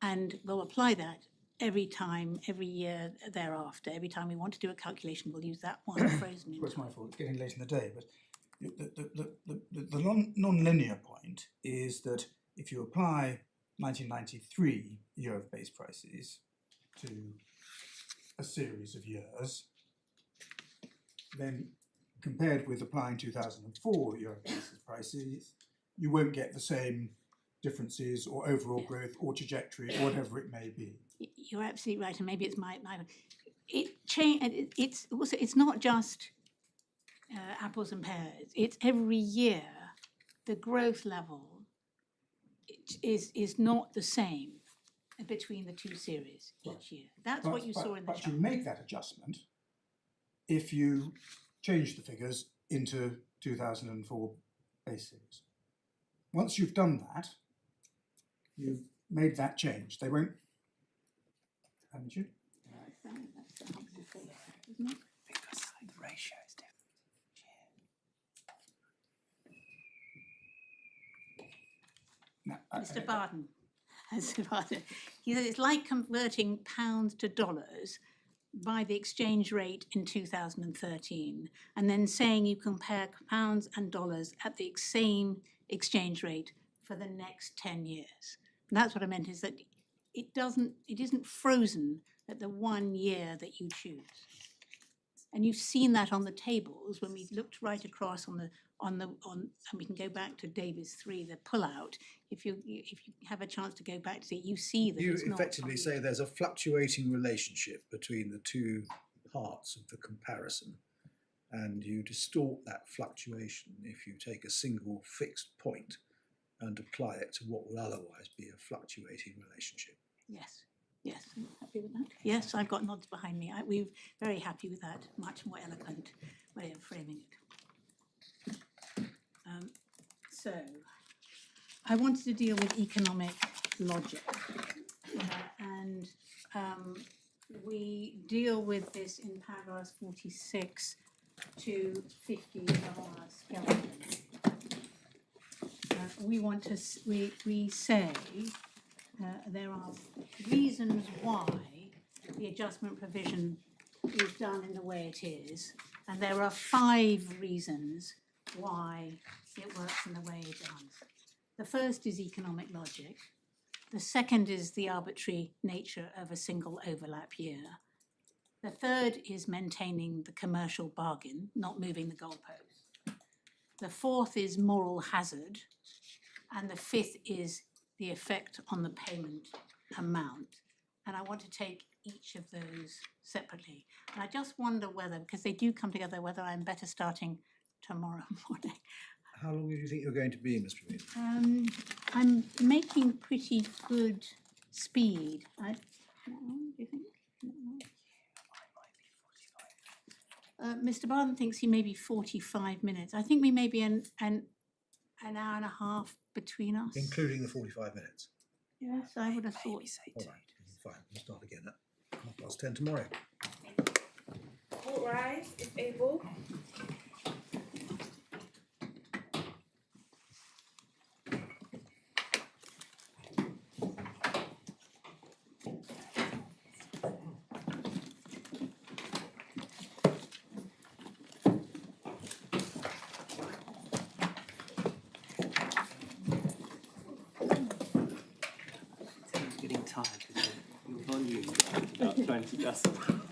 [SPEAKER 2] and we'll apply that every time, every year thereafter. Every time we want to do a calculation, we'll use that one frozen in
[SPEAKER 4] Well, it's
[SPEAKER 2] time.
[SPEAKER 4] my fault, it's getting late in the day, but the non-linear point is that if you apply 1993 year of base prices to a series of years, then compared with applying 2004 year of base prices, you won't get the same differences or overall growth or trajectory or whatever it may be.
[SPEAKER 2] You're absolutely right, and maybe it's my it's also, it's not just apples and pears. It's every year the growth level is not the same between the two series each year. That's what you saw in the
[SPEAKER 4] But
[SPEAKER 2] chart.
[SPEAKER 4] you make that adjustment if you change the figures into 2004 base series. Once you've done that, you've made that change. They won't, haven't you?
[SPEAKER 2] Isn't it?
[SPEAKER 5] Because the ratio is different.
[SPEAKER 4] No,
[SPEAKER 2] Mr. Barden. Mr. Barden. He said it's like converting pounds to dollars by the exchange rate in 2013 and then saying you compare pounds and dollars at the same exchange rate for the next 10 years. And that's what I meant, is that it isn't frozen at the 1 year that you choose. And you've seen that on the tables when we looked right across and we can go back to Davis 3, the pullout. If you have a chance to go back to see it, you see that
[SPEAKER 1] You
[SPEAKER 2] it's not
[SPEAKER 1] effectively say there's a fluctuating relationship between the two parts of the comparison, and you distort that fluctuation if you take a single fixed point and apply it to what would otherwise be a fluctuating relationship.
[SPEAKER 2] Yes, yes, I'm happy with that. Yes, I've got nods behind me. We're very happy with that, much more eloquent way of framing it. So, I wanted to deal with economic logic, and we deal with this in paragraphs 46 to 50 of our skeleton. We say there are reasons why the adjustment provision is done in the way it is, and there are 5 reasons why it works in the way it does. The first is economic logic. The second is the arbitrary nature of a single overlap year. The third is maintaining the commercial bargain, not moving the goalpost. The fourth is moral hazard. And the fifth is the effect on the payment amount. And I want to take each of those separately. And I just wonder whether, because they do come together, whether I'm better starting tomorrow morning.
[SPEAKER 1] How long do you think you're going to be, Ms. Praveen?
[SPEAKER 2] I'm making pretty good speed. How long do you think? Mr. Barton thinks he may be 45 minutes. I think we may be an hour and a half between us.
[SPEAKER 1] Including the 45 minutes?
[SPEAKER 2] Yes, I would have thought.
[SPEAKER 5] Maybe say
[SPEAKER 1] All
[SPEAKER 5] two.
[SPEAKER 1] right, fine, we'll start again at 10:30 tomorrow.
[SPEAKER 6] All rise, if able.
[SPEAKER 5] Getting tired because your volume is about 20 decibels.